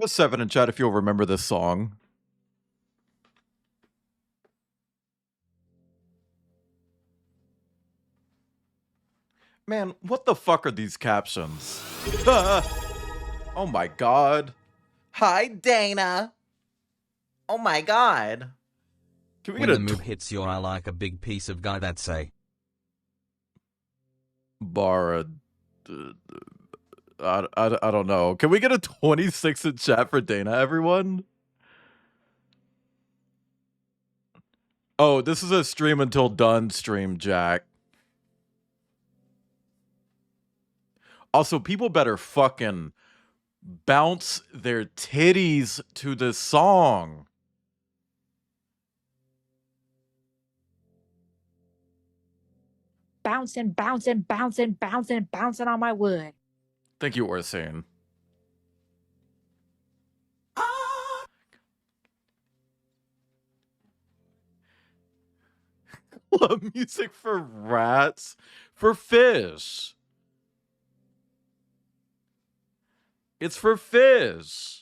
Press 7 in chat if you'll remember this song. Man, what the fuck are these captions? Oh my god. Hi, Dana. Oh my god. Can we When get the a moob hits you, I like a big piece of guy that say. bar? I don't know. Can we get a 26 in chat for Dana, everyone? Oh, this is a stream until done stream, Jack. Also, people better fucking bounce their titties to this song. Bouncing, bouncing, bouncing, bouncing, bouncing on my wood. Thank you, Orsine. Music for rats, for fish. It's for fish.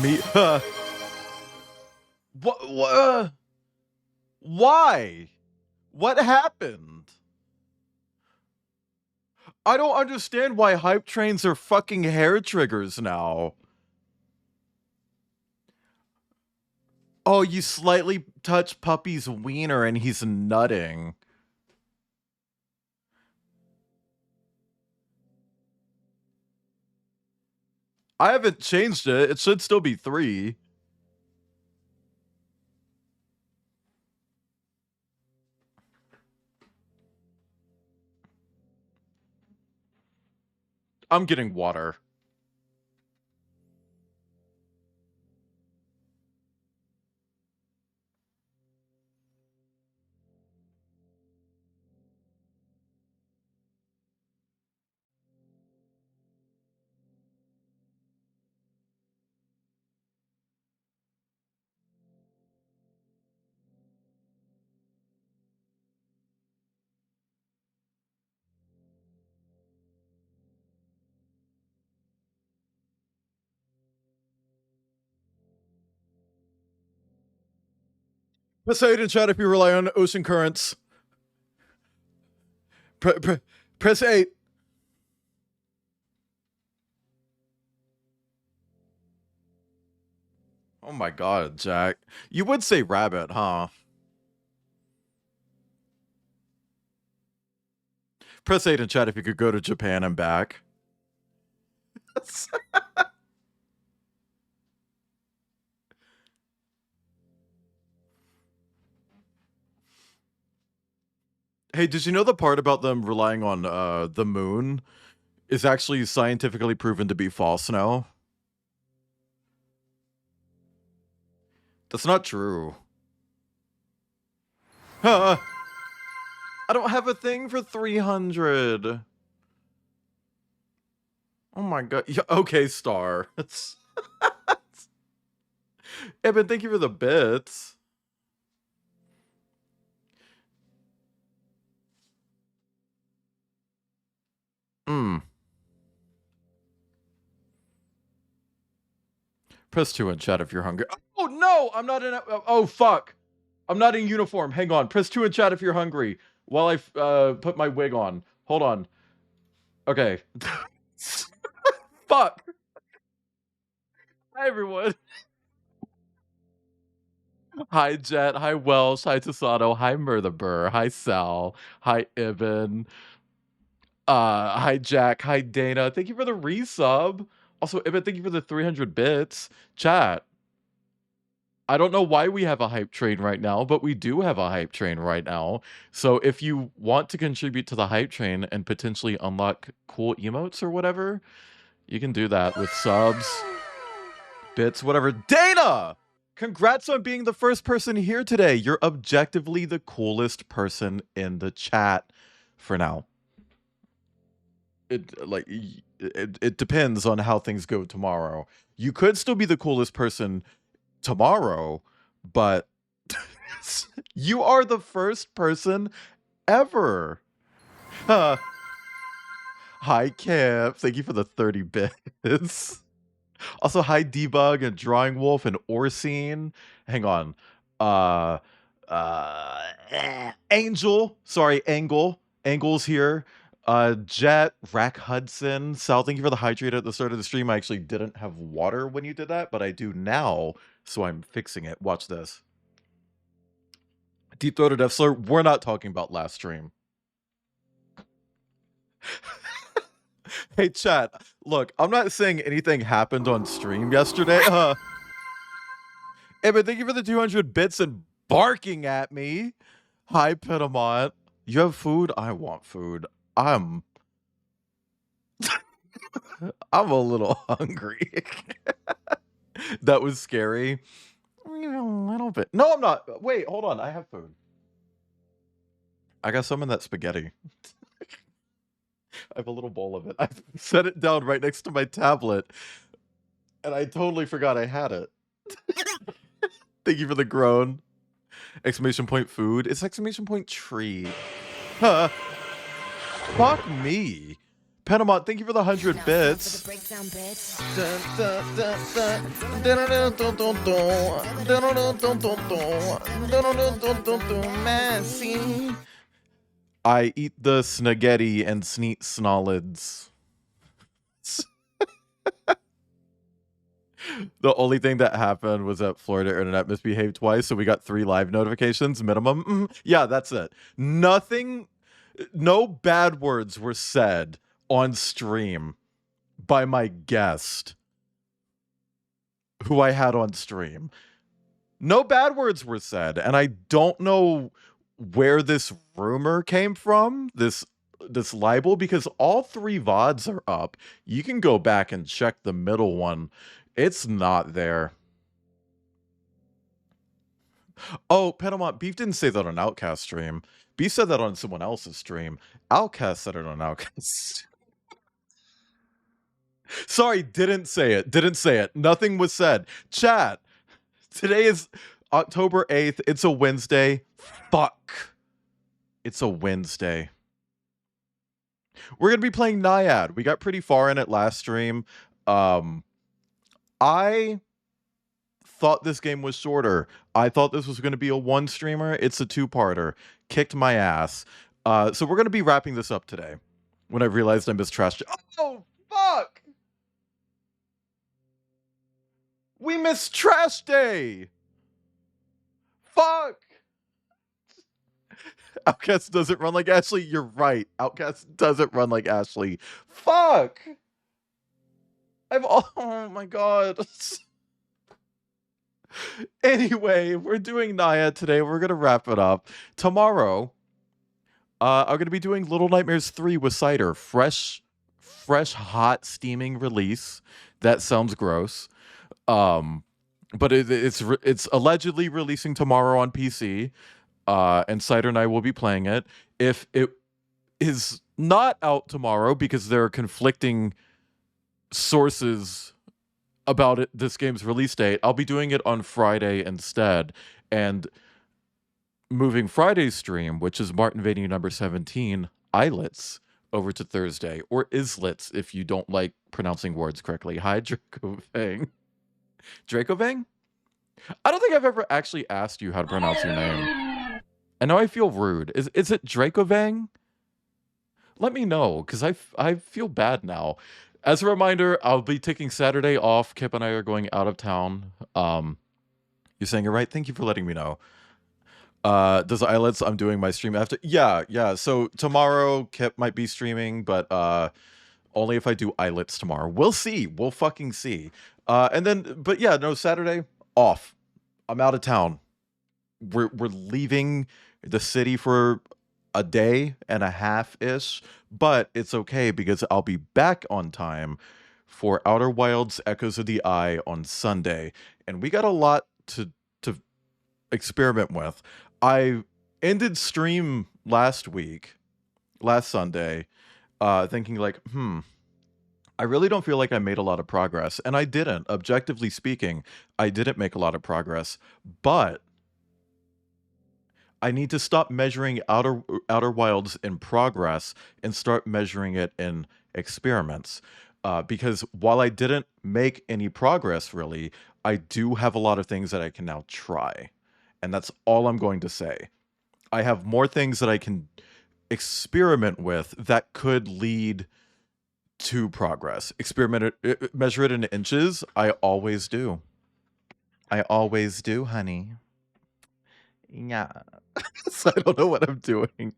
Me, what, why? What happened? I don't understand why hype trains are fucking hair triggers now. Oh, you slightly touch Puppy's wiener and he's nutting. I haven't changed it. It should still be 3. I'm getting water. Press 8 in chat if you rely on ocean currents. Press 8. Oh my god, Jack. You would say rabbit, huh? Press 8 in chat if you could go to Japan and back. Hey, did you know the part about them relying on the moon is actually scientifically proven to be false now? That's not true. I don't have a thing for 300. Oh my god. Yeah, okay, Star. Evan, thank you for the bits. Press 2 in chat if you're hungry. Oh no, I'm not in. Oh fuck, I'm not in uniform. Hang on. Press 2 in chat if you're hungry. While I put my wig on. Hold on. Okay. Fuck. Hi everyone. Hi Jet. Hi Welsh. Hi Tasato. Hi Murthaber. Hi Sal. Hi Ibn. Hi Jack. Hi Dana. Thank you for the resub. Also, Ibn, thank you for the 300 bits. Chat. I don't know why we have a hype train right now, but we do have a hype train right now. So if you want to contribute to the hype train and potentially unlock cool emotes or whatever, you can do that with subs, bits, whatever. Dana! Congrats on being the first person here today. You're objectively the coolest person in the chat for now. It depends on how things go tomorrow. You could still be the coolest person tomorrow, but you are the first person ever. Hi, Kip. Thank you for the 30 bits. Also, hi, Debug and Drawing Wolf and Orsine. Hang on. Uh, Angel. Sorry, Angle. Angle's here. Jet, Rack Hudson. Sal, thank you for the hydrate at the start of the stream. I actually didn't have water when you did that, but I do now, so I'm fixing it. Watch this. Deep Throated F Slur, we're not talking about last stream. Hey, chat. Look, I'm not saying anything happened on stream yesterday. Hey, but thank you for the 200 bits and barking at me. Hi, Pitamont. You have food? I want food. I'm a little hungry. That was scary. A little bit. No, I'm not. Wait, hold on. I have food. I got some in that spaghetti. I have a little bowl of it. I set it down right next to my tablet, and I totally forgot I had it. Thank you for the groan. Exclamation point food. It's exclamation point treat. Huh. Fuck me. Penamont, thank you for the 100 bits. Messy. I eat the snaghetti and sneet snollids. The only thing that happened was that Florida internet misbehaved twice, so we got 3 live notifications minimum. Yeah, that's it. Nothing, no bad words were said on stream by my guest who I had on stream. No bad words were said, and I don't know where this rumor came from, this libel, because all 3 VODs are up. You can go back and check the middle one. It's not there. Oh, Panama, Beef didn't say that on Outcast stream. Beef said that on someone else's stream. Outcast said it on Outcast. Sorry, didn't say it. Didn't say it. Nothing was said. Chat, today is October 8th. It's a Wednesday. Fuck. It's a Wednesday. We're going to be playing NAIAD. We got pretty far in it last stream. I thought this game was shorter. I thought this was going to be a 1 streamer. It's a 2-parter. Kicked my ass. So we're going to be wrapping this up today when I realized I missed Trash. Oh, fuck! We missed Trash Day! Fuck! Outcast doesn't run like Ashley. You're right. Outcast doesn't run like Ashley. Fuck! Oh my god. Anyway, we're doing NAIAD today. We're gonna wrap it up. Tomorrow, I'm gonna be doing Little Nightmares 3 with cider. Fresh, hot, steaming release. That sounds gross. But it's allegedly releasing tomorrow on PC. And Cider and I will be playing it. If it is not out tomorrow because there are conflicting sources about this game's release date, I'll be doing it on Friday instead, and moving Friday's stream, which is Martin Vanu number 17, Islets, over to Thursday, or Islets if you don't like pronouncing words correctly. Hi, Dracovang. Dracovang? I don't think I've ever actually asked you how to pronounce your name. I know I feel rude. Is it Dracovang? Let me know, because I feel bad now. As a reminder, I'll be taking Saturday off. Kip and I are going out of town. You're saying it right. Thank you for letting me know. Does Islets? I'm doing my stream after. Yeah. So tomorrow, Kip might be streaming, but only if I do Islets tomorrow. We'll see. We'll fucking see. But yeah, no, Saturday off. I'm out of town. We're leaving the city for a day and a half ish, but it's okay because I'll be back on time for Outer Wilds Echoes of the Eye on Sunday, and we got a lot to experiment with. I ended stream last Sunday, thinking like, I really don't feel like I made a lot of progress, and I didn't. Objectively speaking, I didn't make a lot of progress, but I need to stop measuring Outer Wilds in progress and start measuring it in experiments. Because while I didn't make any progress really, I do have a lot of things that I can now try. And that's all I'm going to say. I have more things that I can experiment with that could lead to progress. Measure it in inches. I always do. I always do, honey. Yeah. So I don't know what I'm doing. You're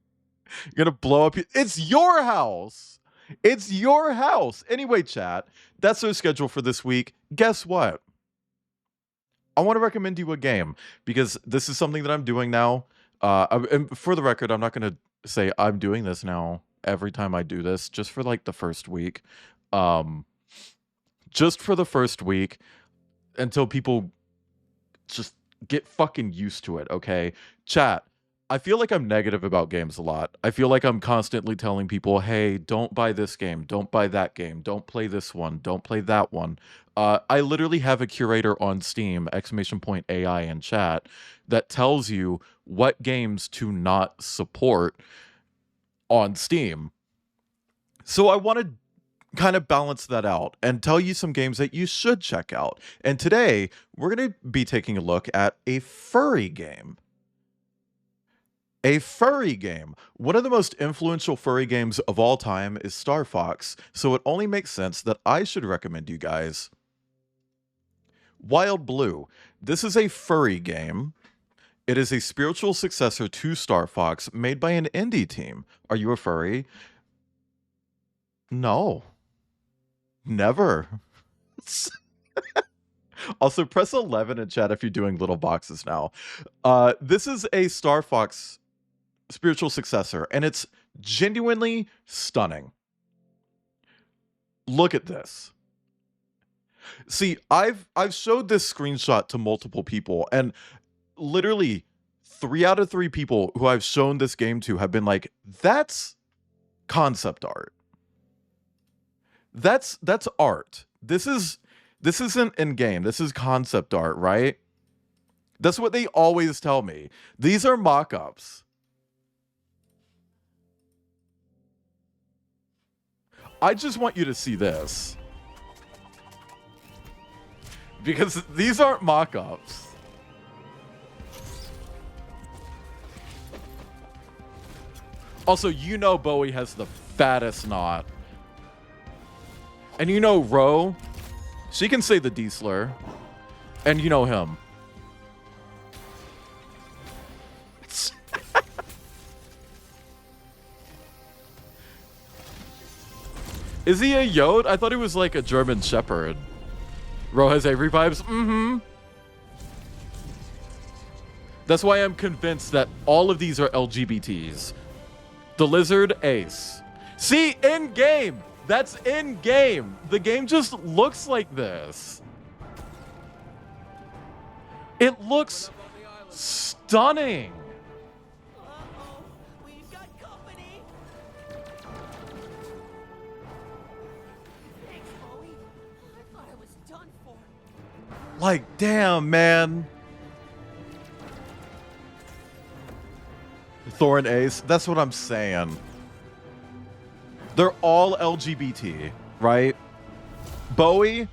gonna blow up. It's your house. It's your house. Anyway, chat. That's our schedule for this week. Guess what? I want to recommend you a game because this is something that I'm doing now. And for the record, I'm not gonna say I'm doing this now every time I do this. Just for like the first week. Just for the first week until people just get fucking used to it, okay? Chat, I feel like I'm negative about games a lot. I feel like I'm constantly telling people, hey, don't buy this game, don't buy that game, don't play this one, don't play that one. I literally have a curator on Steam, !AI in chat, that tells you what games to not support on Steam. So I want to kind of balance that out and tell you some games that you should check out. And today, we're going to be taking a look at a furry game. A furry game. One of the most influential furry games of all time is Star Fox, so it only makes sense that I should recommend you guys Wild Blue. This is a furry game. It is a spiritual successor to Star Fox made by an indie team. Are you a furry? No. Never. Also, press 11 in chat if you're doing little boxes now. This is a Star Fox spiritual successor, and it's genuinely stunning. Look at this. See, I've showed this screenshot to multiple people, and literally 3 out of 3 people who I've shown this game to have been like, that's concept art. That's art. This isn't in game. This is concept art, right? That's what they always tell me. These are mock-ups. I just want you to see this. Because these aren't mock-ups. Also, you know Bowie has the fattest knot. And you know Ro, she can say the D slur. And you know him. Is he a Yod? I thought he was like a German Shepherd. Ro has Avery vibes? Mm-hmm. That's why I'm convinced that all of these are LGBTs. The lizard, Ace. See, in game. That's in game. The game just looks like this. It looks stunning. We've got company. Thanks, Bowie. I thought I was done for. Like, damn, man. Thor and Ace, that's what I'm saying. They're all LGBT, right? Bowie,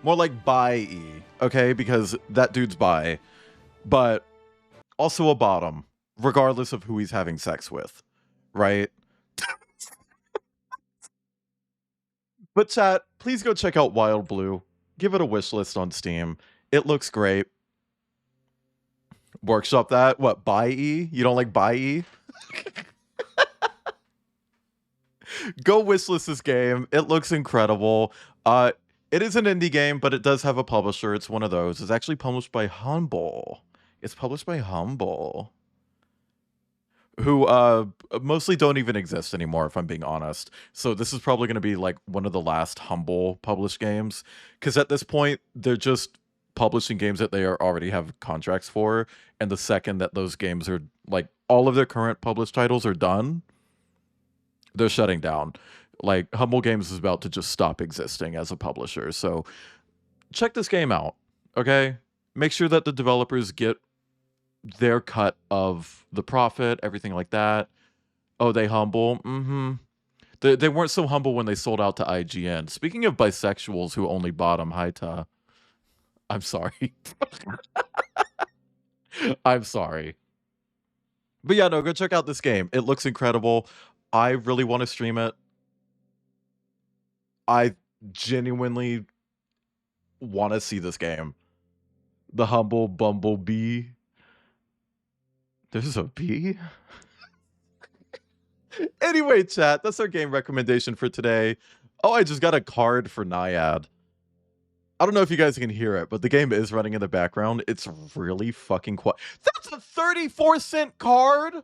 more like bi-y, okay? Because that dude's bi. But also a bottom, regardless of who he's having sex with, right? But chat, please go check out Wild Blue. Give it a wish list on Steam. It looks great. Workshop that. What, bi-y? You don't like bi-y? Go wishlist this game. It looks incredible. It is an indie game, but it does have a publisher. It's one of those. It's actually published by Humble. It's published by Humble, who mostly don't even exist anymore, if I'm being honest. So this is probably going to be like one of the last Humble published games, because at this point, they're just publishing games that they already have contracts for, and the second that those games are, like, all of their current published titles are done, they're shutting down. Like, Humble Games is about to just stop existing as a publisher. So check this game out, okay? Make sure that the developers get their cut of the profit, everything like that. Oh, they humble? Mm-hmm. They weren't so humble when they sold out to IGN. Speaking of bisexuals who only bottom, hi Ta. I'm sorry. I'm sorry. But yeah, no, go check out this game. It looks incredible. I really want to stream it. I genuinely want to see this game. The Humble Bumblebee. There's a bee? Anyway, chat, that's our game recommendation for today. Oh, I just got a card for NAIAD. I don't know if you guys can hear it, but the game is running in the background. It's really fucking quiet. That's a 34-cent card?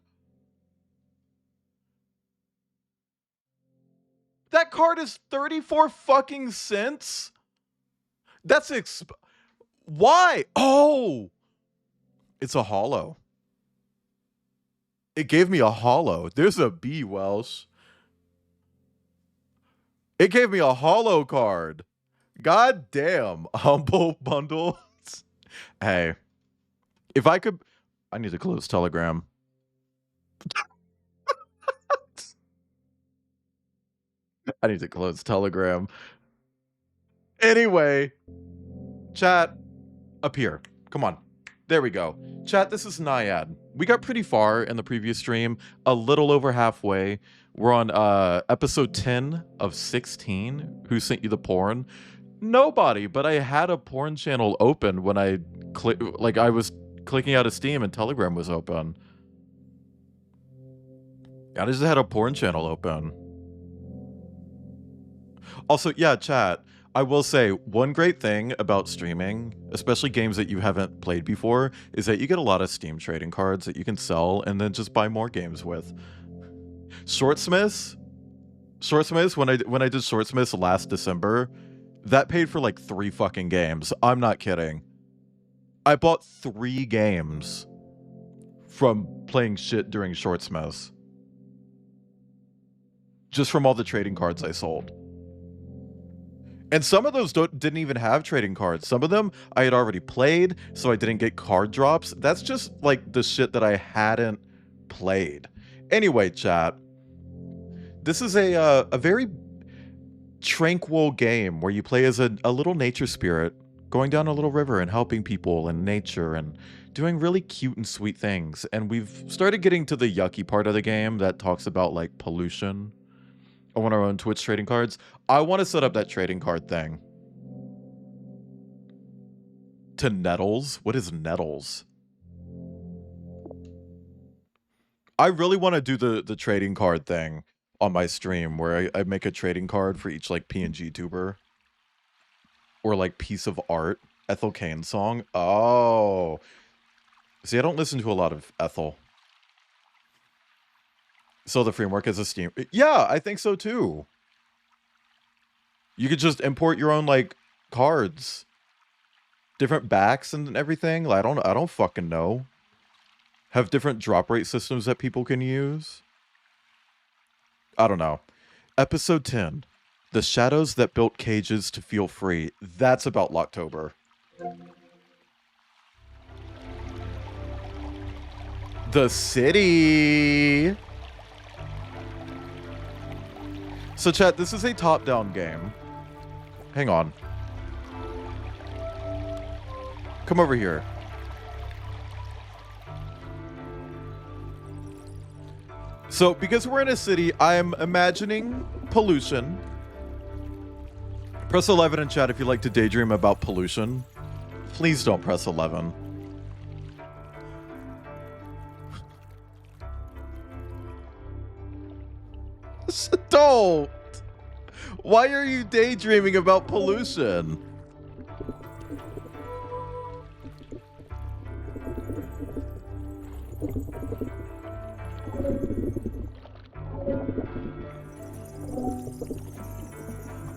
That card is 34 fucking cents? That's why? Oh! It's a holo. It gave me a holo. There's a B, Welsh. It gave me a holo card. God damn. Humble bundles. Hey. If I could... I need to close Telegram. I need to close Telegram. Anyway. Chat. Up here. Come on. There we go. Chat, this is NAIAD. We got pretty far in the previous stream. A little over halfway. We're on episode 10 of 16. Who sent you the porn? Nobody, but I had a porn channel open when I I was clicking out of Steam and Telegram was open. I just had a porn channel open. Also, yeah, chat, I will say one great thing about streaming, especially games that you haven't played before, is that you get a lot of Steam trading cards that you can sell and then just buy more games with. Shortsmiths, when I did Shortsmiths last December, that paid for like 3 fucking games. I'm not kidding. I bought 3 games from playing shit during Shortsmiths. Just from all the trading cards I sold. And some of those didn't even have trading cards. Some of them I had already played, so I didn't get card drops. That's just like the shit that I hadn't played. Anyway, chat. This is a very tranquil game where you play as a little nature spirit going down a little river and helping people and nature and doing really cute and sweet things. And we've started getting to the yucky part of the game that talks about like pollution. I want our own Twitch trading cards. I want to set up that trading card thing. To Nettles? What is Nettles? I really want to do the trading card thing on my stream where I make a trading card for each like PNG tuber. Or like piece of art. Ethel Kane song. Oh. See, I don't listen to a lot of Ethel. So the framework is a Steam. Yeah, I think so too. You could just import your own like cards. Different backs and everything. Like, I don't fucking know. Have different drop rate systems that people can use. I don't know. Episode 10. The shadows that built cages to feel free. That's about Locktober. The city. So chat, this is a top-down game. Hang on. Come over here. So, because we're in a city, I'm imagining pollution. Press 11 in chat if you like to daydream about pollution. Please don't press 11. Don't! Why are you daydreaming about pollution?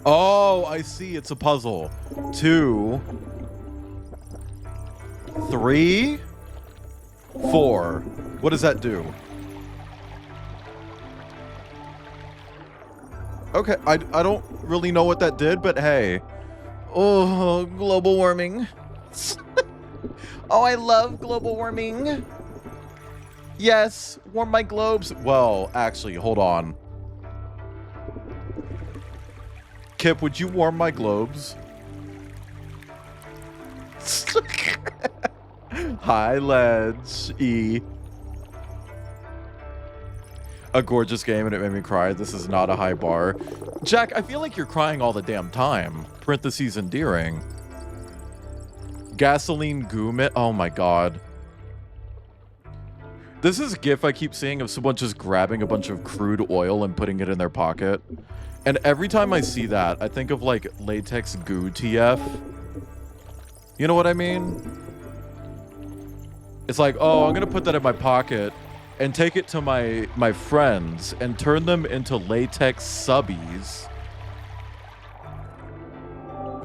Oh, I see. It's a puzzle. 2, 3, 4. What does that do? Okay, I don't really know what that did, but hey. Oh, global warming. Oh, I love global warming. Yes, warm my globes. Well, actually, hold on. Kip, would you warm my globes? Hi, Ledge. E. A gorgeous game and it made me cry. This is not a high bar. Jack, I feel like you're crying all the damn time. Parentheses endearing. Gasoline goo mitt. Oh my god. This is a gif I keep seeing of someone just grabbing a bunch of crude oil and putting it in their pocket. And every time I see that, I think of like latex goo TF. You know what I mean? It's like, oh, I'm gonna put that in my pocket and take it to my friends and turn them into latex subbies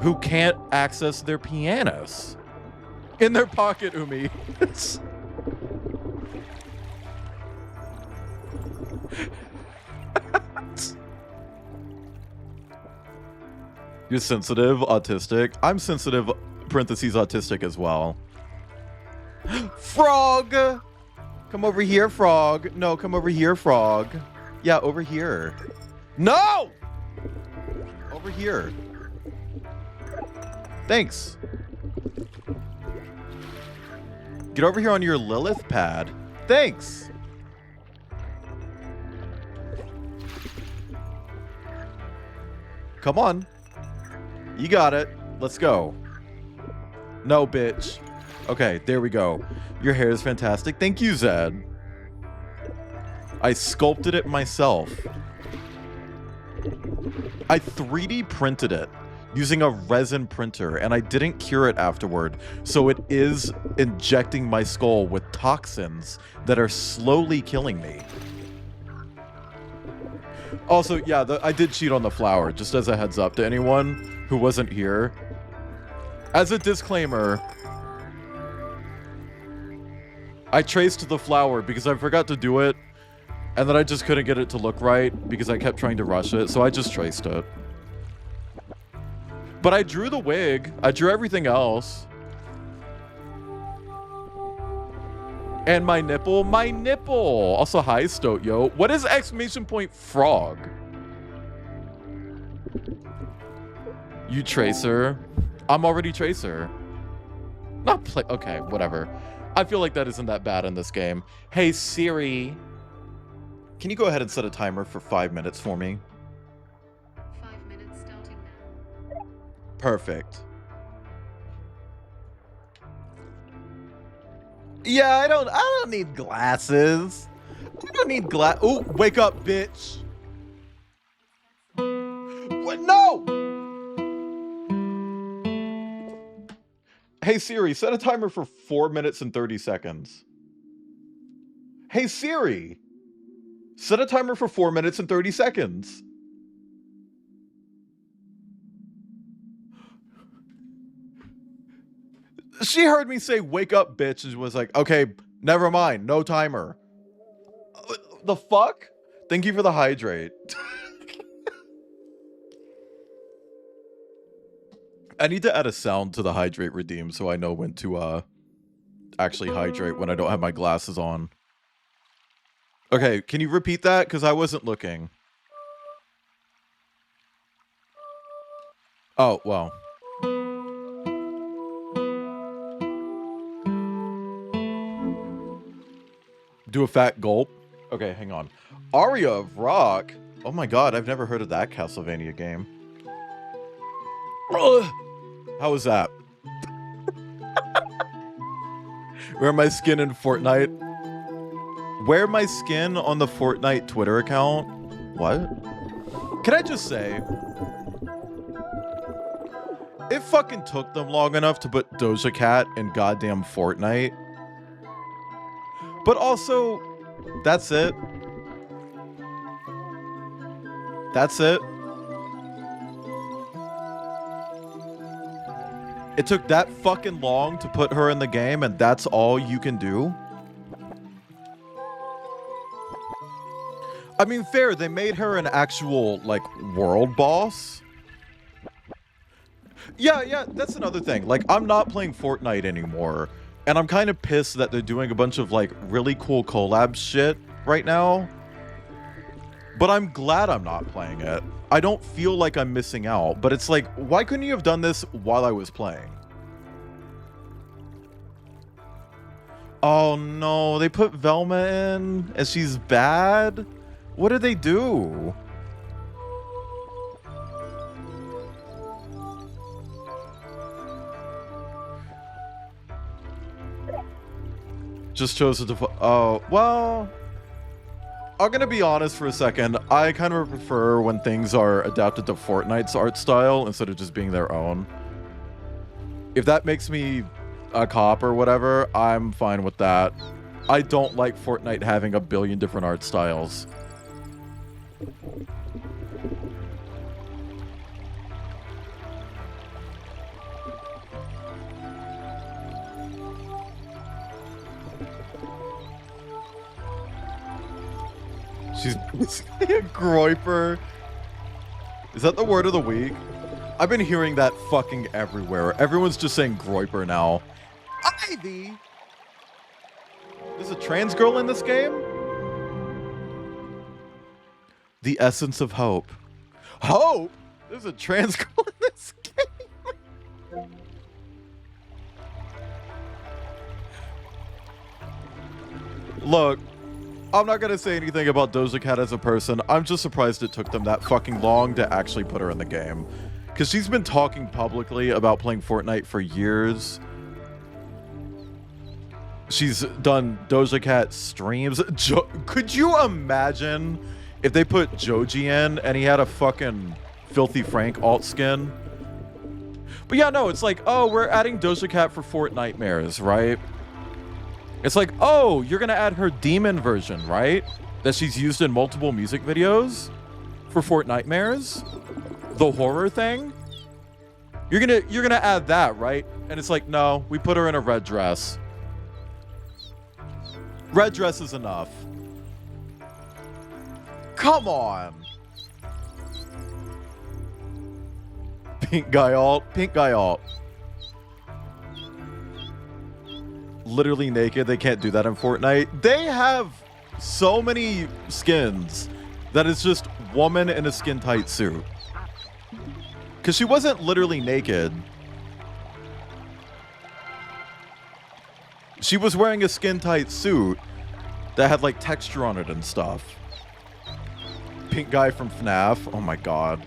who can't access their pianos. In their pocket, Umi. You're sensitive, autistic. I'm sensitive, parentheses, autistic as well. Frog! Come over here, Frog. No, come over here, Frog. Yeah, over here. No! Over here. Thanks. Get over here on your Lilith pad. Thanks. Come on. You got it. Let's go. No, bitch. Okay, there we go. Your hair is fantastic. Thank you, Zed. I sculpted it myself. I 3D printed it using a resin printer, and I didn't cure it afterward, so it is injecting my skull with toxins that are slowly killing me. Also, yeah, I did cheat on the flower, just as a heads up to anyone who wasn't here. As a disclaimer, I traced the flower because I forgot to do it, and then I just couldn't get it to look right because I kept trying to rush it, so I just traced it. But I drew the wig. I drew everything else. And my nipple. My nipple. Also, hi, Stoat, yo. What is exclamation point frog? You Tracer. I'm already Tracer. Not play. Okay, whatever. I feel like that isn't that bad in this game. Hey, Siri. Can you go ahead and set a timer for 5 minutes for me? 5 minutes starting now. Perfect. Yeah, I don't need glasses. I don't need Oh, wake up, bitch. What? No! Hey Siri, set a timer for 4 minutes and 30 seconds. Hey Siri, set a timer for 4 minutes and 30 seconds. She heard me say, wake up, bitch, and was like, okay, never mind, no timer. The fuck? Thank you for the hydrate. I need to add a sound to the hydrate redeem so I know when to actually hydrate when I don't have my glasses on. Okay, can you repeat that? Because I wasn't looking. Oh, well. Do a fat gulp. Okay, hang on. Aria of Rock. Oh my god, I've never heard of that Castlevania game. Ugh. How was that? Wear my skin in Fortnite. Wear my skin on the Fortnite Twitter account. What? Can I just say, it fucking took them long enough to put Doja Cat in goddamn Fortnite. But also, that's it. That's it. It took that fucking long to put her in the game, and that's all you can do? I mean, fair, they made her an actual, like, world boss. Yeah, that's another thing. Like, I'm not playing Fortnite anymore, and I'm kind of pissed that they're doing a bunch of, like, really cool collab shit right now. But I'm glad I'm not playing it. I don't feel like I'm missing out, but it's like, why couldn't you have done this while I was playing? Oh no, they put Velma in and she's bad? What did they do? Just chose to oh, well, I'm gonna be honest for a second. I kind of prefer when things are adapted to Fortnite's art style instead of just being their own. If that makes me a cop or whatever, I'm fine with that. I don't like Fortnite having a billion different art styles. She's basically a groiper. Is that the word of the week? I've been hearing that fucking everywhere. Everyone's just saying groiper now. Ivy! There's a trans girl in this game? The essence of hope. Hope? There's a trans girl in this game? Look, I'm not gonna say anything about Doja Cat as a person. I'm just surprised it took them that fucking long to actually put her in the game. Because she's been talking publicly about playing Fortnite for years. She's done Doja Cat streams. Could you imagine if they put Joji in and he had a fucking Filthy Frank alt skin? But yeah, no, it's like, oh, we're adding Doja Cat for Fortnitemares, right? It's like, oh, you're gonna add her demon version, right? That she's used in multiple music videos for Fortnitemares? The horror thing? You're gonna add that, right? And it's like, no, we put her in a red dress. Red dress is enough. Come on. Pink guy alt, pink guy alt. Literally naked. They can't do that in Fortnite. They have so many skins that it's just woman in a skin tight suit. Because she wasn't literally naked. She was wearing a skin tight suit that had like texture on it and stuff. Pink guy from FNAF. Oh my god.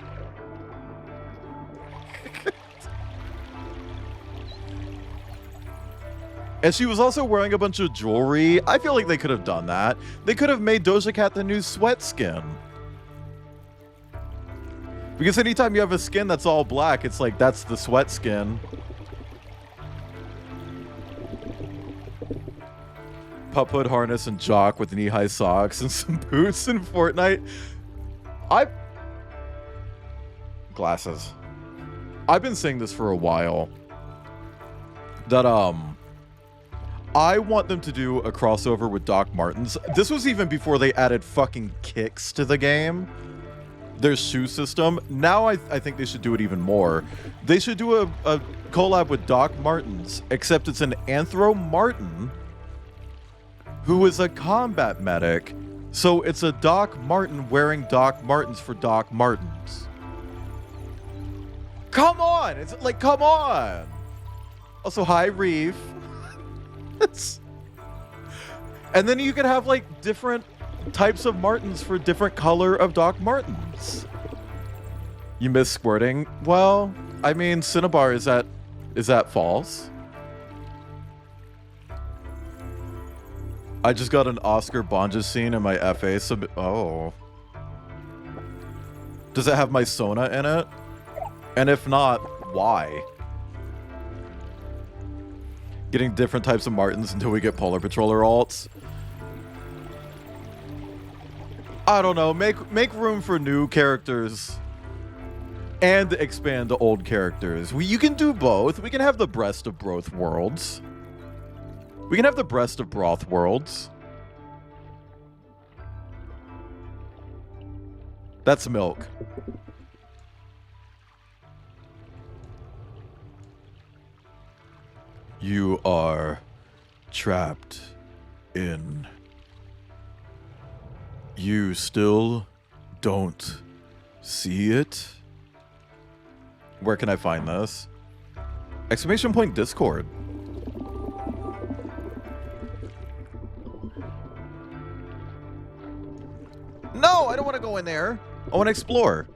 And she was also wearing a bunch of jewelry. I feel like they could have done that. They could have made Doja Cat the new sweat skin. Because anytime you have a skin that's all black, it's like, that's the sweat skin. Pup hood harness and jock with knee-high socks and some boots in Fortnite. Glasses. I've been saying this for a while. That, I want them to do a crossover with Doc Martens. This was even before they added fucking kicks to the game. Their shoe system. Now I think they should do it even more. They should do a collab with Doc Martens, except it's an Anthro Martin who is a combat medic. So it's a Doc Martin wearing Doc Martens for Doc Martens. Come on! It's like, come on! Also, hi, Reef. And then you could have like different types of Martins for different color of Doc Martens. You miss squirting? Well, I mean, Cinnabar, is that false? I just got an Oscar Bonja scene in my FA oh. Does it have my Sona in it? And if not, why? Getting different types of Martins until we get Polar Patroller alts. I don't know. Make room for new characters and expand to old characters. You can do both. We can have the breast of both worlds. We can have the breast of broth worlds. That's milk. You are trapped in. You still don't see it? Where can I find this? Exclamation point Discord. No, I don't want to go in there. I want to explore.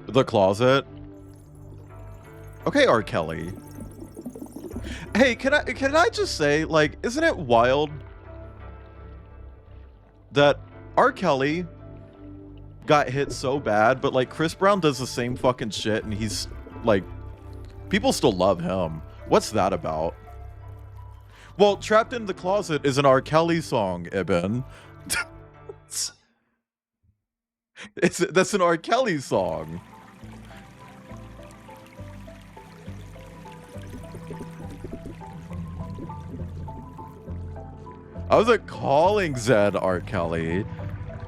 The closet. Okay, R. Kelly. Hey, can I just say, like, isn't it wild that R. Kelly got hit so bad, but like Chris Brown does the same fucking shit and he's like, people still love him. What's that about? Well, Trapped in the Closet is an R. Kelly song, Ibn. That's an R. Kelly song. I wasn't calling Zed R. Kelly.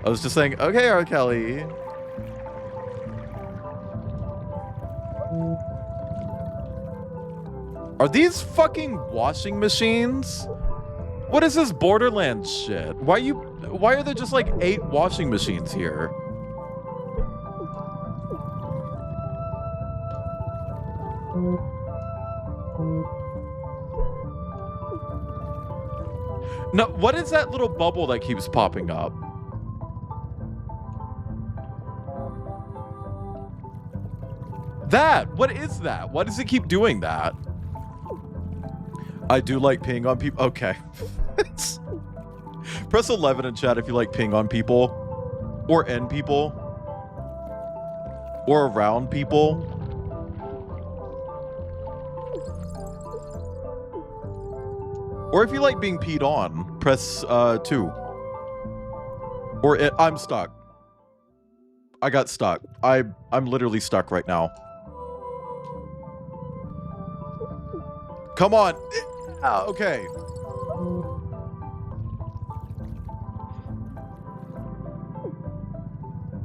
I was just saying, okay, R. Kelly. Are these fucking washing machines? What is this Borderlands shit? Why are there just like 8 washing machines here? No, what is that little bubble that keeps popping up? That! What is that? Why does it keep doing that? I do like peeing on people. Okay. Press 11 in chat if you like peeing on people. Or in people. Or around people. Or if you like being peed on, press 2. Or I'm stuck. I got stuck. I'm literally stuck right now. Come on. Okay.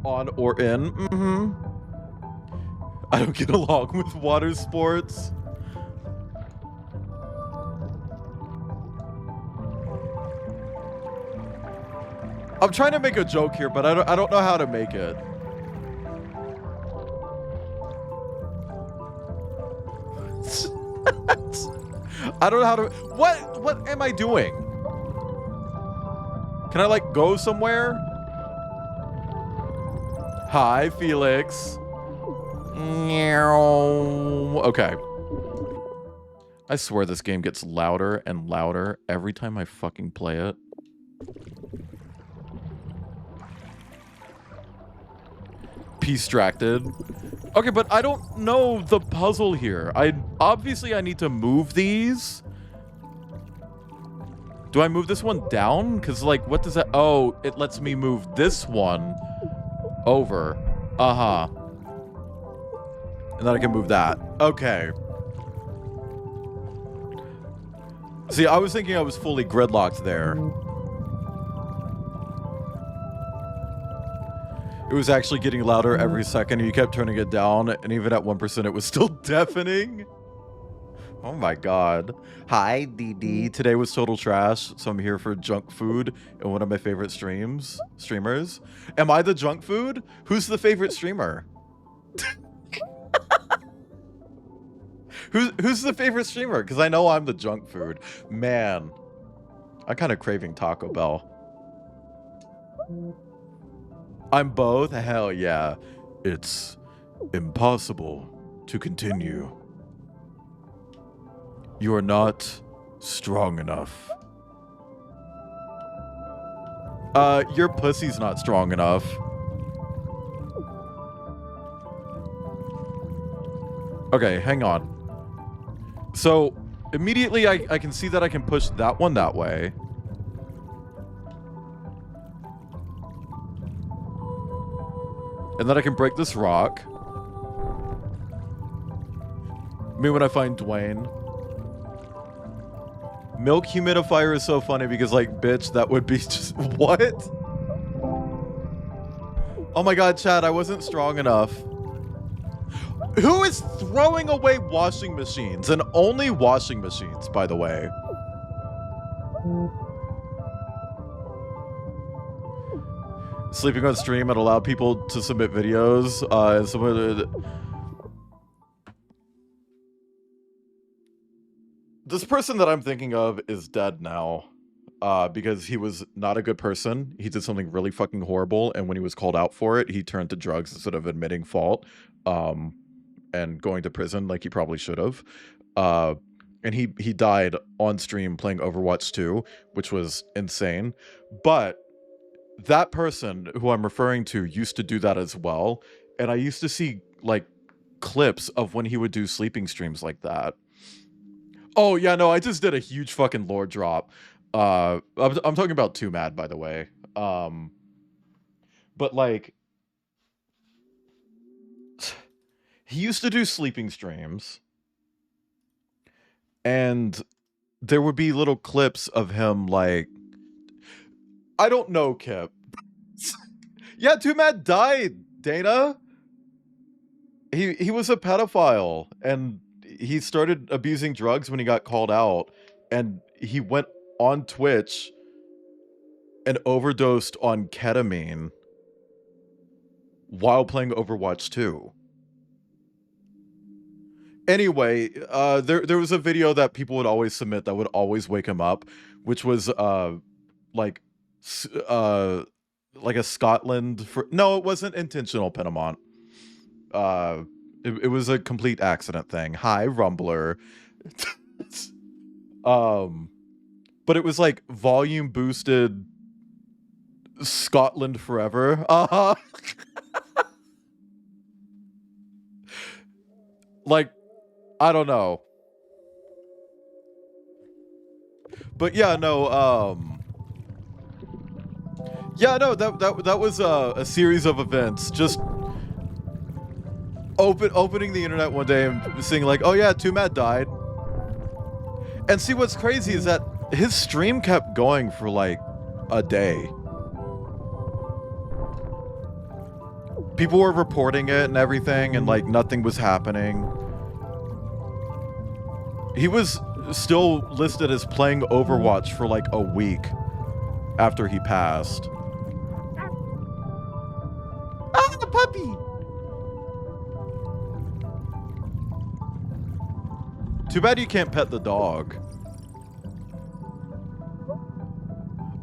On or in. Mm-hmm. I don't get along with water sports. I'm trying to make a joke here, but I don't know how to make it. I don't know how to. What am I doing? Can I like go somewhere? Hi, Felix. Okay. I swear this game gets louder and louder every time I fucking play it. Distracted. Okay, but I don't know the puzzle here. Obviously I need to move these. Do I move this one down? Because like, what does that? Oh, it lets me move this one over. Uh-huh. And then I can move that. Okay. See, I was thinking I was fully gridlocked there. It was actually getting louder every second, and you kept turning it down, and even at 1%, it was still deafening. Oh my god. Hi, DD. Today was total trash, so I'm here for junk food and one of my favorite streamers. Am I the junk food? Who's the favorite streamer? Who's the favorite streamer? Because I know I'm the junk food. Man, I'm kind of craving Taco Bell. I'm both? Hell yeah. It's impossible to continue. You are not strong enough. Your pussy's not strong enough. Okay, hang on. So, immediately I can see that I can push that one that way. And then I can break this rock. Maybe when I find Dwayne. Milk humidifier is so funny because, like, bitch, that would be just what? Oh my god, Chad, I wasn't strong enough. Who is throwing away washing machines? And only washing machines, by the way. Sleeping on stream and allow people to submit videos. And this person that I'm thinking of is dead now. Because he was not a good person. He did something really fucking horrible, and when he was called out for it, he turned to drugs instead of admitting fault. And going to prison like he probably should have. And he died on stream playing Overwatch 2, which was insane. But that person who I'm referring to used to do that as well. And I used to see like clips of when he would do sleeping streams like that. Oh yeah, no, I just did a huge fucking lore drop. I'm talking about 2Mad, by the way. But like, he used to do sleeping streams, and there would be little clips of him like, I don't know, Kip. Yeah, 2Mad died, Dana. He was a pedophile, and he started abusing drugs when he got called out, and he went on Twitch and overdosed on ketamine while playing Overwatch 2. Anyway, there was a video that people would always submit that would always wake him up, which was like a Scotland for no, it wasn't intentional, Penamont. It was a complete accident thing. Hi, Rumbler. But it was like volume boosted Scotland forever. Like, I don't know. But yeah, no, yeah, no, that was a series of events. Just opening the internet one day and seeing like, oh yeah, 2Mad died. And see, what's crazy is that his stream kept going for like a day. People were reporting it and everything, and like nothing was happening. He was still listed as playing Overwatch for like a week after he passed. Ah, the puppy! Too bad you can't pet the dog.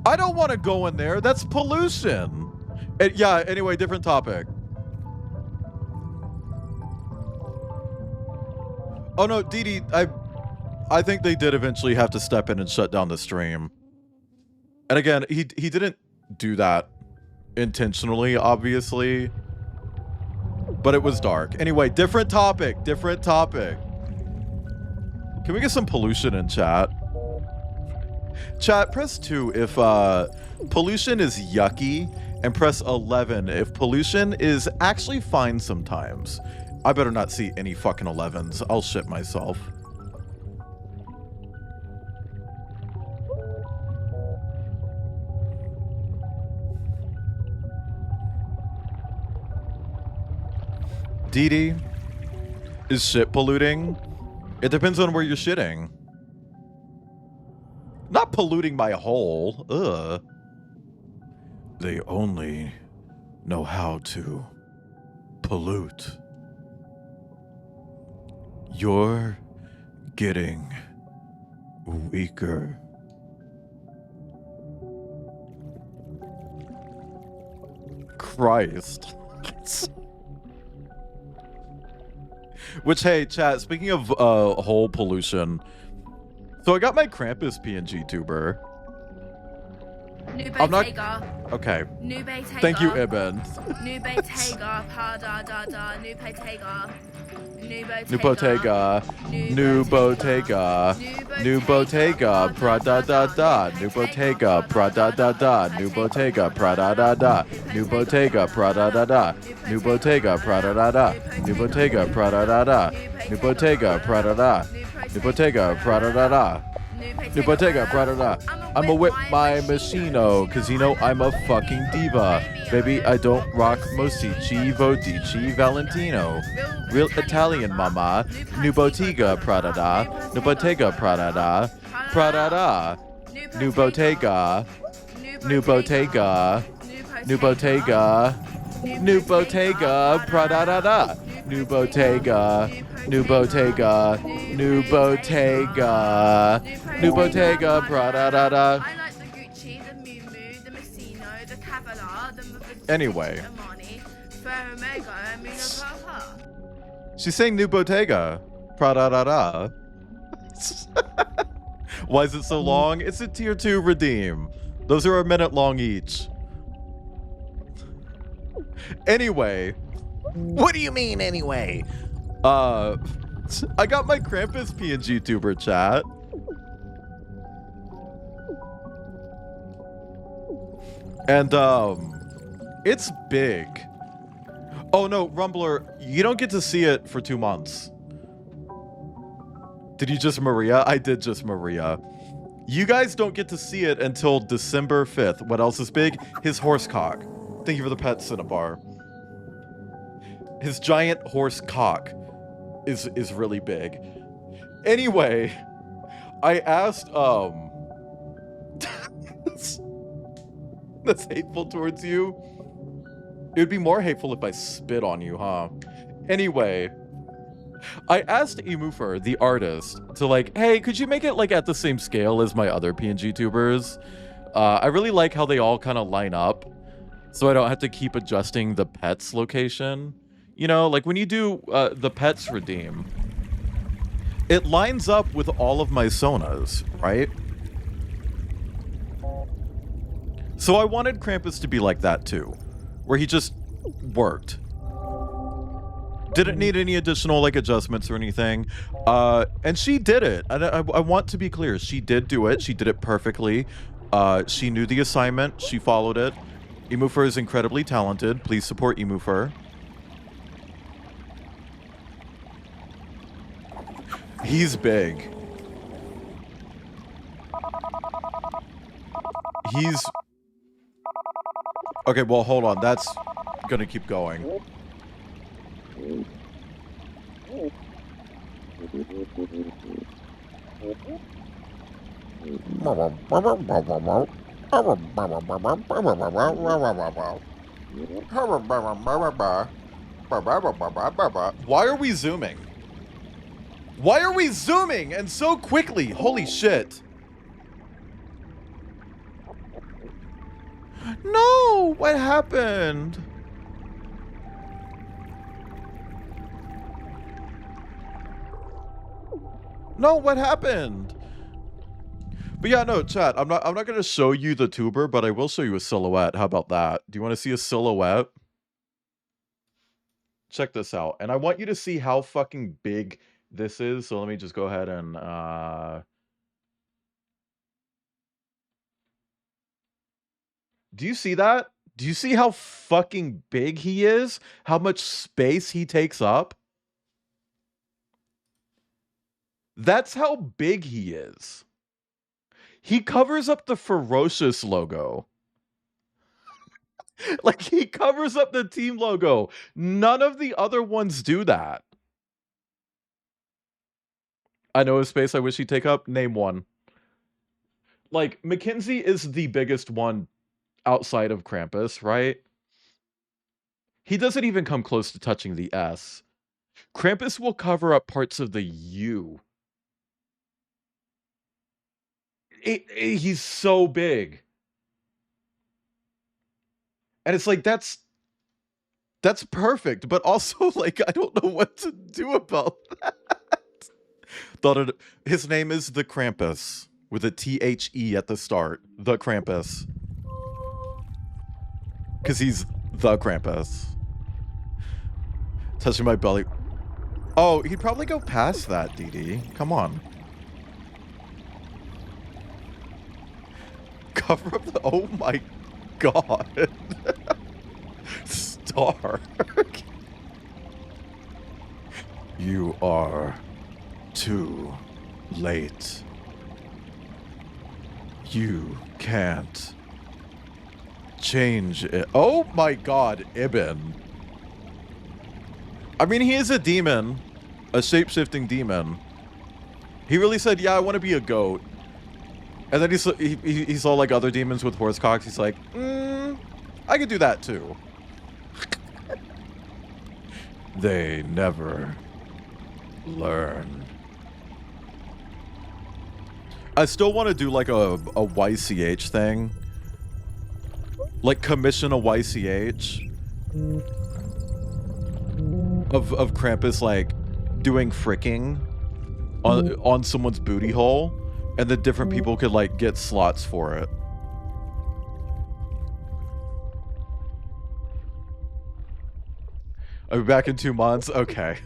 I don't want to go in there. That's pollution. Yeah, anyway, different topic. Oh no, Dee, I think they did eventually have to step in and shut down the stream. And again, he didn't do that intentionally, obviously. But it was dark. Anyway, different topic, different topic. Can we get some pollution in chat? Chat, press 2 if pollution is yucky, and press 11 if pollution is actually fine sometimes. I better not see any fucking 11s. I'll shit myself. Dee, is shit polluting? It depends on where you're shitting. Not polluting my hole. Ugh. They only know how to pollute. You're getting weaker. Christ. Which, hey, chat, speaking of hole pollution, so I got my Krampus PNG tuber. I'm not... Okay. Thank you, Ibn. Nubotega, Nubotega, Nubotega, Prada-da-da, Nubotega, Prada-da-da, Nubotega, Prada-da-da, Nubotega, Prada-da-da, Nubotega, Prada-da-da, Nubotega, Prada-da-da, Nubotega, Prada-da, Nubotega, Prada-da-da, New Bottega, Prada. I'ma whip my machino, cause you know I'm a fucking diva. Baby, I don't rock Mosici, Vodici, Valentino. Real Italian mama. New Bottega, Prada. New Bottega, Prada. Prada. New Bottega. New Bottega. New Bottega. New Bottega, Prada. New Bottega. New Bottega. New Bottega. New Bottega, Prada. I like the Gucci, the Miu Miu, the Messino, the Cavalier, the Anyway. Armani, Ferragamo, and Mino Papa. She's saying New Bottega. Prada. Why is it so long? It's a tier 2 redeem. Those are a minute long each. Anyway. What do you mean, anyway? I got my Krampus PNG tuber chat. And, it's big. Oh no, Rumbler, you don't get to see it for 2 months. Did you just Maria? I did just Maria. You guys don't get to see it until December 5th. What else is big? His horse cock. Thank you for the pet Cinnabar. His giant horse cock is really big. Anyway, I asked, that's hateful towards you. It would be more hateful if I spit on you, huh? Anyway, I asked Emufer, the artist, to like, hey, could you make it like at the same scale as my other PNG tubers? I really like how they all kind of line up, so I don't have to keep adjusting the pets location. You know, like when you do the pets redeem, it lines up with all of my Sonas, right? So I wanted Krampus to be like that too, where he just worked. Didn't need any additional like adjustments or anything. And she did it. I want to be clear. She did do it. She did it perfectly. She knew the assignment. She followed it. Emufer is incredibly talented. Please support Emufer. He's big. He's... Okay, well, hold on. That's gonna keep going. Why are we zooming? Why are we zooming and so quickly? Holy shit. No, what happened? No, what happened? But yeah, no, chat, I'm not gonna show you the tuber, but I will show you a silhouette. How about that? Do you want to see a silhouette? Check this out. And I want you to see how fucking big this is. So let me just go ahead and do you see that? Do you see how fucking big he is? How much space he takes up? That's how big he is. He covers up the Ferocious logo. Like, he covers up the team logo. None of the other ones do that. I know a space I wish he'd take up. Name one. Like, Mackenzie is the biggest one outside of Krampus, right? He doesn't even come close to touching the S. Krampus will cover up parts of the U. He's so big. And it's like, that's perfect, but also, like, I don't know what to do about that. His name is the Krampus, with a THE at the start. The Krampus. Because he's the Krampus. Touching my belly. Oh, he'd probably go past that, DD. Come on. Cover up the... Oh my god. Star. You are too late. You can't change it. Oh my god, Ibn. I mean, he is a demon. A shape-shifting demon. He really said, yeah, I want to be a goat. And then he saw like other demons with horse cocks. He's like, I could do that too. They never learn. I still want to do like a YCH thing. Like commission a YCH of Krampus like doing fricking on someone's booty hole, and then different people could like get slots for it. I'll be back in 2 months. Okay.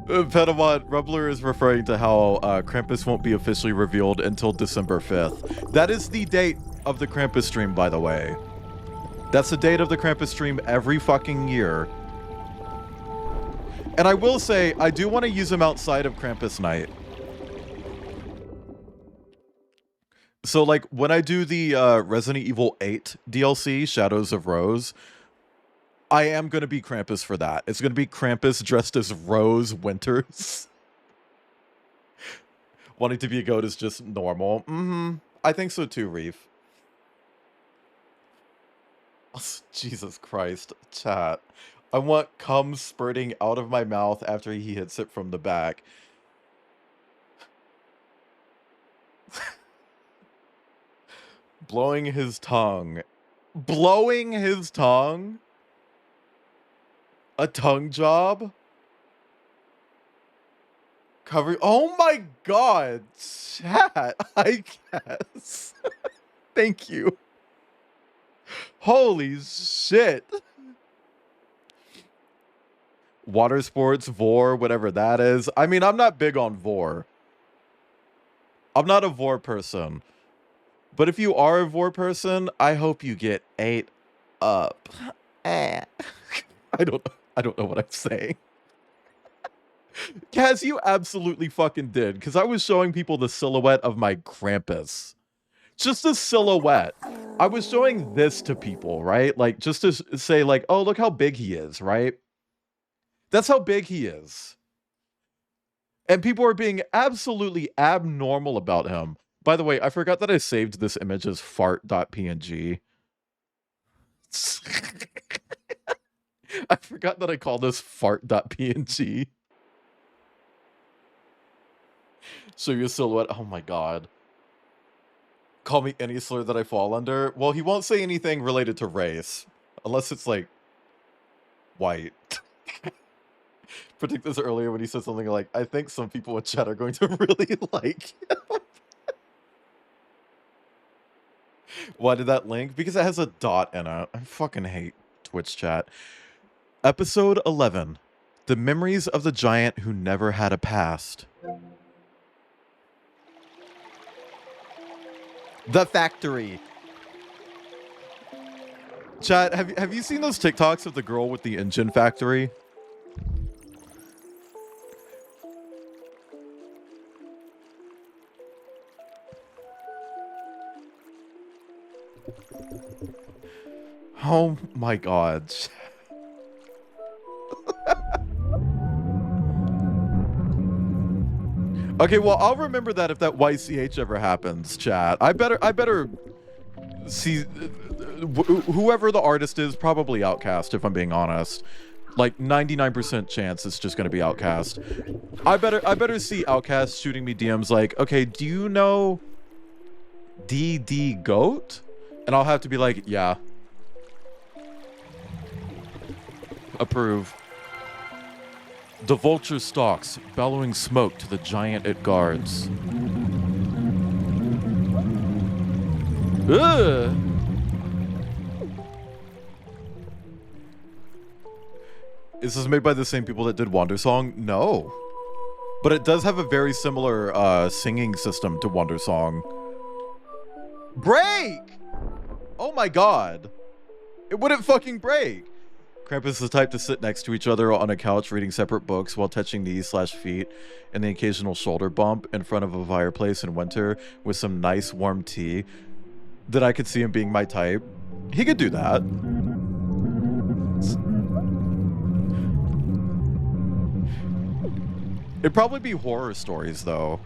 Pedamont, Rumbler is referring to how Krampus won't be officially revealed until December 5th. That is the date of the Krampus stream, by the way. That's the date of the Krampus stream every fucking year. And I will say, I do want to use him outside of Krampus night. So, like, when I do the Resident Evil 8 DLC, Shadows of Rose, I am going to be Krampus for that. It's going to be Krampus dressed as Rose Winters. Wanting to be a goat is just normal. I think so too, Reef. Jesus Christ, chat. I want cum spurting out of my mouth after he hits it from the back. Blowing his tongue. Blowing his tongue? A tongue job? Covering. Oh my god, chat, I guess. Thank you. Holy shit. Water sports, vor, whatever that is. I mean, I'm not big on vor. I'm not a vor person. But if you are a vor person, I hope you get ate up. I don't know what I'm saying. Kaz, you absolutely fucking did, because I was showing people the silhouette of my Krampus. Just a silhouette. I was showing this to people, right? Like, just to say, like, oh, look how big he is, right? That's how big he is. And people are being absolutely abnormal about him. By the way, I forgot that I saved this image as fart.png. I forgot that I called this fart.png. Show you a silhouette. Oh my god. Call me any slur that I fall under. Well, he won't say anything related to race. Unless it's like white. Predict this earlier when he said something like, I think some people in chat are going to really like him. Why did that link? Because it has a dot in it. I fucking hate Twitch chat. Episode 11. The Memories of the Giant Who Never Had a Past. The Factory. Chat, have you seen those TikToks of the girl with the engine factory? Oh my god. Okay, well, I'll remember that if that YCH ever happens, chat. I better see whoever the artist is, probably Outcast, if I'm being honest. Like 99% chance it's just gonna be Outcast. I better see Outcast shooting me DMs like, okay, do you know DD Goat? And I'll have to be like, yeah. Approve. The vulture stalks, bellowing smoke to the giant it guards. Ugh. Is this made by the same people that did Wander Song? No. But it does have a very similar singing system to Wander Song. Break! Oh my god. It wouldn't fucking break. Krampus is the type to sit next to each other on a couch reading separate books while touching knees/feet and the occasional shoulder bump in front of a fireplace in winter with some nice warm tea. That I could see him being my type. He could do that. It'd probably be horror stories though.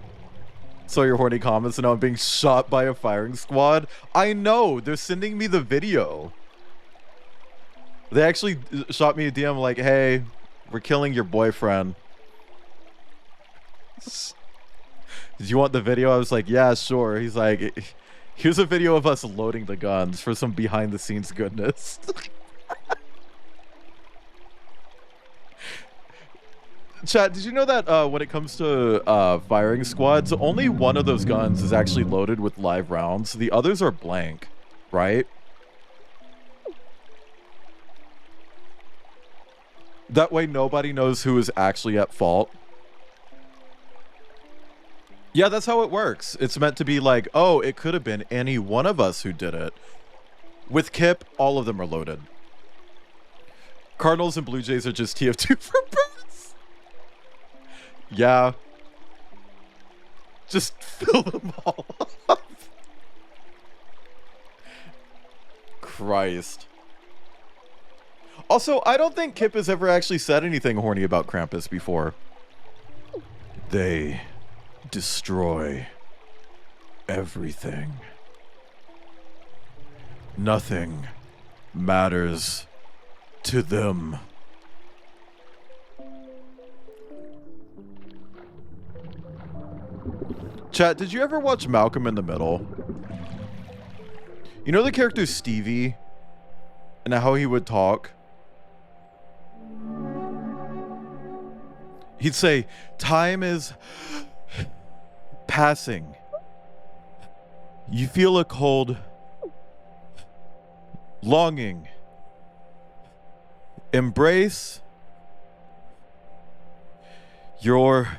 So your horny comments and now I'm being shot by a firing squad. I know, they're sending me the video. They actually shot me a DM like, hey, we're killing your boyfriend. Did you want the video? I was like, yeah, sure. He's like, here's a video of us loading the guns for some behind the scenes goodness. Chat, did you know that when it comes to firing squads, only one of those guns is actually loaded with live rounds. The others are blank, right? That way nobody knows who is actually at fault. Yeah, that's how it works. It's meant to be like, oh, it could have been any one of us who did it. With Kip, all of them are loaded. Cardinals and Blue Jays are just TF2 for birds. Yeah. Just fill them all up. Christ. Also, I don't think Kip has ever actually said anything horny about Krampus before. They destroy everything. Nothing matters to them. Chat, did you ever watch Malcolm in the Middle? You know the character Stevie and how he would talk? He'd say, time is passing. You feel a cold longing. Embrace your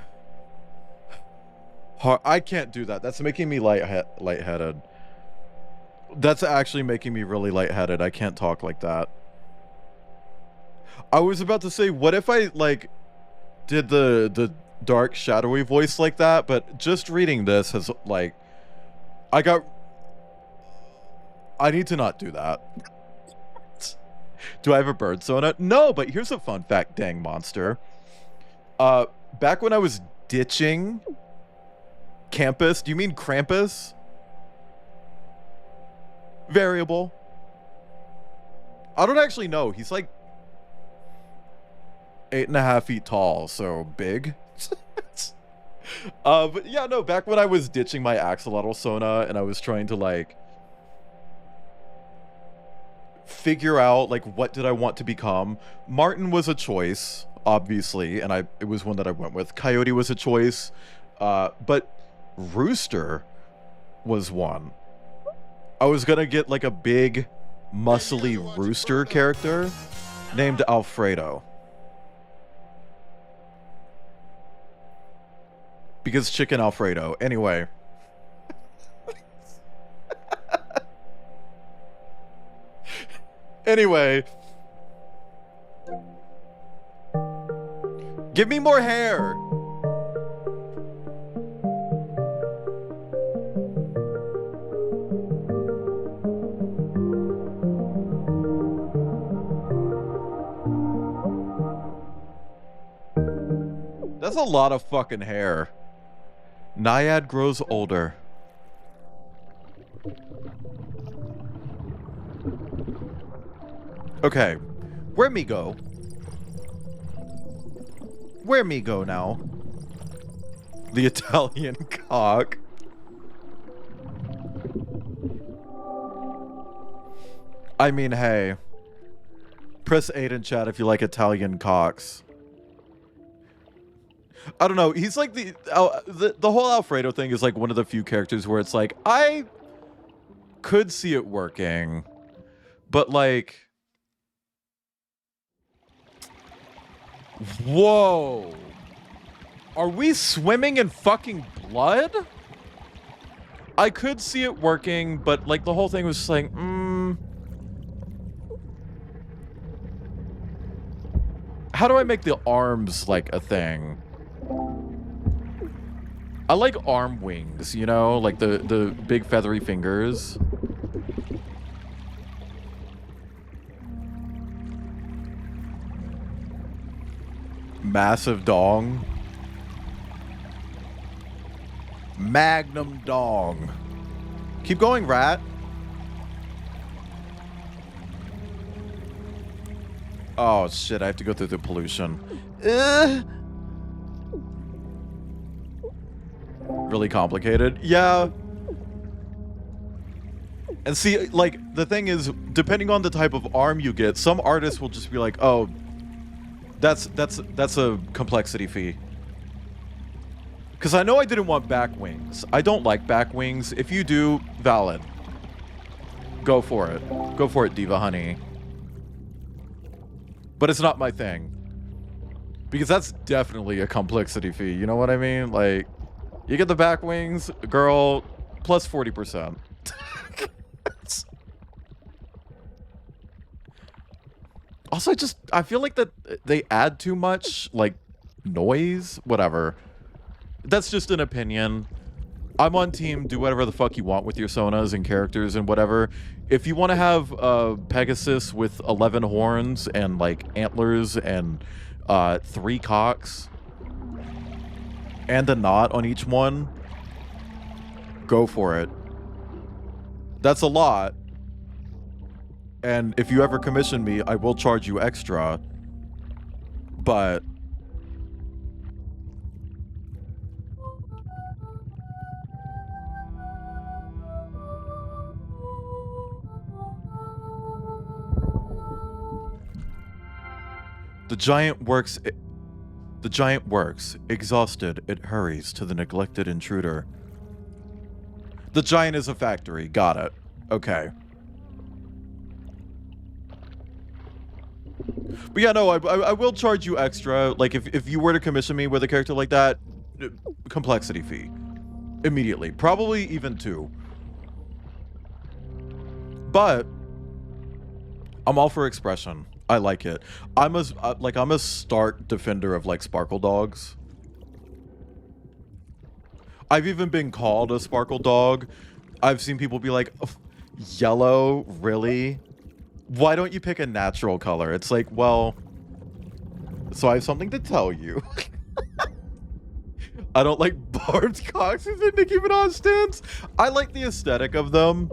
heart. I can't do that. That's making me lightheaded. That's actually making me really lightheaded. I can't talk like that. I was about to say, what if I, like, did the dark shadowy voice like that, but just reading this has like I need to not do that. Do I have a bird sona? No, but here's a fun fact, dang monster. Back when I was ditching campus, do you mean Krampus? Variable. I don't actually know. He's like 8.5 feet tall, so big. But yeah, no, back when I was ditching my axolotl sona and I was trying to like figure out like what did I want to become, Martin was a choice, obviously, and it was one that I went with. Coyote was a choice, but Rooster was one. I was gonna get like a big muscly rooster character named Alfredo. Because chicken Alfredo. Anyway. Anyway. Give me more hair. That's a lot of fucking hair. NAIAD grows older. Okay. Where me go? Where me go now? The Italian cock. I mean, hey. Press 8 in chat if you like Italian cocks. I don't know. He's like the whole Alfredo thing is like one of the few characters where it's like I could see it working, but like, whoa, are we swimming in fucking blood? I could see it working, but like the whole thing was just like, How do I make the arms like a thing? I like arm wings, you know, like the big feathery fingers. Massive dong. Magnum dong. Keep going, rat. Oh shit, I have to go through the pollution. Really complicated. Yeah. And see, like, the thing is, depending on the type of arm you get, some artists will just be like, oh, that's a complexity fee. Because I know I didn't want back wings. I don't like back wings. If you do, valid. Go for it. Go for it, Diva Honey. But it's not my thing. Because that's definitely a complexity fee. You know what I mean? Like, you get the back wings, girl, plus 40%. Also, I feel like that they add too much, like, noise, whatever. That's just an opinion. I'm on team, do whatever the fuck you want with your sonas and characters and whatever. If you want to have Pegasus with 11 horns and, like, antlers and 3 cocks and a knot on each one, go for it. That's a lot. And if you ever commission me, I will charge you extra. But the giant works. Exhausted, it hurries to the neglected intruder. The giant is a factory. Got it. Okay. But yeah, no, I will charge you extra. Like, if you were to commission me with a character like that, complexity fee. Immediately. Probably even 2. But I'm all for expression. I like it. I'm a stark defender of, like, sparkle dogs. I've even been called a sparkle dog. I've seen people be like, oh, yellow? Really? Why don't you pick a natural color? It's like, well, so I have something to tell you. I don't like barbed cocks in Nicki Minaj stands. I like the aesthetic of them.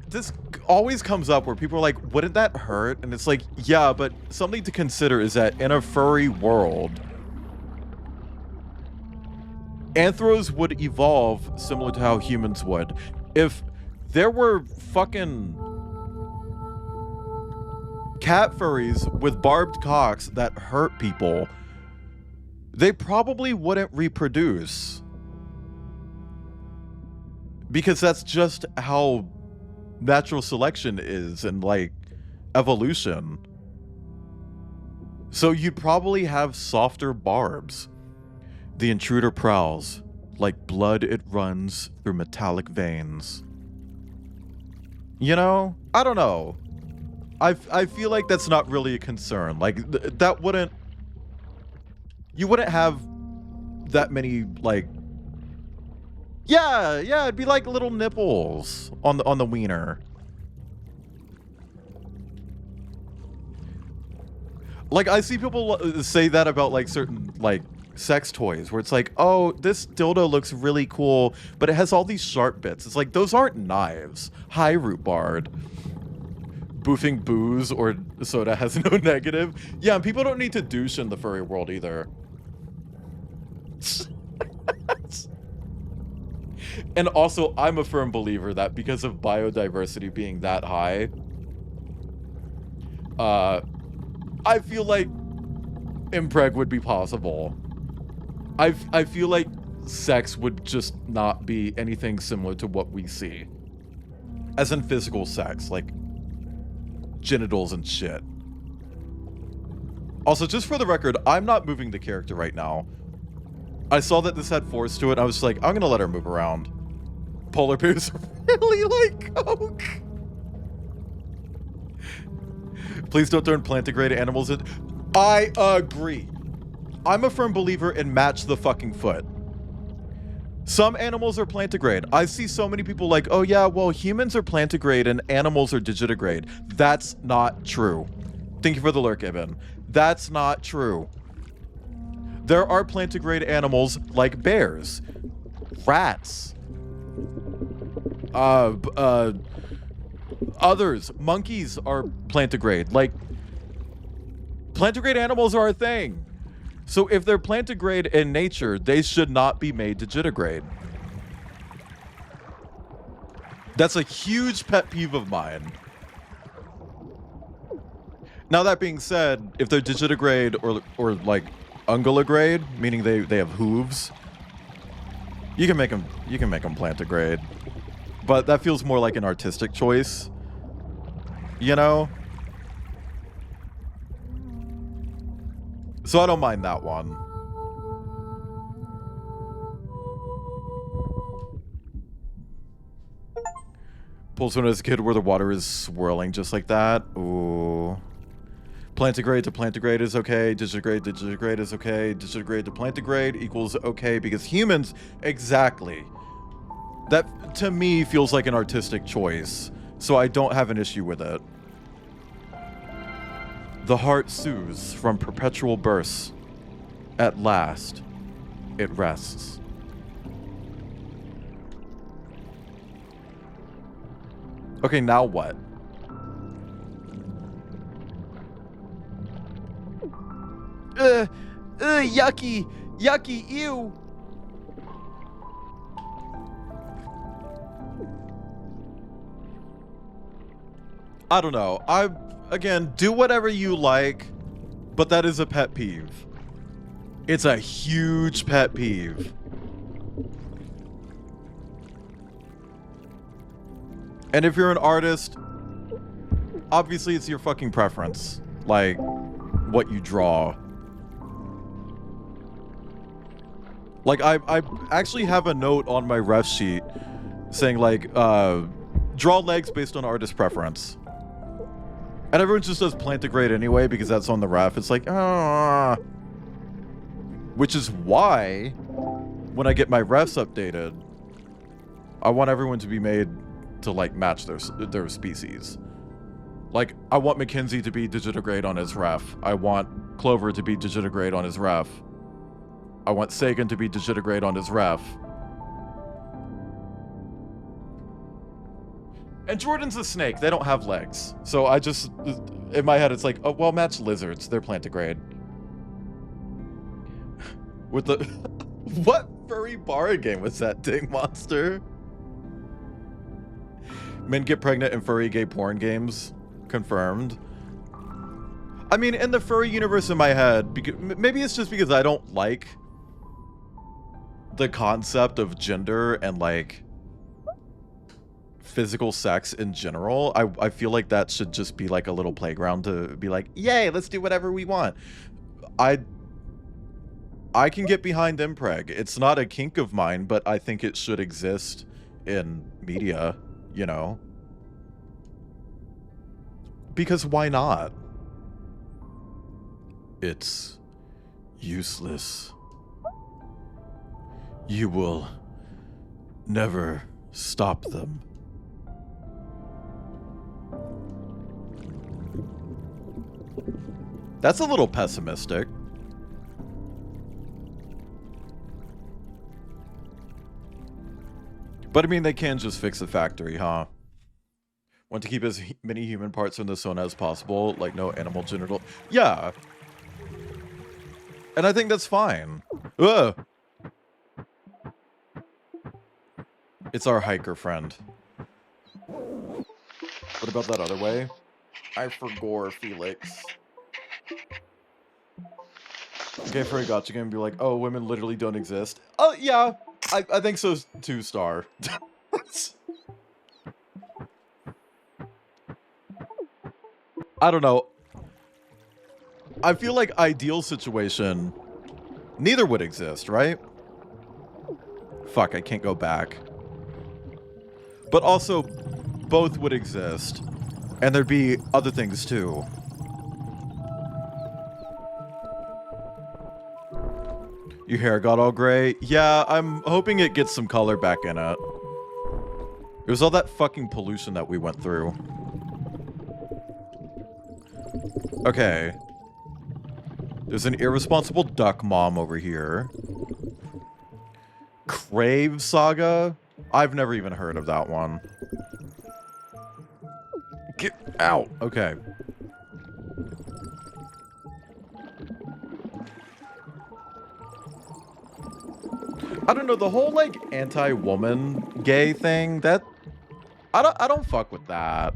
This always comes up where people are like, wouldn't that hurt? And it's like, yeah, but something to consider is that in a furry world, anthros would evolve similar to how humans would. If there were fucking cat furries with barbed cocks that hurt people, they probably wouldn't reproduce. Because that's just how natural selection is and, like, evolution. So you'd probably have softer barbs. The intruder prowls. Like blood it runs through metallic veins. You know? I don't know. I feel like that's not really a concern. Like, that wouldn't... You wouldn't have that many, like... Yeah, it'd be like little nipples on the wiener. Like, I see people say that about, like, certain, like, sex toys, where it's like, oh, this dildo looks really cool, but it has all these sharp bits. It's like, those aren't knives. Hi, Root Bard. Boofing booze or soda has no negative. Yeah, and people don't need to douche in the furry world either. And also, I'm a firm believer that because of biodiversity being that high, I feel like impreg would be possible. I feel like sex would just not be anything similar to what we see. As in physical sex, like genitals and shit. Also, just for the record, I'm not moving the character right now. I saw that this had force to it, and I was just like, I'm gonna let her move around. Polar bears really like coke. Please don't turn plantigrade animals in. I agree. I'm a firm believer in match the fucking foot. Some animals are plantigrade. I see so many people like, oh yeah, well, humans are plantigrade and animals are digitigrade. That's not true. Thank you for the lurk, Ibn. That's not true. There are plantigrade animals like bears, rats, others. Monkeys are plantigrade. Like, plantigrade animals are a thing. So if they're plantigrade in nature, they should not be made digitigrade. That's a huge pet peeve of mine. Now that being said, if they're digitigrade or like ungulagrade, meaning they have hooves, you can make them plantigrade. But that feels more like an artistic choice, you know? So I don't mind that one. Pulls one as a kid where the water is swirling just like that. Ooh. Plantigrade to plantigrade is okay. Digitigrade to digitigrade is okay. Digitigrade to plantigrade equals okay because humans, exactly. That, to me, feels like an artistic choice. So I don't have an issue with it. The heart soothes from perpetual bursts. At last, it rests. Okay, now what? Yucky! Yucky, ew! I don't know. Again, do whatever you like, but that is a pet peeve. It's a huge pet peeve. And if you're an artist, obviously it's your fucking preference. Like, what you draw. Like, I actually have a note on my ref sheet saying, like, draw legs based on artist preference. And everyone just does plantigrade anyway because that's on the ref. It's like, ah. Which is why, when I get my refs updated, I want everyone to be made to, like, match their species. Like, I want Mackenzie to be digitigrade on his ref. I want Clover to be digitigrade on his ref. I want Sagan to be digitigrade on his ref. And Jordan's a snake. They don't have legs. So I just, in my head, it's like, oh, well, match lizards. They're plantigrade. With the... What furry bar game was that, Ding Monster? Men get pregnant in furry gay porn games. Confirmed. I mean, in the furry universe in my head, because, maybe it's just because I don't like the concept of gender and, like, physical sex in general. I feel like that should just be, like, a little playground to be like, yay, let's do whatever we want. I can get behind impreg. It's not a kink of mine, but I think it should exist in media, you know? Because why not? It's useless. You will never stop them. That's a little pessimistic. But I mean, they can just fix the factory, huh? Want to keep as many human parts in the Sona as possible, like no animal genital. Yeah. And I think that's fine. Ugh. It's our hiker friend. What about that other way? I forgore Felix. Okay, for a gotcha game, be like, oh, women literally don't exist. Oh, yeah. I think so too, Star. I don't know. I feel like ideal situation, neither would exist, right? Fuck, I can't go back. But also, both would exist. And there'd be other things too. Your hair got all gray? Yeah, I'm hoping it gets some color back in it. It was all that fucking pollution that we went through. Okay. There's an irresponsible duck mom over here. Crave Saga? I've never even heard of that one. Get out. Okay. I don't know, the whole like anti-woman gay thing, that I don't fuck with that.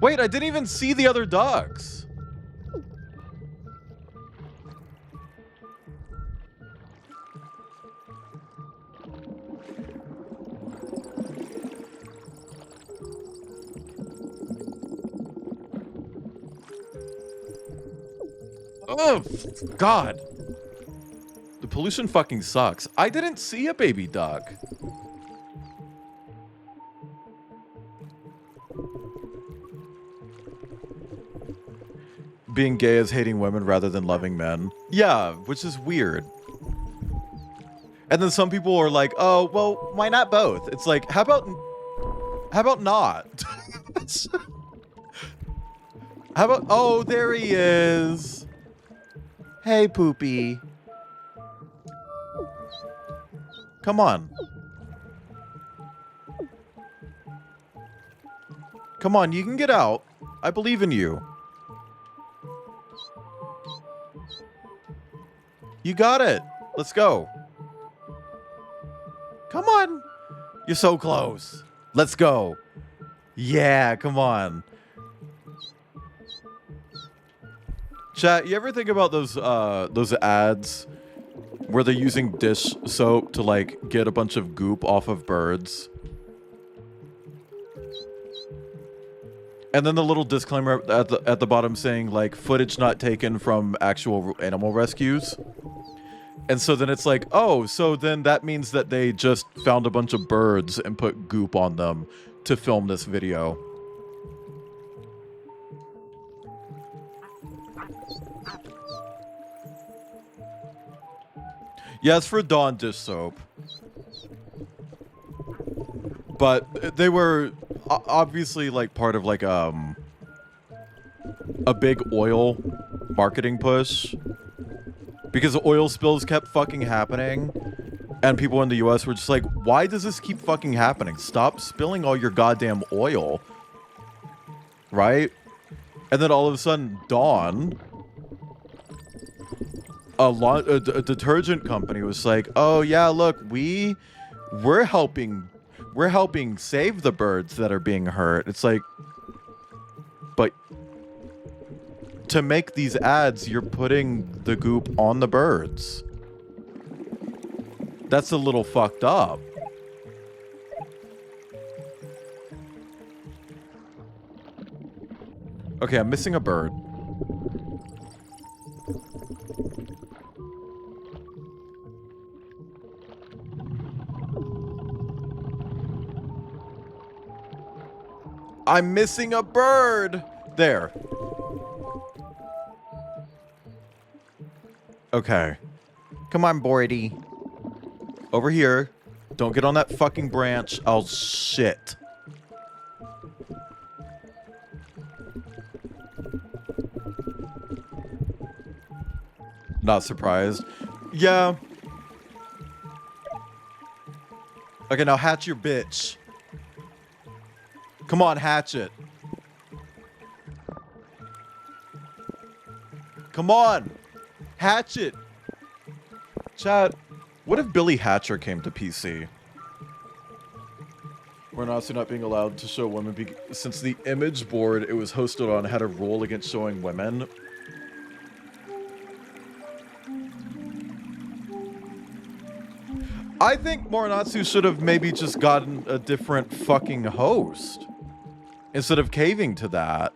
Wait, I didn't even see the other ducks. Oh, God. The pollution fucking sucks. I didn't see a baby duck. Being gay is hating women rather than loving men. Yeah, which is weird. And then some people are like, oh, well, why not both? It's like, how about not? How about, oh, there he is. Hey, Poopy. Come on. Come on, you can get out. I believe in you. You got it. Let's go. Come on. You're so close. Let's go. Yeah, come on. Chat, you ever think about those ads where they're using dish soap to like get a bunch of goop off of birds? And then the little disclaimer at the bottom saying like footage not taken from actual animal rescues. And so then it's like, oh, so then that means that they just found a bunch of birds and put goop on them to film this video. Yeah, it's for Dawn dish soap. But they were obviously like part of like a big oil marketing push. Because oil spills kept fucking happening. And people in the US were just like, why does this keep fucking happening? Stop spilling all your goddamn oil. Right? And then all of a sudden, Dawn, a detergent company, was like, oh yeah, look, we're helping save the birds that are being hurt. It's like, but to make these ads, you're putting the goop on the birds. That's a little fucked up. Okay, I'm missing a bird. I'm missing a bird! There. Okay. Come on, Bordy. Over here. Don't get on that fucking branch. Oh, shit. Not surprised. Yeah. Okay, now hatch your bitch. Come on, hatch it. Come on. Hatch it. Chat, what if Billy Hatcher came to PC? We're also not being allowed to show women since the image board it was hosted on had a rule against showing women. I think Morinatsu should have maybe just gotten a different fucking host instead of caving to that.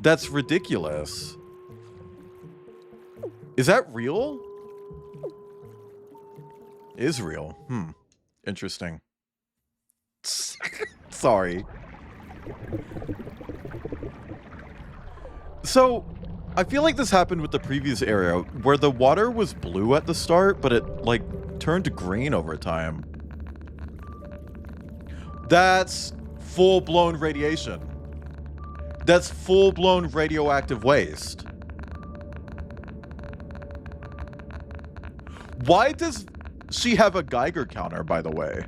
That's ridiculous. Is that real? Is real. Interesting. Sorry. So, I feel like this happened with the previous area, where the water was blue at the start, but it, like, turned green over time. That's full-blown radiation. That's full-blown radioactive waste. Why does she have a Geiger counter, by the way?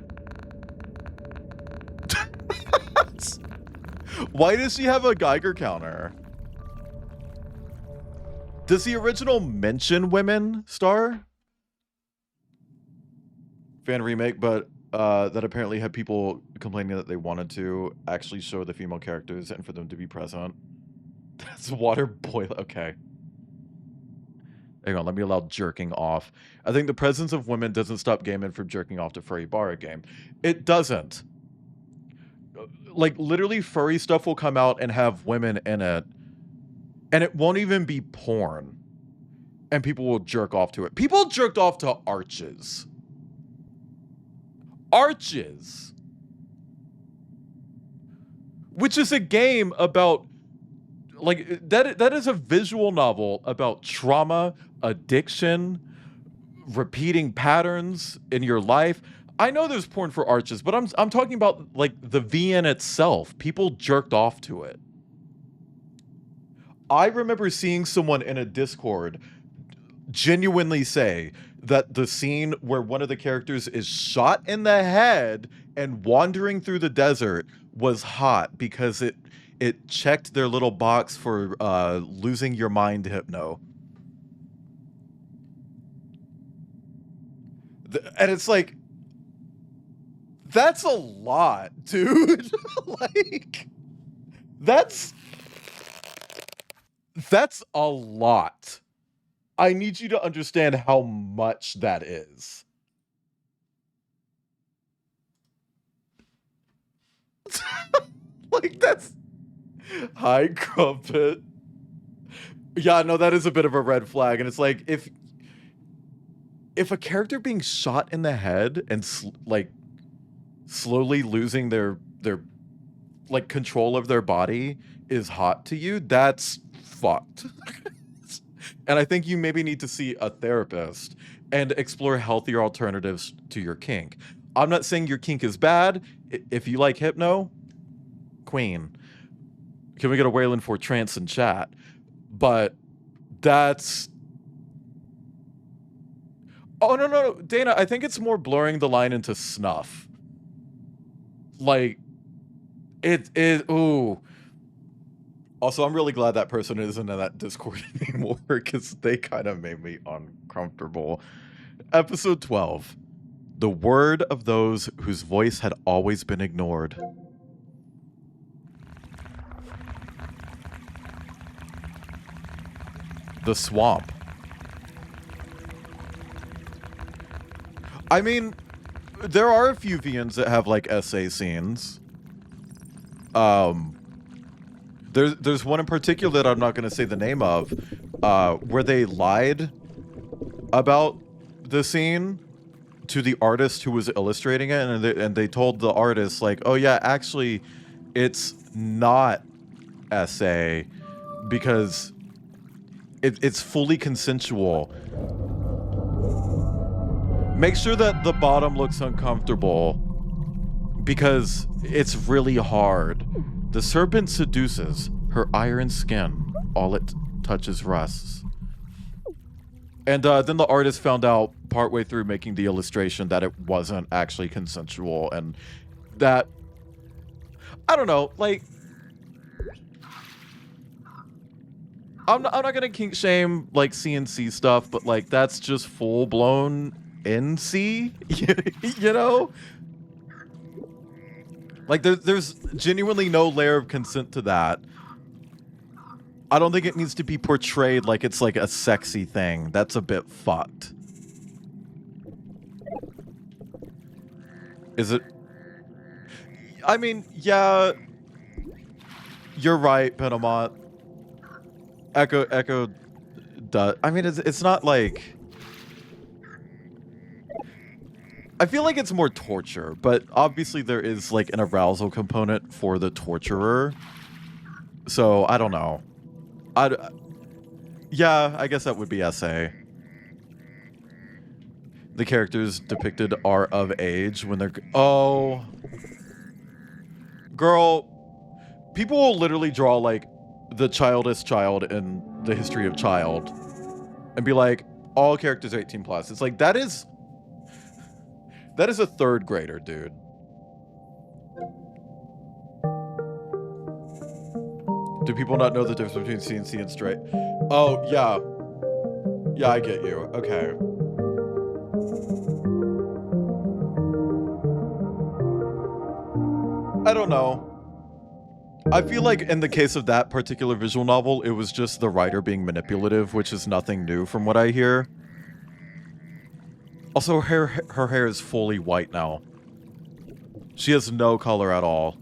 Why does she have a Geiger counter? Does the original mention women, Star? Fan remake, but that apparently had people complaining that they wanted to actually show the female characters and for them to be present. That's water boil. Okay. Hang on, let me allow jerking off. I think the presence of women doesn't stop gay men from jerking off to furry bar game. It doesn't. Like, literally, furry stuff will come out and have women in it, and it won't even be porn. And people will jerk off to it. People jerked off to Arches. Arches. Which is a game about, like, that is a visual novel about trauma, addiction, repeating patterns in your life. I know there's porn for Arches, but I'm talking about, like, the VN itself. People jerked off to it. I remember seeing someone in a Discord genuinely say that the scene where one of the characters is shot in the head and wandering through the desert was hot because it checked their little box for losing your mind hypno. And it's like, that's a lot, dude. Like, that's a lot. I need you to understand how much that is. Like, that's... Hi, Crumpet. Yeah, no, that is a bit of a red flag. And it's like, if a character being shot in the head and, like, slowly losing their like, control of their body is hot to you, that's fucked. And I think you maybe need to see a therapist and explore healthier alternatives to your kink. I'm not saying your kink is bad. If you like hypno, queen. Can we get a Wayland for trance in chat? But that's... Oh, no, Dana, I think it's more blurring the line into snuff. Like, it is... Ooh. Also, I'm really glad that person isn't in that Discord anymore, because they kind of made me uncomfortable. Episode 12. The word of those whose voice had always been ignored. The swamp. I mean, there are a few VNs that have, like, essay scenes. There's one in particular that I'm not going to say the name of, where they lied about the scene to the artist who was illustrating it, and they told the artist, like, oh yeah, actually, it's not essay because it's fully consensual. Make sure that the bottom looks uncomfortable because it's really hard. The serpent seduces, her iron skin, all it touches rusts. And then the artist found out partway through making the illustration that it wasn't actually consensual, and that, I don't know, like, I'm not gonna kink shame, like, CNC stuff, but, like, that's just full-blown NC, you know? Like, there's genuinely no layer of consent to that. I don't think it needs to be portrayed like it's, like, a sexy thing. That's a bit fucked. Is it? I mean, yeah. You're right, Penamont. Echo does. I mean, it's not like... I feel like it's more torture, but obviously there is, like, an arousal component for the torturer. So, I don't know. Yeah, I guess that would be SA. The characters depicted are of age when they're... Oh. Girl, people will literally draw, like, the childest child in the history of child and be like, all characters are 18 plus. It's like, that is a third grader, dude. Do people not know the difference between CNC and straight? Oh, yeah. Yeah, I get you. Okay. I don't know. I feel like in the case of that particular visual novel, it was just the writer being manipulative, which is nothing new from what I hear. Also, her hair is fully white now. She has no color at all.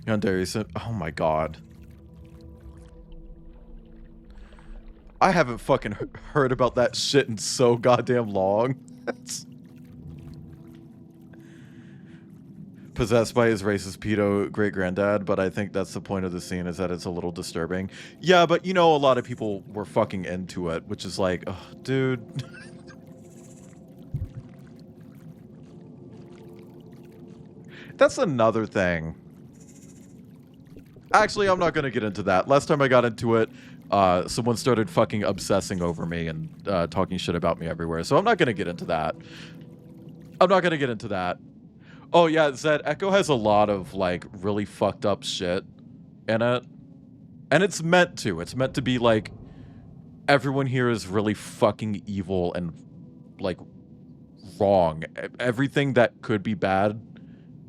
Yandere said, oh my god. I haven't fucking heard about that shit in so goddamn long. Possessed by his racist pedo great-granddad, but I think that's the point of the scene, is that it's a little disturbing. Yeah, but you know, a lot of people were fucking into it, which is like, oh, dude. That's another thing. Actually, I'm not going to get into that. Last time I got into it, someone started fucking obsessing over me and talking shit about me everywhere. So I'm not going to get into that. I'm not going to get into that. Oh, yeah, Zed, Echo has a lot of, like, really fucked up shit in it. And it's meant to. It's meant to be, like, everyone here is really fucking evil and, like, wrong. Everything that could be bad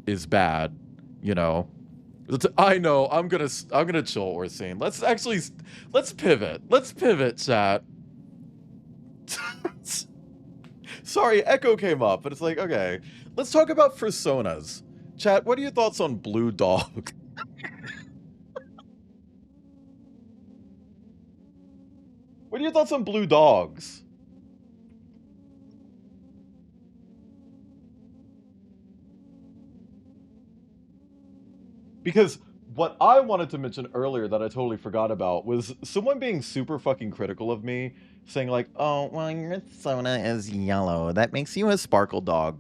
is bad, you know? I know, I'm gonna chill Orsine. Let's pivot. Let's pivot, chat. Sorry, Echo came up, but it's like, okay. Let's talk about personas. Chat, what are your thoughts on Blue Dog? What are your thoughts on Blue Dogs? Because what I wanted to mention earlier that I totally forgot about was someone being super fucking critical of me, saying like, oh, well, your persona is yellow. That makes you a sparkle dog.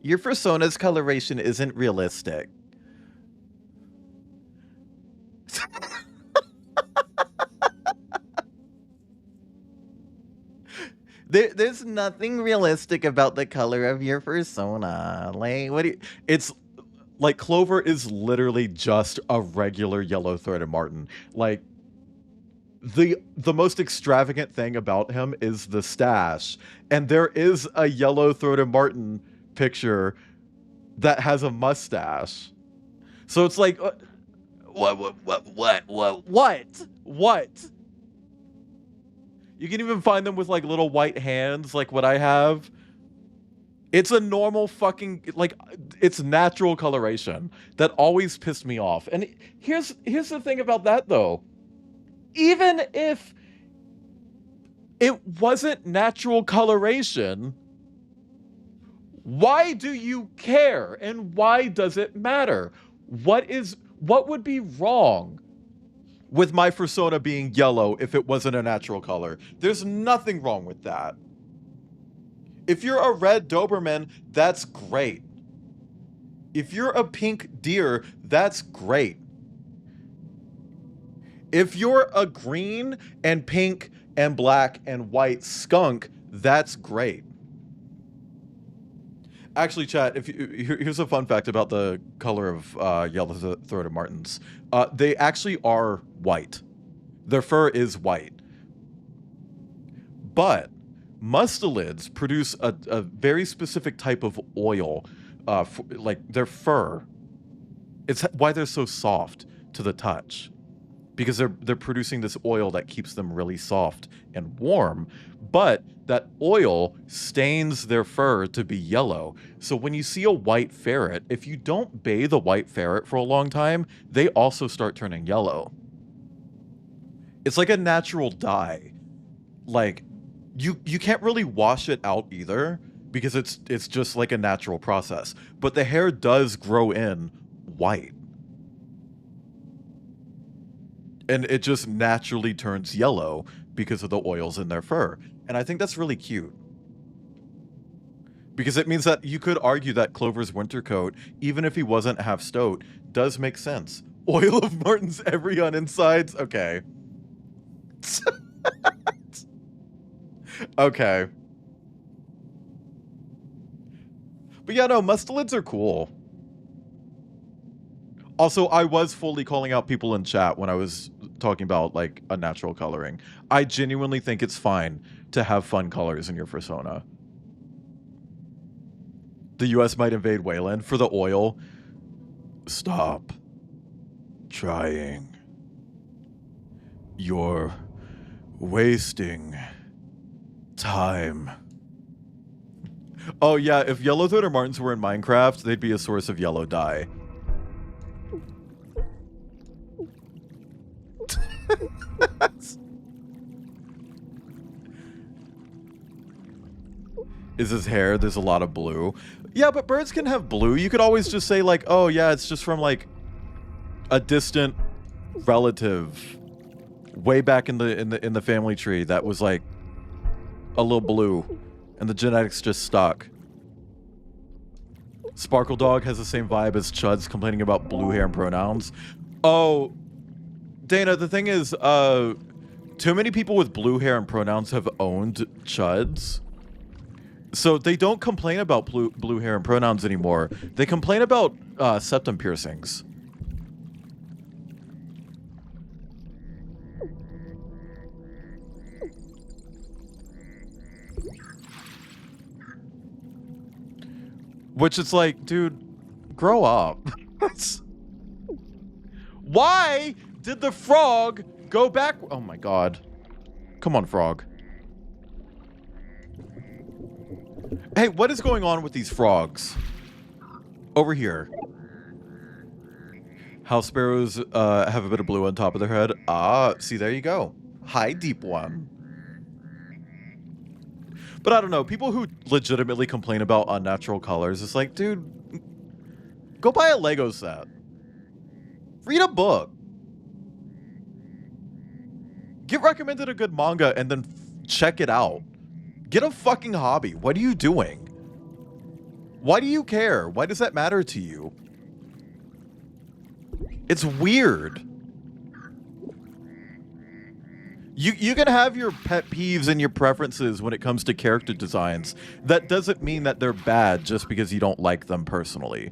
Your persona's coloration isn't realistic. There's nothing realistic about the color of your persona. Like, what do you... It's... Like, Clover is literally just a regular yellow-throated marten. Like, the most extravagant thing about him is the stash. And there is a yellow-throated marten picture that has a mustache. So it's like, what? You can even find them with like little white hands, like what I have. It's a normal fucking, like, it's natural coloration. That always pissed me off. And here's the thing about that, though. Even if it wasn't natural coloration, why do you care? And why does it matter? What would be wrong with my persona being yellow if it wasn't a natural color? There's nothing wrong with that. If you're a red Doberman, that's great. If you're a pink deer, that's great. If you're a green and pink and black and white skunk, that's great. Actually, chat, here's a fun fact about the color of yellow-throated martens. They actually are white. Their fur is white. But mustelids produce a very specific type of oil, like their fur. It's why they're so soft to the touch, because they're producing this oil that keeps them really soft and warm, but that oil stains their fur to be yellow. So when you see a white ferret, if you don't bathe a white ferret for a long time, they also start turning yellow. It's like a natural dye. Like, you can't really wash it out either because it's just like a natural process. But the hair does grow in white. And it just naturally turns yellow because of the oils in their fur. And I think that's really cute. Because it means that you could argue that Clover's winter coat, even if he wasn't half stoat, does make sense. Oil of Martin's every on insides? Okay. Okay. But yeah, no, mustelids are cool. Also, I was fully calling out people in chat when I was talking about, like, a natural coloring. I genuinely think it's fine to have fun colors in your persona. The US might invade Wayland for the oil. Stop trying. You're wasting time. Oh yeah, if Yellowthroat or Martins were in Minecraft, they'd be a source of yellow dye. Is his hair? There's a lot of blue. Yeah, but birds can have blue. You could always just say like, oh yeah, it's just from like a distant relative way back in the family tree that was like a little blue and the genetics just stuck. Sparkle Dog has the same vibe as Chuds complaining about blue hair and pronouns. Oh, Dana, the thing is, too many people with blue hair and pronouns have owned Chuds. So they don't complain about blue hair and pronouns anymore. They complain about septum piercings. Which is like, dude, grow up. Why did the frog go back? Oh my god. Come on, frog. Hey, what is going on with these frogs? Over here. House sparrows have a bit of blue on top of their head. Ah, see, there you go. Hi, deep one. But I don't know, people who legitimately complain about unnatural colors, it's like, dude, go buy a Lego set. Read a book. Get recommended a good manga and then check it out. Get a fucking hobby. What are you doing? Why do you care? Why does that matter to you? It's weird. You can have your pet peeves and your preferences when it comes to character designs. That doesn't mean that they're bad just because you don't like them personally.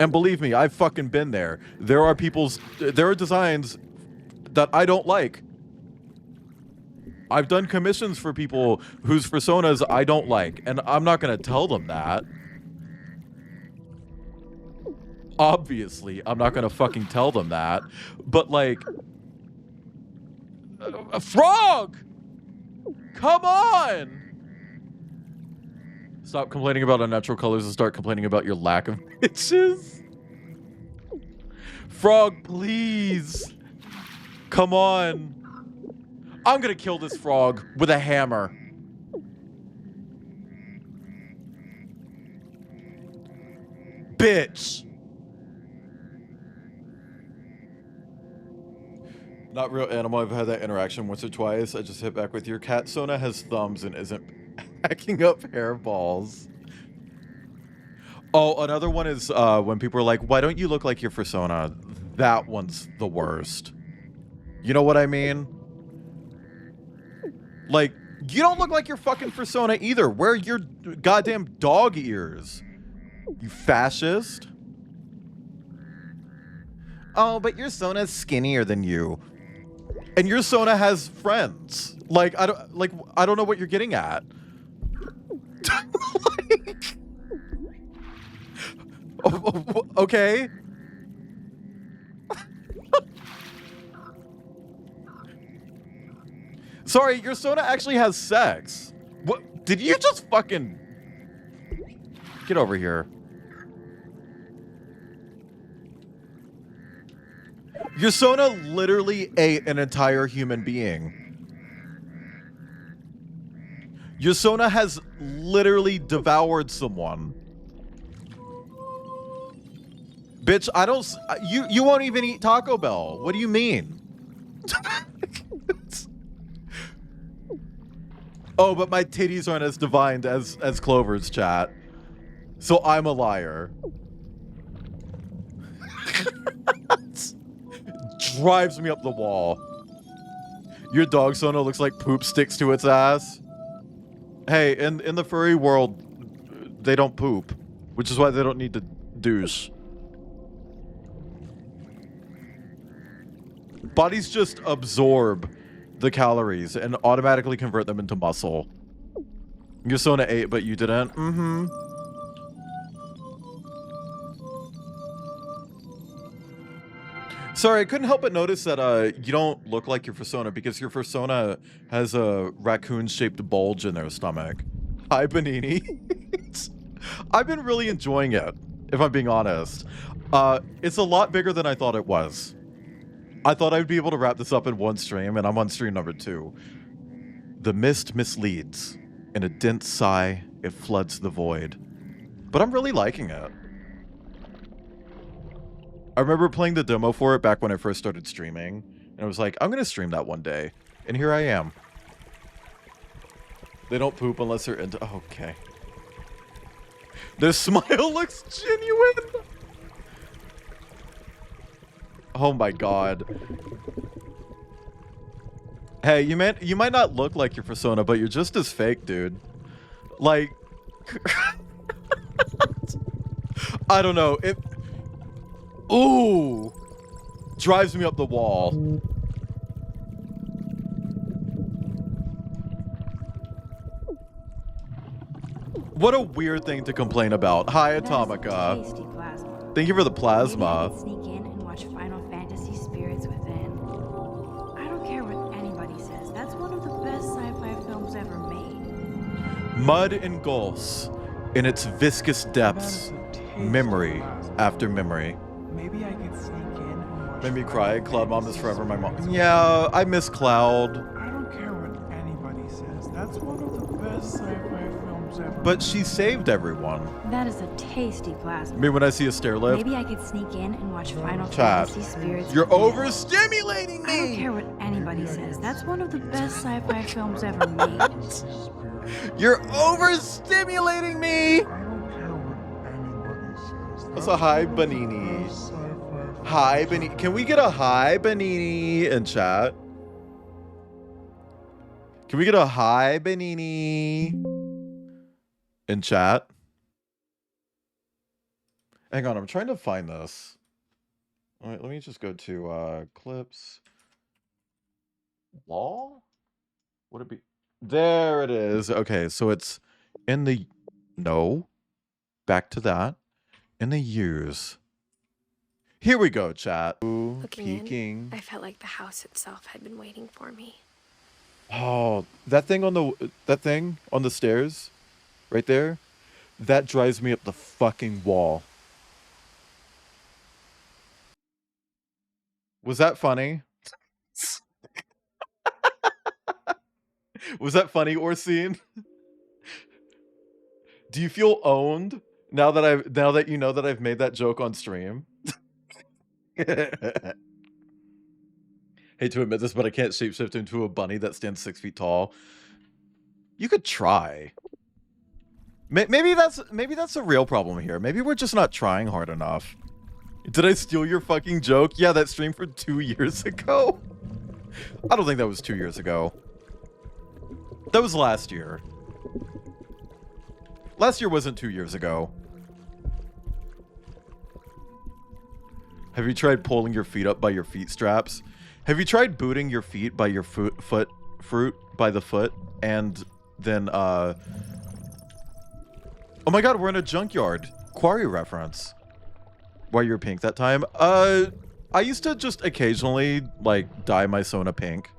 And believe me, I've fucking been there. There are designs that I don't like. I've done commissions for people whose personas I don't like, and I'm not gonna tell them that. Obviously, I'm not gonna fucking tell them that. But like, a frog! Come on! Stop complaining about unnatural colors and start complaining about your lack of bitches. Frog, please. Come on. I'm gonna kill this frog with a hammer. Bitch. Not real animal. I've had that interaction once or twice. I just hit back with your cat. Sona has thumbs and isn't packing up hairballs. Oh, another one is when people are like, why don't you look like your persona? That one's the worst. You know what I mean? Like, you don't look like your fucking persona either. Wear your goddamn dog ears. You fascist. Oh, but your Sona's skinnier than you. And your Sona has friends. Like, I don't know what you're getting at. Like, okay. Sorry, your Sona actually has sex. What? Did you just fucking... Get over here. Yasona literally ate an entire human being. Yasona has literally devoured someone. Bitch, I don't... You won't even eat Taco Bell. What do you mean? Oh, but my titties aren't as divine as Clover's, chat. So I'm a liar. Drives me up the wall. Your dog, Sona, looks like poop sticks to its ass. Hey, in the furry world, they don't poop, which is why they don't need to douche. Bodies just absorb the calories and automatically convert them into muscle. Yasona ate, but you didn't? Mm-hmm. Sorry, I couldn't help but notice that you don't look like your persona because your persona has a raccoon-shaped bulge in their stomach. Hi, Benini. I've been really enjoying it, if I'm being honest. It's a lot bigger than I thought it was. I thought I'd be able to wrap this up in one stream, and I'm on stream number 2. The mist misleads. In a dense sigh, it floods the void. But I'm really liking it. I remember playing the demo for it back when I first started streaming, and I was like, I'm going to stream that one day. And here I am. They don't poop unless they're into... Oh, okay. Their smile looks genuine! Oh my god. Hey, you might not look like your persona, but you're just as fake, dude. Like... I don't know. It... Ooh! Drives me up the wall. What a weird thing to complain about. Hi, Atomica. Thank you for the plasma. Maybe I could sneak in and watch Final Fantasy Spirits Within. I don't care what anybody says. That's one of the best sci-fi films ever made. Mud engulfs in its viscous depths. Memory after memory. Maybe I could sneak in and watch... Made me cry. Cloud Mom is forever my mom. Yeah, I miss Cloud. I don't care what anybody says. That's one of the best sci-fi films ever. But she saved everyone. That is a tasty plasma. I mean, when I see a stair lift. Maybe I could sneak in and watch Final Chat. Fantasy Spirits You're Within. overstimulating me! I don't care what anybody says. That's one of the best sci-fi films ever made. You're overstimulating me! That's a hi, Benini. Hi, Benini. Can we get a hi, Benini, in chat? Can we get a hi, Benini, in chat? Hang on, I'm trying to find this. All right, let me just go to clips. Wall? Would it be? There it is. Okay, so it's in the... No. Back to that. In the years. Here we go, chat. Ooh, peeking. I felt like the house itself had been waiting for me. Oh, that thing on the stairs, right there, that drives me up the fucking wall. Was that funny? Was that funny, Orsine? Do you feel owned now that you know that I've made that joke on stream? Hate to admit this, but I can't shapeshift into a bunny that stands 6 feet tall. You could try. Maybe that's the real problem here. Maybe we're just not trying hard enough. Did I steal your fucking joke? Yeah, that stream for 2 years ago. I don't think that was 2 years ago. That was last year. Last year wasn't 2 years ago. Have you tried pulling your feet up by your feet straps? Have you tried booting your feet by your fruit by the foot and then oh my god, we're in a junkyard. Quarry reference. Why you're pink that time? I used to just occasionally like dye my Sona pink.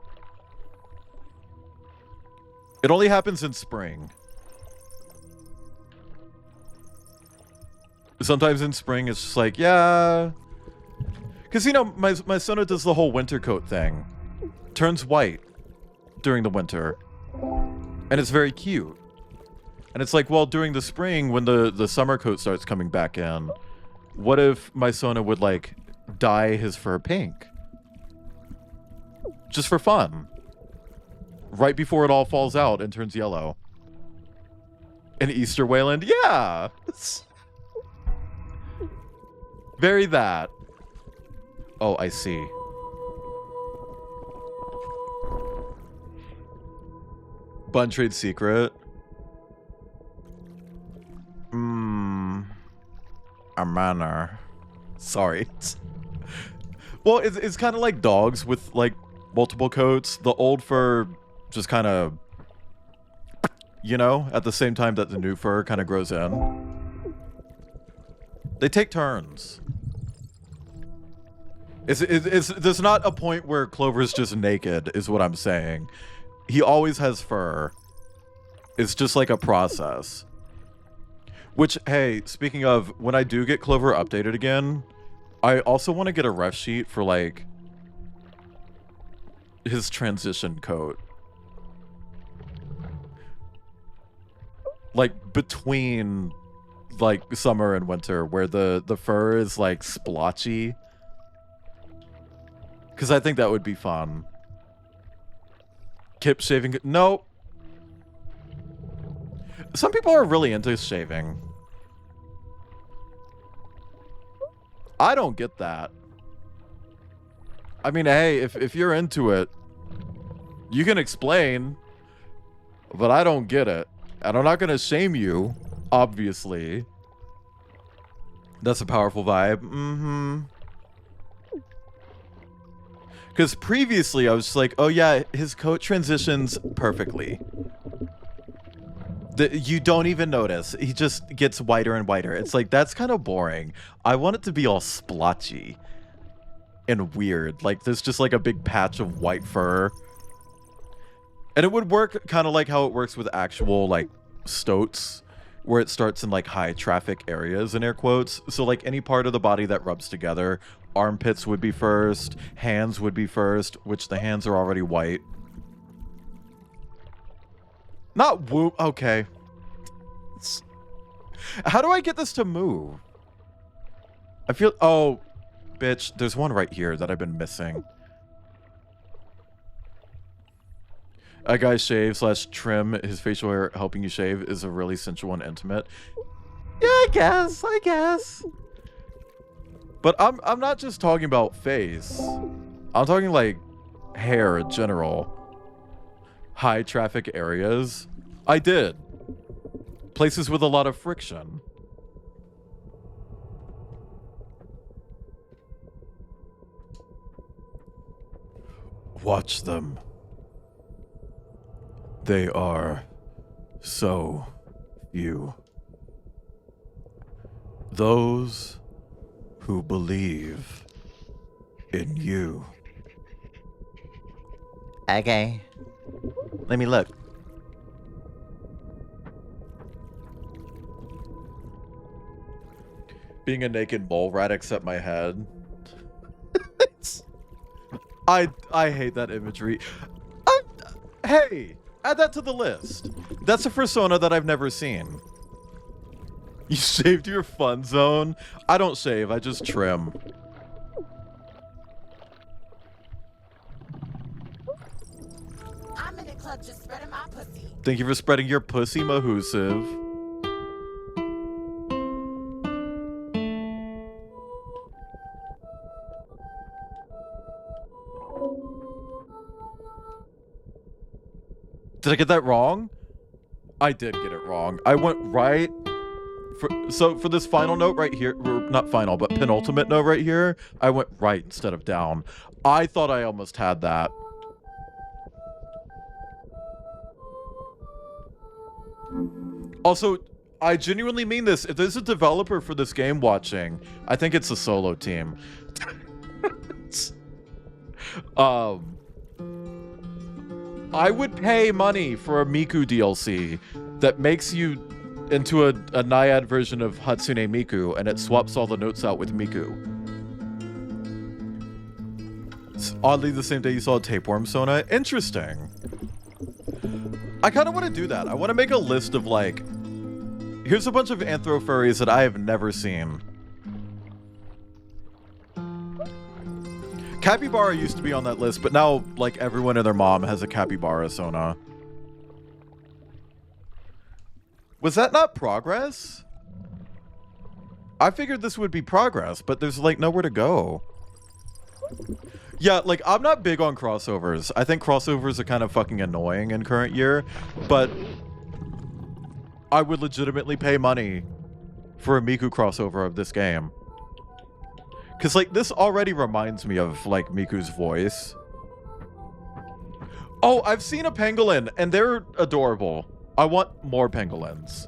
It only happens in spring. Sometimes in spring it's just like, yeah. Because, you know, my Sona does the whole winter coat thing. Turns white during the winter. And it's very cute. And it's like, well, during the spring, when the summer coat starts coming back in, what if my Sona would, like, dye his fur pink? Just for fun. Right before it all falls out and turns yellow. An Easter Wayland? Yeah! Very that. Oh, I see. Bun trade secret. A manner. Sorry. Well, it's kind of like dogs with, like, multiple coats. The old fur just kind of, you know, at the same time that the new fur kind of grows in. They take turns. There's not a point where Clover's just naked, is what I'm saying. He always has fur. It's just like a process. Which, hey, speaking of, when I do get Clover updated again, I also want to get a ref sheet for, like, his transition coat. Like, between, like, summer and winter, where the fur is, like, splotchy. Because I think that would be fun. Kip shaving... No. Some people are really into shaving. I don't get that. I mean, hey, if you're into it, you can explain, but I don't get it. And I'm not going to shame you, obviously. That's a powerful vibe. Mm-hmm. Because previously I was like, oh yeah, his coat transitions perfectly. You don't even notice. He just gets whiter and whiter. It's like, that's kind of boring. I want it to be all splotchy and weird. Like, there's just like a big patch of white fur. And it would work kind of like how it works with actual, like, stoats, where it starts in, like, high traffic areas, in air quotes. So, like, any part of the body that rubs together, armpits would be first, hands would be first, which the hands are already white. Not whoop. Okay. How do I get this to move? I feel... Oh, bitch. There's one right here that I've been missing. A guy shave / trim his facial hair helping you shave is a really sensual and intimate. Yeah, I guess. But I'm not just talking about face. I'm talking like hair in general. High traffic areas. I did. Places with a lot of friction. Watch them. They are so few. Those who believe in you. Okay. Let me look. Being a naked mole rat except my head. I hate that imagery. Hey, add that to the list. That's a persona that I've never seen. You shaved your fun zone? I don't shave, I just trim. I'm in the club just spreading my pussy. Thank you for spreading your pussy, Mahusiv. Did I get that wrong? I did get it wrong. I went right... For this final note right here, or not final, but penultimate note right here, I went right instead of down. I thought I almost had that. Also, I genuinely mean this. If there's a developer for this game watching, I think it's a solo team. I would pay money for a Miku DLC that makes you into a NAIAD version of Hatsune Miku, and it swaps all the notes out with Miku. It's oddly the same day you saw Tapeworm Sona. Interesting. I kind of want to do that. I want to make a list of like, here's a bunch of anthro furries that I have never seen. Capybara used to be on that list, but now like everyone and their mom has a capybara Sona. Was that not progress? I figured this would be progress, but there's like nowhere to go. Yeah, like I'm not big on crossovers. I think crossovers are kind of fucking annoying in current year, but I would legitimately pay money for a Miku crossover of this game. Cause like this already reminds me of like Miku's voice. Oh, I've seen a pangolin and they're adorable. I want more pangolins.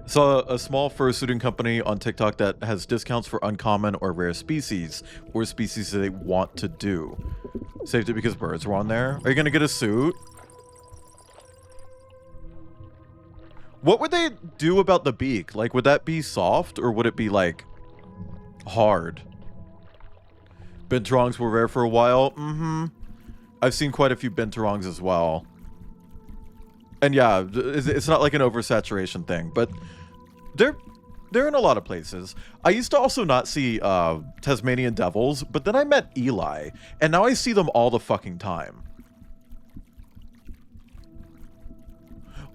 Saw a small fursuiting company on TikTok that has discounts for uncommon or rare species, or species that they want to do. Saved it because birds were on there. Are you gonna get a suit? What would they do about the beak? Like, would that be soft or would it be like hard? Binturongs were rare for a while. I've seen quite a few binturongs as well. And yeah, it's not like an oversaturation thing, but they're in a lot of places. I used to also not see Tasmanian devils, but then I met Eli, and now I see them all the fucking time.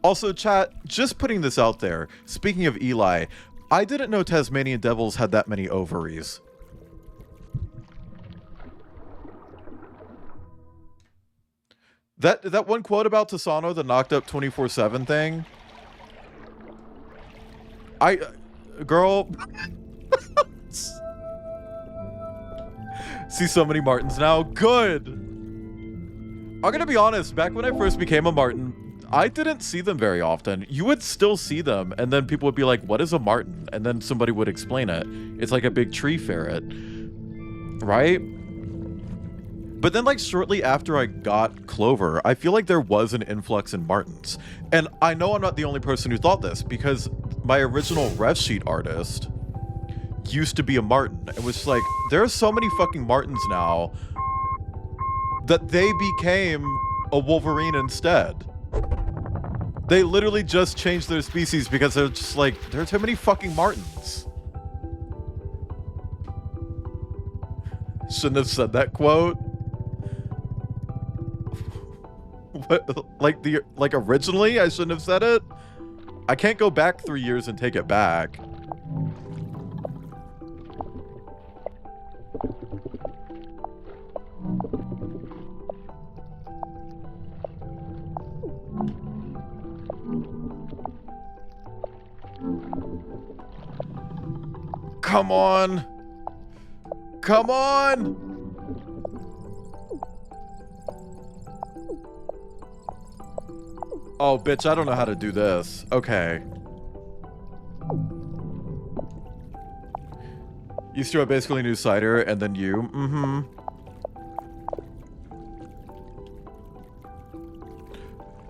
Also, chat, just putting this out there, speaking of Eli, I didn't know Tasmanian devils had that many ovaries. That one quote about Tasano, the knocked up 24/7 thing. Girl. See so many Martins now. Good. I'm gonna be honest, back when I first became a Martin, I didn't see them very often. You would still see them, and then people would be like, what is a Martin? And then somebody would explain it. It's like a big tree ferret. Right? But then, like, shortly after I got Clover, I feel like there was an influx in Martins. And I know I'm not the only person who thought this, because my original ref sheet artist used to be a Martin. It was just like, there are so many fucking Martins now that they became a Wolverine instead. They literally just changed their species because they're just like, there are too many fucking Martins. Shouldn't have said that quote. What, like originally I shouldn't have said it? I can't go back 3 years and take it back. Come on. Come on. Oh, bitch, I don't know how to do this. Okay. Easter basically new cider, and then you.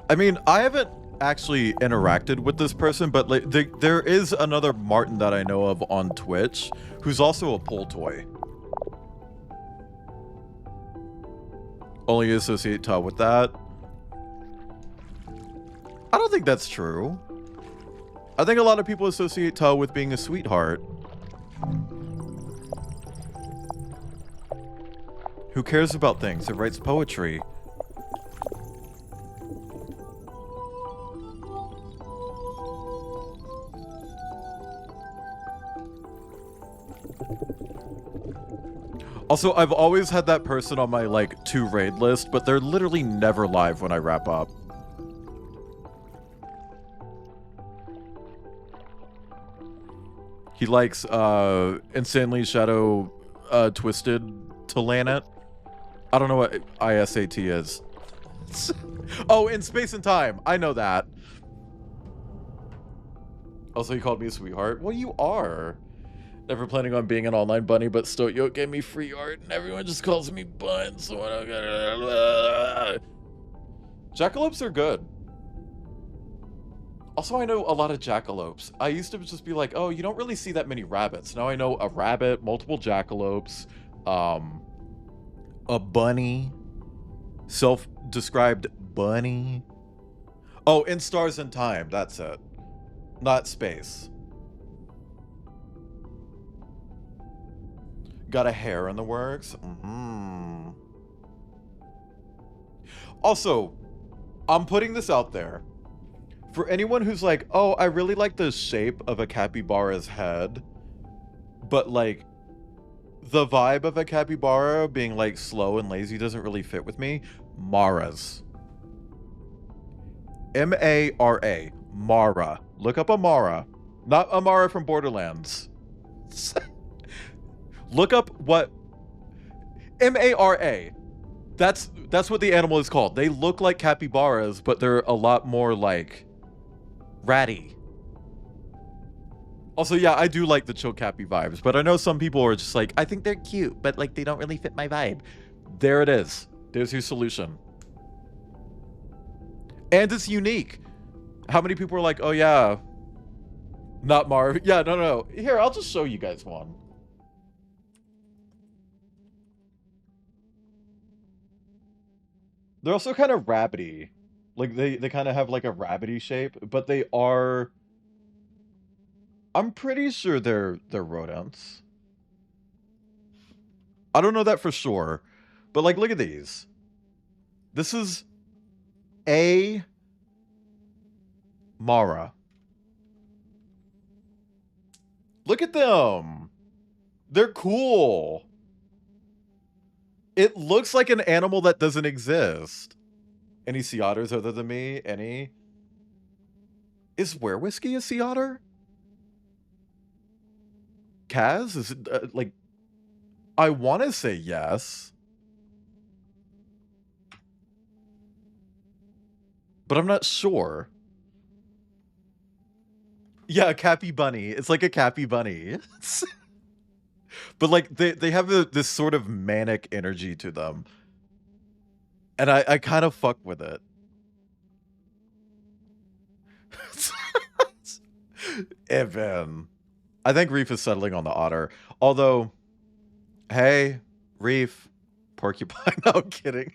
I mean, I haven't actually interacted with this person, but like, there is another Martin that I know of on Twitch who's also a pull toy. Only associate Ta with that. I don't think that's true. I think a lot of people associate Ta with being a sweetheart. Who cares about things? It writes poetry. Also, I've always had that person on my, like, to raid list, but they're literally never live when I wrap up. He likes, Insanely Shadow, Twisted Talanet. I don't know what ISAT is. Oh, in Space and Time. I know that. Also, he called me a sweetheart. Well, you are. Never planning on being an online bunny, but Stoyo gave me free art, and everyone just calls me Bun, so I'm gonna... Jackalopes are good. Also, I know a lot of jackalopes. I used to just be like, oh, you don't really see that many rabbits. Now I know a rabbit, multiple jackalopes, A bunny. Self-described bunny. Oh, in Stars in Time, that's it. Not space. Got a hair in the works? Mm-hmm. Also, I'm putting this out there. For anyone who's like, oh, I really like the shape of a capybara's head, but like, the vibe of a capybara being like slow and lazy doesn't really fit with me. Maras. M-A-R-A. Mara. Look up Amara. Not Amara from Borderlands. Look up what... M-A-R-A. That's what the animal is called. They look like capybaras, but they're a lot more like ratty. Also, yeah, I do like the chill cappy vibes, but I know some people are just like, I think they're cute, but like they don't really fit my vibe. There it is. There's your solution. And it's unique. How many people are like, oh yeah, not Marv. Yeah, no. Here, I'll just show you guys one. They're also kind of rabbity. Like they kind of have like a rabbity shape, but they are... I'm pretty sure they're rodents. I don't know that for sure, but like look at these. This is a Mara. Look at them. They're cool. It looks like an animal that doesn't exist. Any sea otters other than me? Any? Is Were Whiskey a sea otter? Kaz? Is it, like... I want to say yes. But I'm not sure. Yeah, a Cappy Bunny. It's like a Cappy Bunny. But like, they have this sort of manic energy to them. And I kind of fuck with it. Evan. I think Reef is settling on the otter. Although, hey, Reef, porcupine. No, I'm kidding.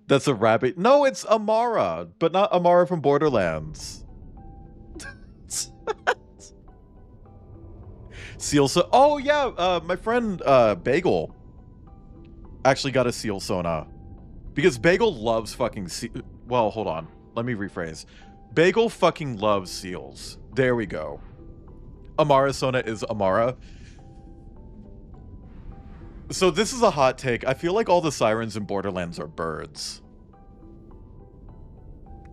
That's a rabbit. No, it's Amara, but not Amara from Borderlands. Seal so. Oh yeah, my friend Bagel actually got a seal sona because Bagel loves fucking well, hold on. Let me rephrase. Bagel fucking loves seals. There we go. Amara Sona is Amara. So this is a hot take. I feel like all the sirens in Borderlands are birds.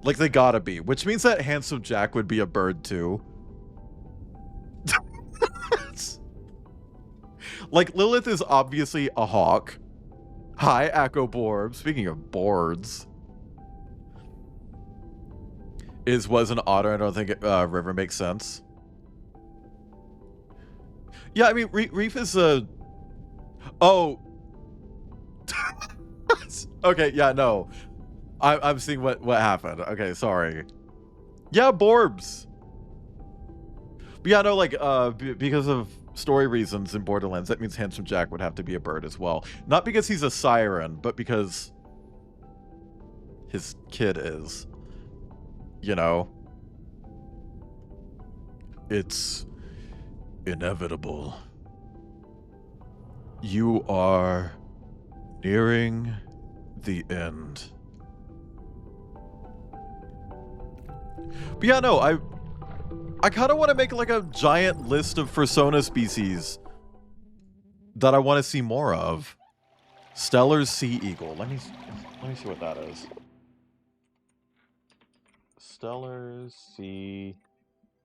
Like they gotta be, which means that Handsome Jack would be a bird too. Like Lilith is obviously a hawk. Hi, Echo Borb. Speaking of boards. Was an otter. I don't think River makes sense. Yeah, I mean, Reef is a... Oh. Okay, yeah, no. I'm seeing what happened. Okay, sorry. Yeah, Borbs. But yeah, no, like, because of story reasons in Borderlands, that means Handsome Jack would have to be a bird as well. Not because he's a siren, but because his kid is. You know? It's inevitable. You are nearing the end. But yeah, no, I kind of want to make like a giant list of Fursona species that I want to see more of. Stellar's sea eagle. Let me see what that is. Stellar's sea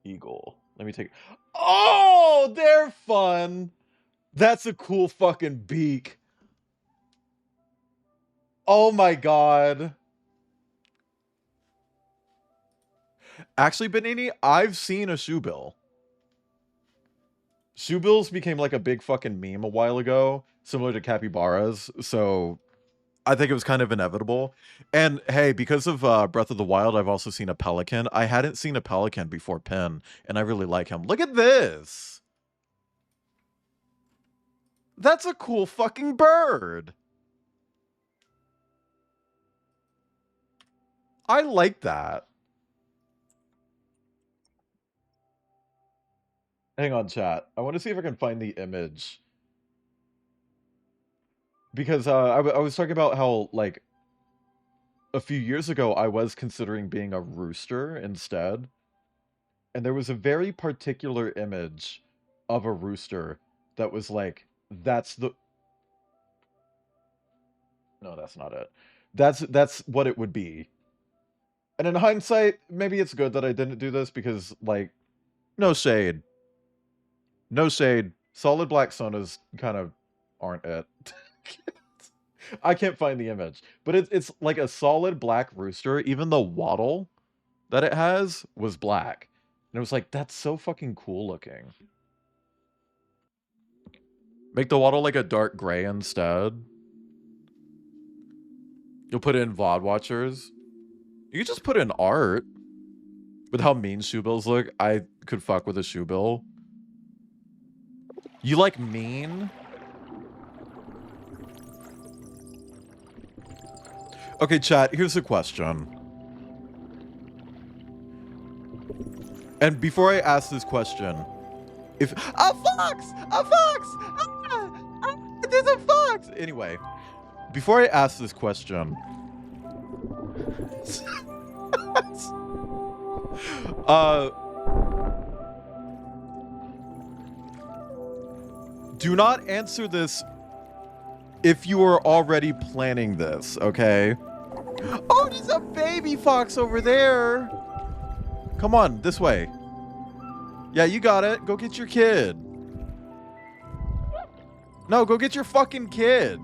eagle. Let me take... Oh, they're fun. That's a cool fucking beak. Oh my god. Actually, Benini, I've seen a shoebill. Shoebills became like a big fucking meme a while ago, similar to capybaras, so I think it was kind of inevitable. And hey, because of Breath of the Wild, I've also seen a pelican. I hadn't seen a pelican before Penn, and I really like him. Look at this! That's a cool fucking bird. I like that. Hang on, chat. I want to see if I can find the image. Because I was talking about how, like, a few years ago, I was considering being a rooster instead. And there was a very particular image of a rooster that was like, that's the... No, that's not it. That's what it would be. And in hindsight, maybe it's good that I didn't do this because, like, no shade. No shade. Solid black sonas kind of aren't it. I can't find the image. But it's like a solid black rooster. Even the wattle that it has was black. And it was like, that's so fucking cool looking. Make the wattle like a dark gray instead. You'll put in VOD watchers. You could just put in art. With how mean shoe bills look, I could fuck with a shoe bill. You like mean? Okay, chat, here's a question. And before I ask this question, if... A fox! A fox! Ah! Ah! There's a fox! Anyway, before I ask this question... do not answer this if you are already planning this, okay? Oh, there's a baby fox over there. Come on, this way. Yeah, you got it. Go get your kid. No, go get your fucking kid.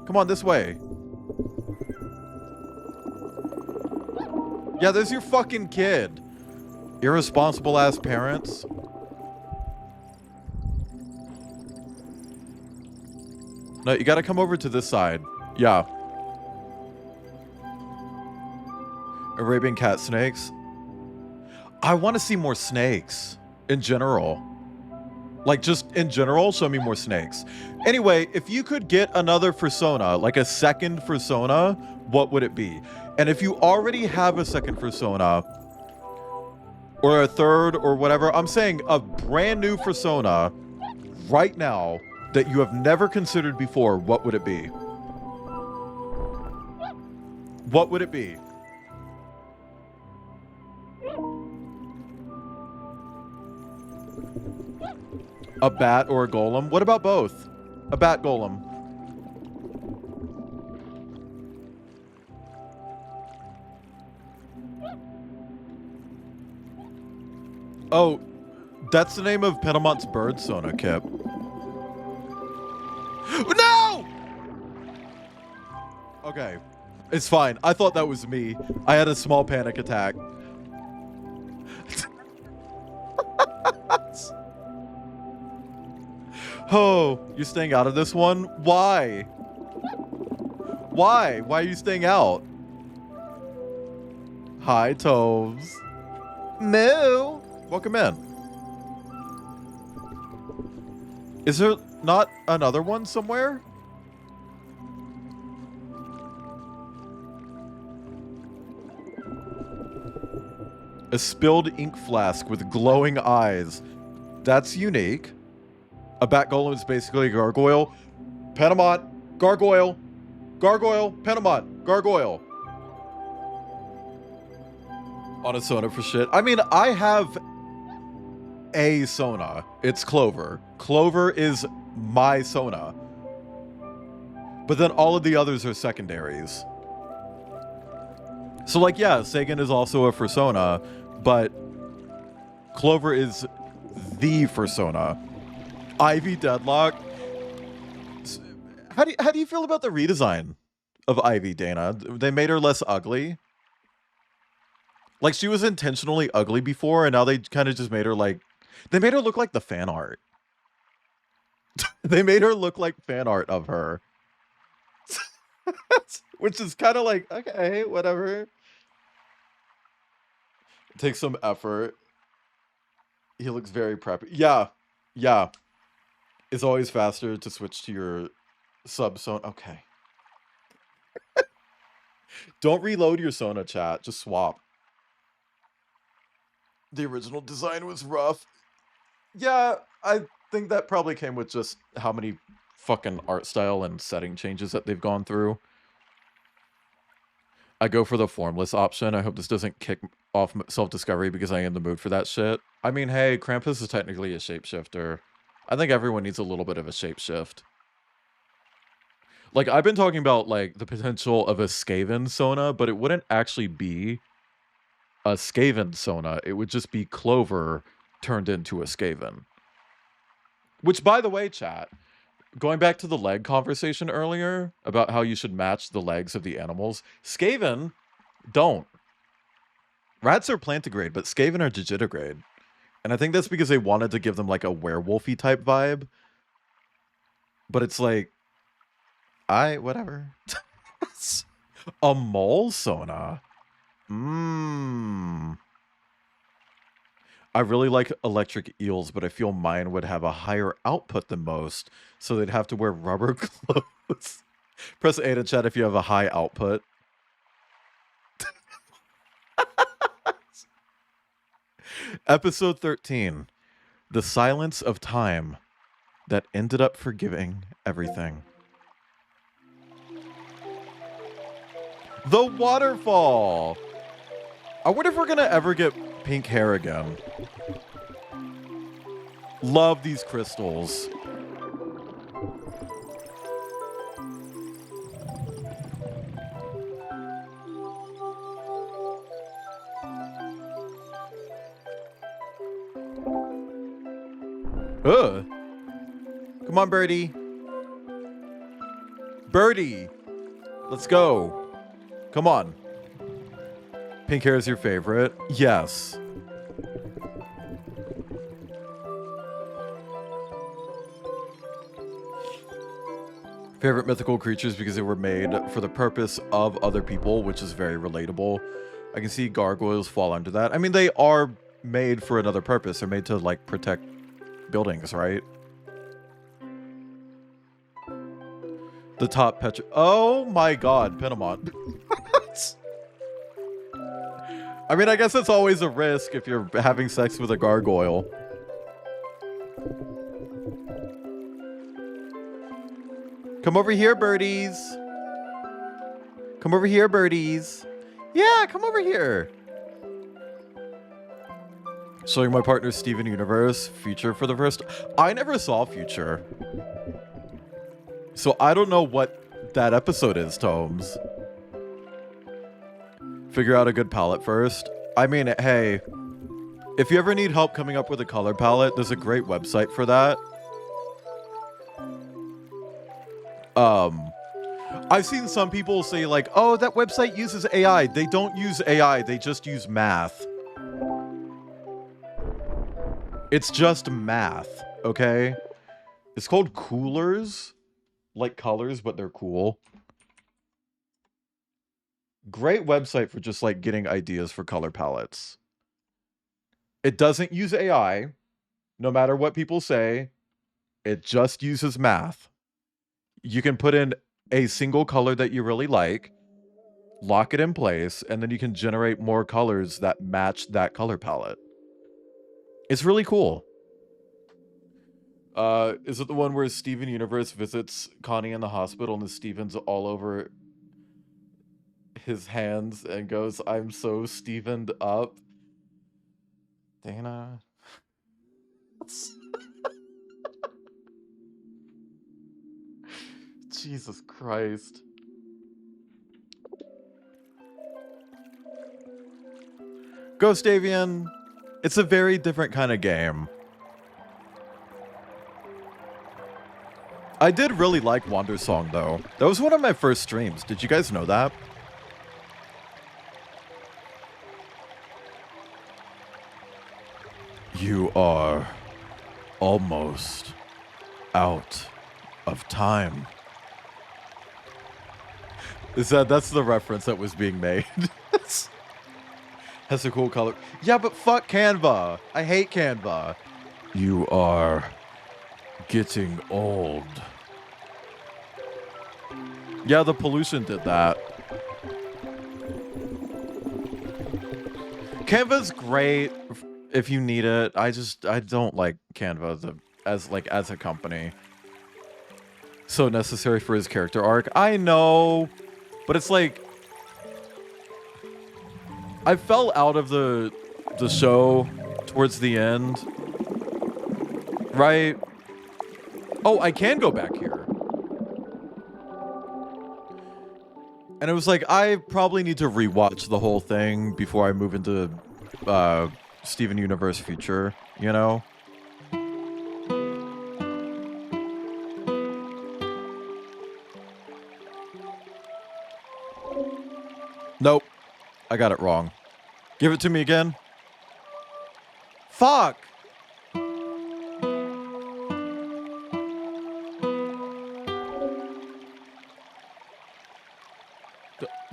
Come on, this way. Yeah, there's your fucking kid. Irresponsible ass parents. No, you gotta come over to this side. Yeah. Arabian cat snakes. I want to see more snakes in general. Like, just in general, show me more snakes. Anyway, if you could get another fursona, like a second fursona, what would it be? And if you already have a second fursona, or a third, or whatever, I'm saying a brand new fursona right now that you have never considered before, what would it be? What would it be? A bat or a golem? What about both? A bat golem. Oh, that's the name of Petamont's bird sona, Kip. No! Okay, it's fine. I thought that was me. I had a small panic attack. Oh, you're staying out of this one? Why? Why? Why are you staying out? Hi, Toves. Moo. Welcome in. Is there not another one somewhere? A spilled ink flask with glowing eyes. That's unique. A bat golem is basically a gargoyle. Panamont, gargoyle, gargoyle, Panamont, gargoyle. On a Sona for shit. I mean, I have a Sona. It's Clover. Clover is my Sona. But then all of the others are secondaries. So, like, yeah, Sagan is also a Fursona, but Clover is the Fursona. Ivy Deadlock. How do you feel about the redesign of Ivy, Dana? They made her less ugly. Like, she was intentionally ugly before, and now they kind of just made her like... They made her look like the fan art. They made her look like fan art of her. Which is kind of like, okay, whatever. It takes some effort. He looks very preppy. Yeah. Yeah. It's always faster to switch to your sub-Sona. Okay. Don't reload your Sona, chat. Just swap. The original design was rough. Yeah, I think that probably came with just how many fucking art style and setting changes that they've gone through. I go for the formless option. I hope this doesn't kick off self-discovery because I am in the mood for that shit. I mean, hey, Krampus is technically a shapeshifter. I think everyone needs a little bit of a shapeshift. Like, I've been talking about, like, the potential of a Skaven Sona, but it wouldn't actually be a Skaven Sona. It would just be Clover turned into a Skaven. Which, by the way, chat, going back to the leg conversation earlier about how you should match the legs of the animals, Skaven don't. Rats are plantigrade, but Skaven are digitigrade. And I think that's because they wanted to give them, like, a werewolfy type vibe. But it's like, whatever. A mole Sona. I really like electric eels, but I feel mine would have a higher output than most, so they'd have to wear rubber clothes. Press A to chat if you have a high output. Episode 13. The silence of time that ended up forgiving everything. The waterfall! I wonder if we're gonna ever get pink hair again. Love these crystals. Ugh. Come on, Birdie. Birdie! Let's go. Come on. Pink hair is your favorite? Yes. Favorite mythical creatures because they were made for the purpose of other people, which is very relatable. I can see gargoyles fall under that. I mean, they are made for another purpose. They're made to, like, protect buildings, right? The top petri... Oh my god, Pinamont. I mean, I guess it's always a risk if you're having sex with a gargoyle. Come over here, birdies. Come over here, birdies. Yeah, come over here. Showing my partner Steven Universe Future for the first... I never saw Future. So I don't know what that episode is, Tomes. Figure out a good palette first. I mean, hey, if you ever need help coming up with a color palette, there's a great website for that. I've seen some people say like, oh, that website uses AI. They don't use AI, they just use math. It's just math, okay? It's called Coolers. Like colors, but they're cool. Great website for just like getting ideas for color palettes. It doesn't use AI, no matter what people say. It just uses math. You can put in a single color that you really like, lock it in place, and then you can generate more colors that match that color palette. It's really cool. Is it the one where Steven Universe visits Connie in the hospital and Steven's all over his hands and goes, I'm so Stevened up? Dana? Jesus Christ. Ghost Avian. It's a very different kind of game. I did really like Wander Song, though. That was one of my first streams. Did you guys know that? You are almost out of time. That's the reference that was being made. Has a cool color. Yeah, but fuck Canva. I hate Canva. You are Getting old. Yeah, the pollution did that. Canva's great if you need it. I don't like Canva as a company. So necessary for his character arc. I know, but it's like I fell out of the show towards the end. Right? Oh, I can go back here. And it was like, I probably need to rewatch the whole thing before I move into Steven Universe Future, you know? Nope. I got it wrong. Give it to me again. Fuck!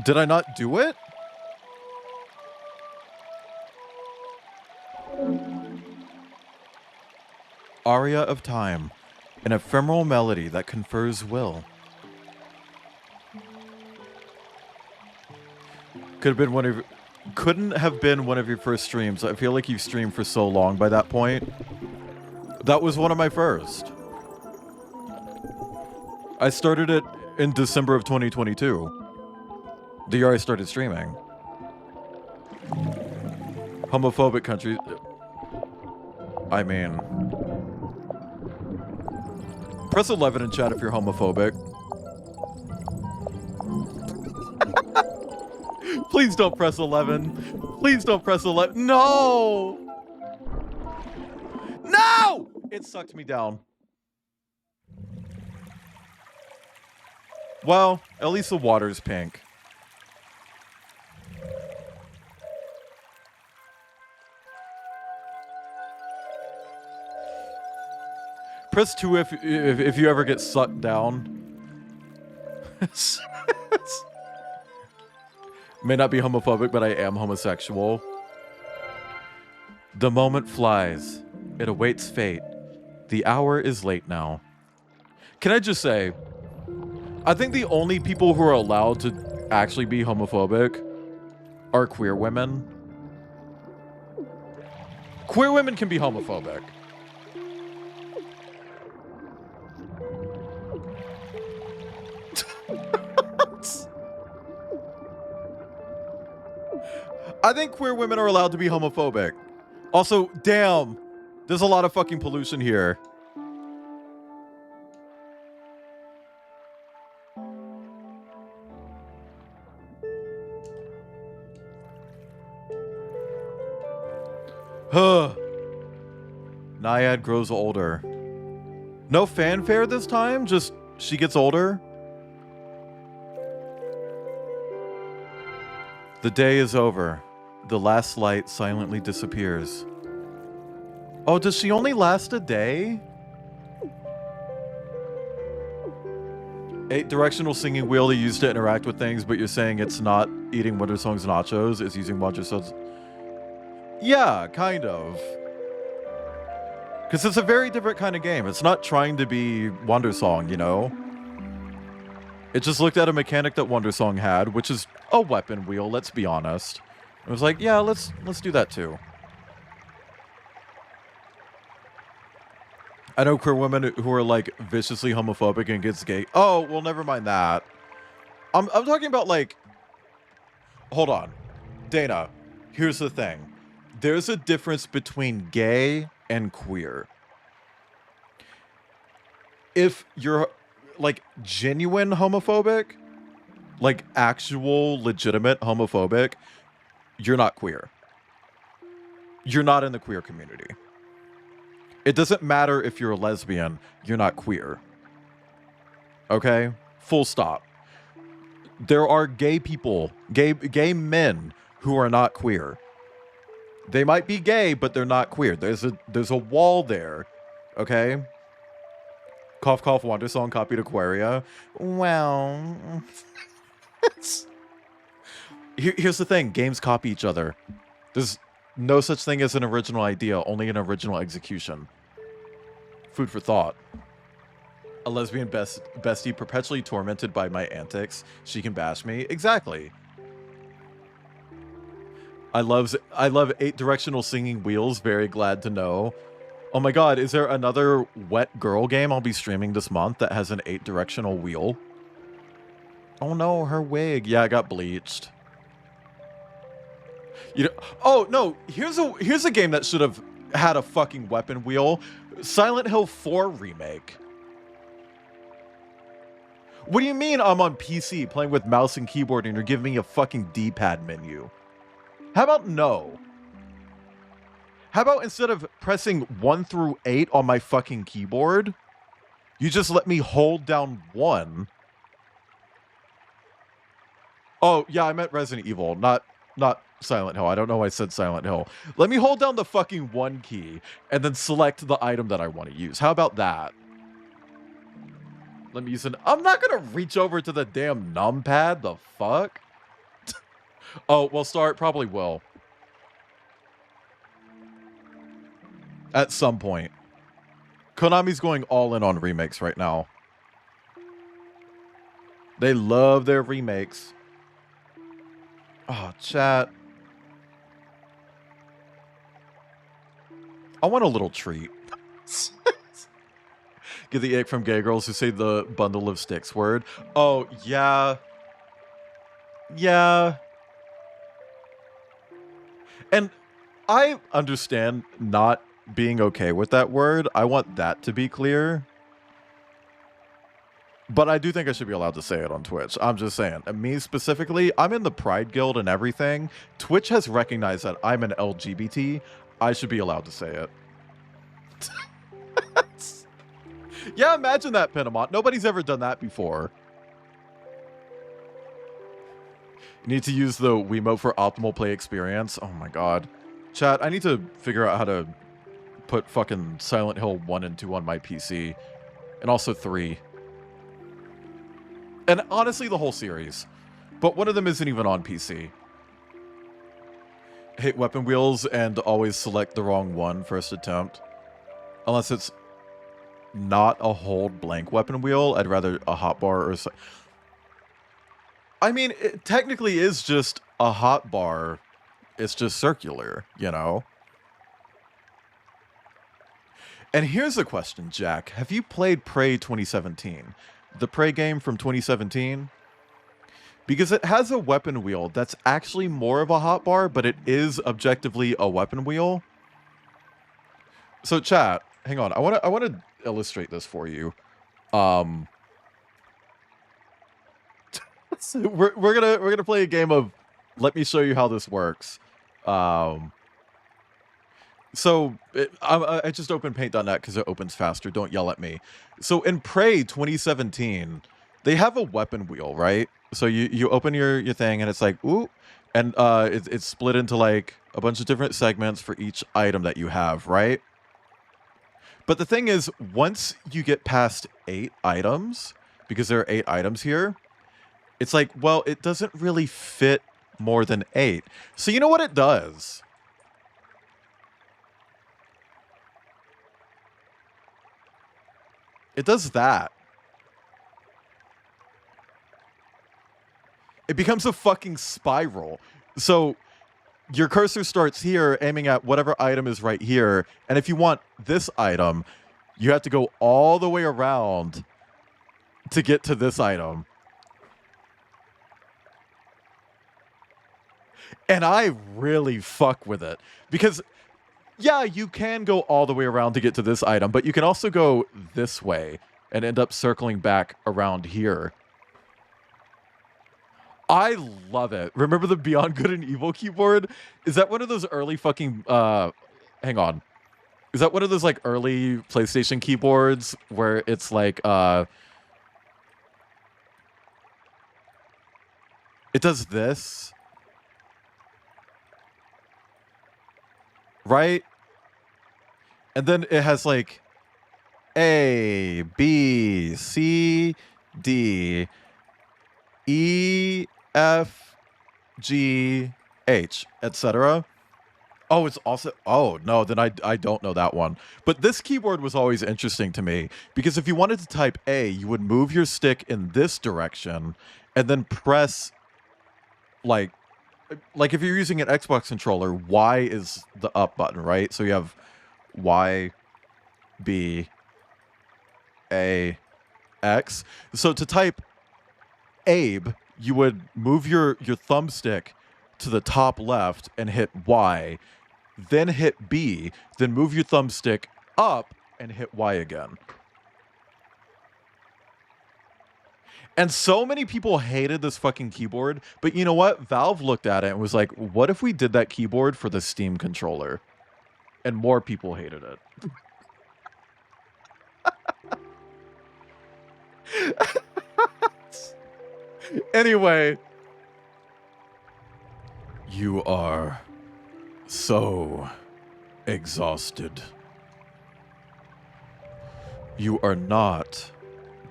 Did I not do it? Aria of Time, an ephemeral melody that confers will. Couldn't have been one of your first streams. I feel like you've streamed for so long by that point. That was one of my first. I started it in December of 2022. The year I started streaming. Homophobic countries. I mean... Press 11 in chat if you're homophobic. Please don't press 11. Please don't press 11. No! No! It sucked me down. Well, at least the water's pink. Press 2 if you ever get sucked down. May not be homophobic, but I am homosexual. The moment flies. It awaits fate. The hour is late now. Can I just say, I think the only people who are allowed to actually be homophobic are queer women. Queer women can be homophobic. I think queer women are allowed to be homophobic. Also, damn, there's a lot of fucking pollution here. Huh. NAIAD grows older. No fanfare this time, just she gets older. The day is over. The last light silently disappears. Oh, does she only last a day? 8 directional singing wheel to use to interact with things, but you're saying it's not eating Wondersong's nachos, it's using Wondersong's... Yeah, kind of. Because it's a very different kind of game. It's not trying to be Wondersong, you know? It just looked at a mechanic that Wondersong had, which is a weapon wheel, let's be honest. It was like, yeah, let's do that too. I know queer women who are like viciously homophobic and gets gay. Oh, well, never mind that. I'm talking about like, hold on, Dana. Here's the thing. There's a difference between gay and queer. If you're like genuine homophobic, like actual legitimate homophobic, you're not queer. You're not in the queer community. It doesn't matter if you're a lesbian, you're not queer. Okay? Full stop. There are gay people, gay men who are not queer. They might be gay, but they're not queer. There's a wall there. Okay? Cough cough Wondersong copied Aquaria. Well, here's the thing, games copy each other. There's no such thing as an original idea, only an original execution. Food for thought. A lesbian bestie perpetually tormented by my antics. She can bash me. Exactly. I love 8-directional singing wheels. Very glad to know. Oh my god, is there another wet girl game I'll be streaming this month that has an 8-directional wheel? Oh no, her wig. Yeah, I got bleached. You know, oh no, here's a game that should have had a fucking weapon wheel. Silent Hill 4 remake. What do you mean I'm on PC playing with mouse and keyboard and you're giving me a fucking D-pad menu? How about no? How about instead of pressing 1 through 8 on my fucking keyboard, you just let me hold down 1? Oh, yeah, I meant Resident Evil, not Silent Hill. I don't know why I said Silent Hill. Let me hold down the fucking 1 key and then select the item that I want to use. How about that? Let me use I'm not gonna reach over to the damn numpad. The fuck? Oh, well, start probably will. At some point. Konami's going all in on remakes right now. They love their remakes. Oh, chat. I want a little treat. Get the ick from gay girls who say the bundle of sticks word. Oh, yeah. Yeah. And I understand not being okay with that word. I want that to be clear. But I do think I should be allowed to say it on Twitch. I'm just saying. And me specifically, I'm in the Pride Guild and everything. Twitch has recognized that I'm an LGBT. I should be allowed to say it. Yeah, imagine that, Pinamont. Nobody's ever done that before. You need to use the Wiimote for optimal play experience. Oh my god. Chat, I need to figure out how to put fucking Silent Hill 1 and 2 on my PC. And also 3. And honestly, the whole series. But one of them isn't even on PC. Hate weapon wheels and always select the wrong one first attempt. Unless it's not a hold blank weapon wheel. I'd rather a hotbar or so. I mean, it technically is just a hotbar. It's just circular, you know? And here's the question, Jack. Have you played Prey 2017? The Prey game from 2017? Because it has a weapon wheel that's actually more of a hotbar, but it is objectively a weapon wheel. So chat, hang on. I want to illustrate this for you. So we're gonna play a game of let me show you how this works. So I just opened paint.net because it opens faster. Don't yell at me. So in Prey 2017, they have a weapon wheel, right? So you open your thing and it's like, ooh, and it's split into like a bunch of different segments for each item that you have, right? But the thing is, once you get past 8 items, because there are 8 items here, it's like, well, it doesn't really fit more than 8. So you know what it does? It does that. It becomes a fucking spiral. So your cursor starts here, aiming at whatever item is right here. And if you want this item, you have to go all the way around to get to this item. And I really fuck with it. Because, yeah, you can go all the way around to get to this item, but you can also go this way and end up circling back around here. I love it. Remember the Beyond Good and Evil keyboard? Is that one of those early fucking hang on. Is that one of those like early PlayStation keyboards where it's like it does this? Right? And then it has like A, B, C, D, E, F, G, H, etc. Oh, it's also. Oh no, then I don't know that one. But this keyboard was always interesting to me because if you wanted to type A, you would move your stick in this direction, and then press like if you're using an Xbox controller, Y is the up button, right? So you have Y, B, A, X. So to type Abe, you would move your thumbstick to the top left and hit Y, then hit B, then move your thumbstick up and hit Y again. And so many people hated this fucking keyboard, but you know what? Valve looked at it and was like, what if we did that keyboard for the Steam controller? And more people hated it. Anyway, you are so exhausted. You are not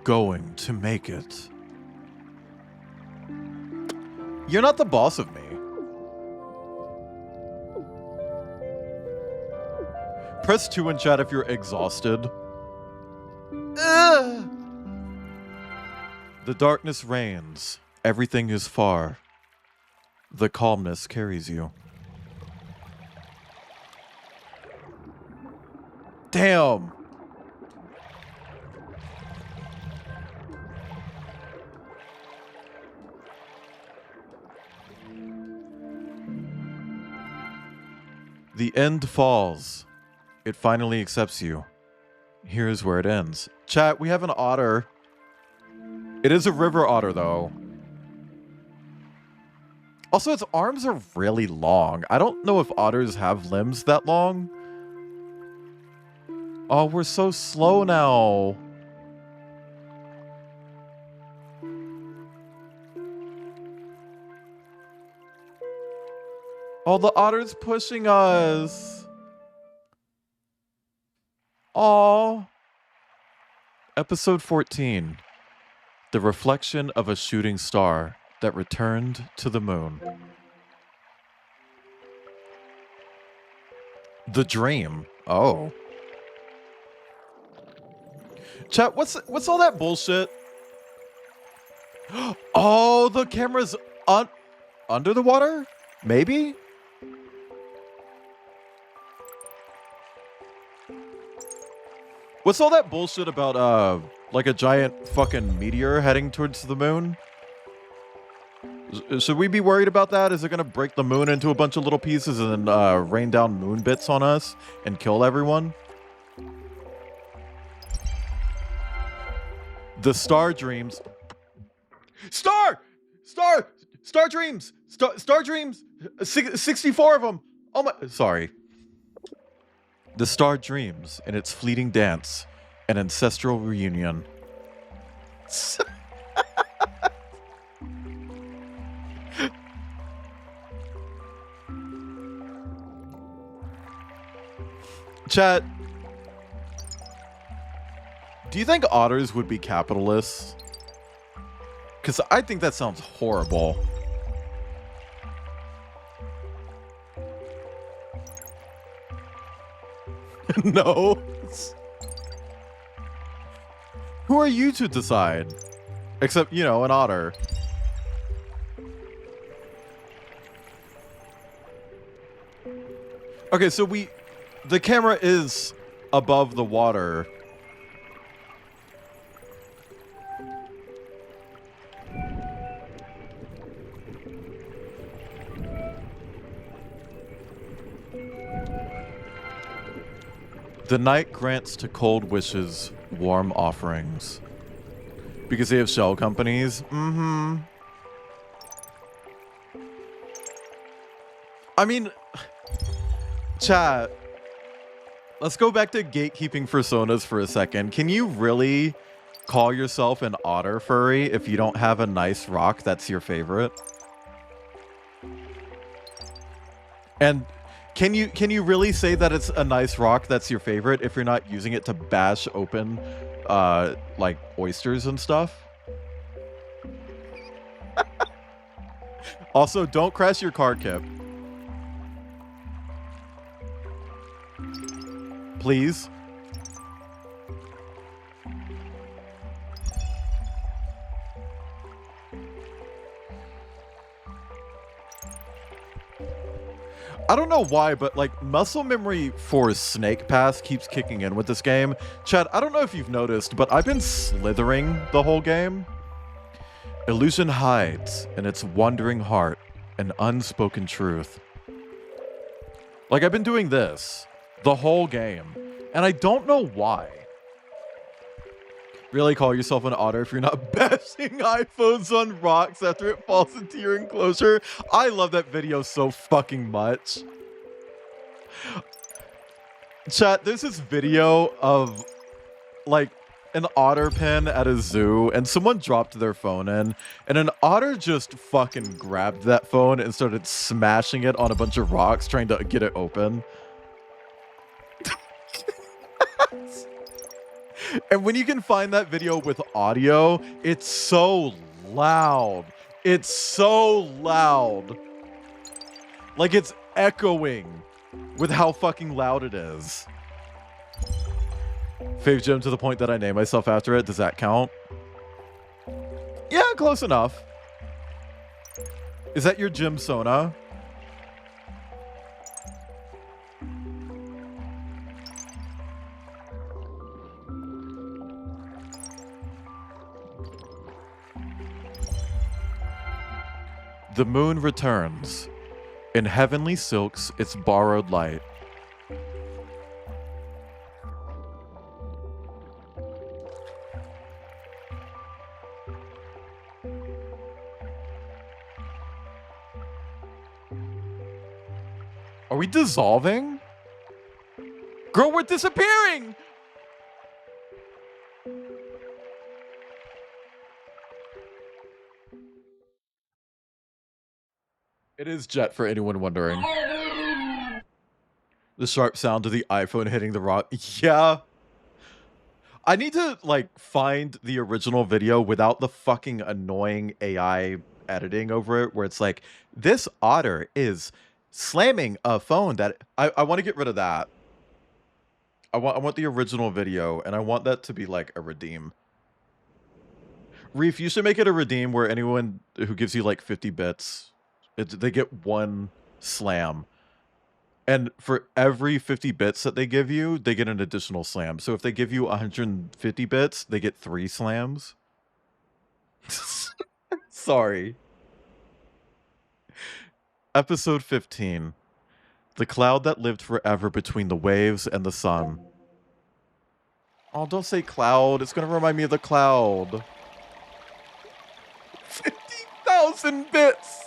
going to make it. You're not the boss of me. Press 2 in chat if you're exhausted. Ugh. The darkness reigns. Everything is far. The calmness carries you. Damn. The end falls. It finally accepts you. Here's where it ends. Chat, we have an otter. It is a river otter, though. Also, its arms are really long. I don't know if otters have limbs that long. Oh, we're so slow now. Oh, the otter's pushing us. Aw. Episode 14. The reflection of a shooting star that returned to the moon. The dream. Oh. Chat, what's all that bullshit? Oh, the camera's under the water? Maybe? What's all that bullshit about, like a giant fucking meteor heading towards the moon? Should we be worried about that? Is it gonna break the moon into a bunch of little pieces and then rain down moon bits on us and kill everyone? The star dreams. Star dreams. Star dreams. 64 of them. Oh my. Sorry. The star dreams in its fleeting dance, an ancestral reunion. Chat, do you think otters would be capitalists? Because I think that sounds horrible. No. Who are you to decide? Except, you know, an otter. Okay, so the camera is above the water. The night grants to cold wishes warm offerings. Because they have shell companies? Mm-hmm. I mean, chat, let's go back to gatekeeping personas for a second. Can you really call yourself an otter furry if you don't have a nice rock that's your favorite? And can you really say that it's a nice rock that's your favorite if you're not using it to bash open like oysters and stuff? Also, don't crash your car, Kip. Please. I don't know why, but like muscle memory for Snake Pass keeps kicking in with this game. Chad, I don't know if you've noticed, but I've been slithering the whole game. Illusion hides in its wandering heart an unspoken truth. Like I've been doing this the whole game, and I don't know why. Really call yourself an otter if you're not bashing iPhones on rocks after it falls into your enclosure? I love that video so fucking much. Chat, there's this video of like an otter pen at a zoo and someone dropped their phone in and an otter just fucking grabbed that phone and started smashing it on a bunch of rocks trying to get it open. And when you can find that video with audio, it's so loud. It's so loud. Like it's echoing with how fucking loud it is. Fave gym to the point that I name myself after it. Does that count? Yeah, close enough. Is that your gym Sona? The moon returns. In heavenly silks, its borrowed light. Are we dissolving? Girl, we're disappearing! It is Jet for anyone wondering. The sharp sound of the iPhone hitting the rock. Yeah. I need to, like, find the original video without the fucking annoying AI editing over it, where it's like, this otter is slamming a phone that... I want to get rid of that. I want the original video, and I want that to be, like, a redeem. Reef, you should make it a redeem where anyone who gives you, like, 50 bits, they get one slam. And for every 50 bits that they give you, they get an additional slam. So if they give you 150 bits, they get 3 slams. Sorry. Episode 15. The cloud that lived forever between the waves and the sun. Oh, don't say cloud. It's going to remind me of the cloud. 50,000 bits!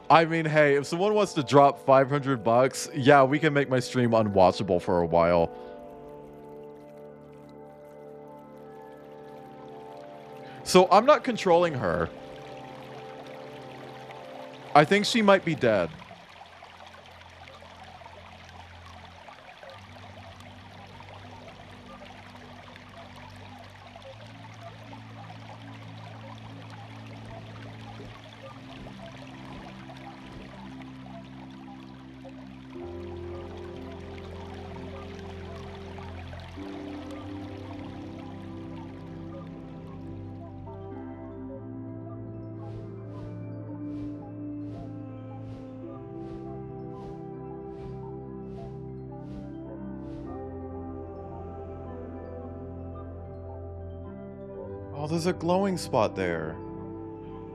I mean, hey, if someone wants to drop 500 bucks, yeah, we can make my stream unwatchable for a while. So I'm not controlling her. I think she might be dead. Oh, there's a glowing spot there.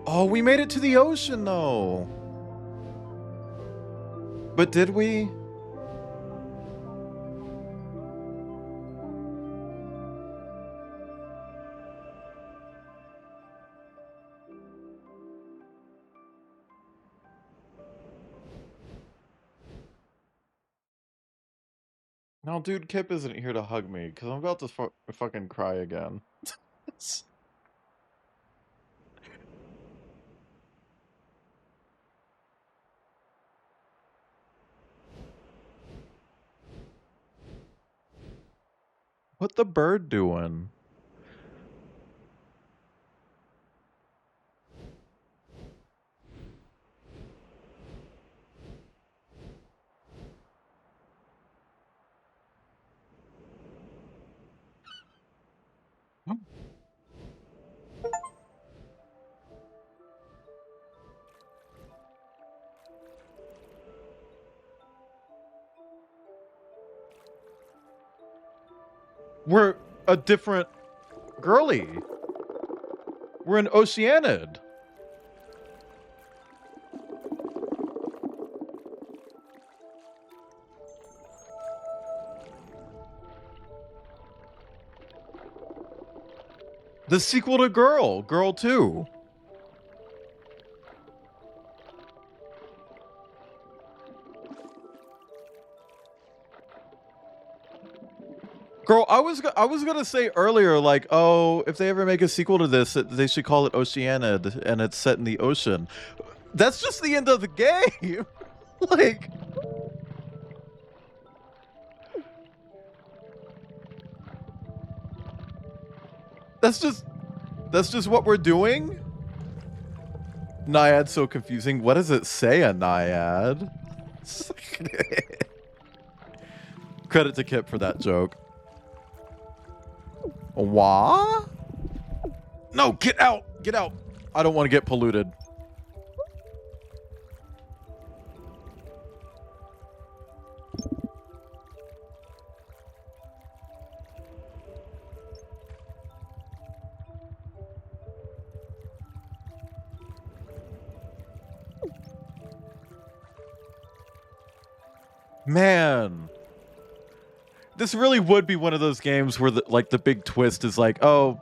Oh, we made it to the ocean, though. But did we? No, dude, Kip isn't here to hug me, because I'm about to fucking cry again. What the bird doing? We're a different girly. We're an Oceanid. The sequel to Girl, Girl 2. Girl, I was gonna say earlier, like, oh, if they ever make a sequel to this, they should call it Oceanid, and it's set in the ocean. That's just the end of the game. Like, that's just what we're doing. NAIAD's so confusing. What does it say on NAIAD? Credit to Kip for that joke. Wah? No, get out! Get out! I don't want to get polluted. Man. This really would be one of those games where the big twist is like, oh,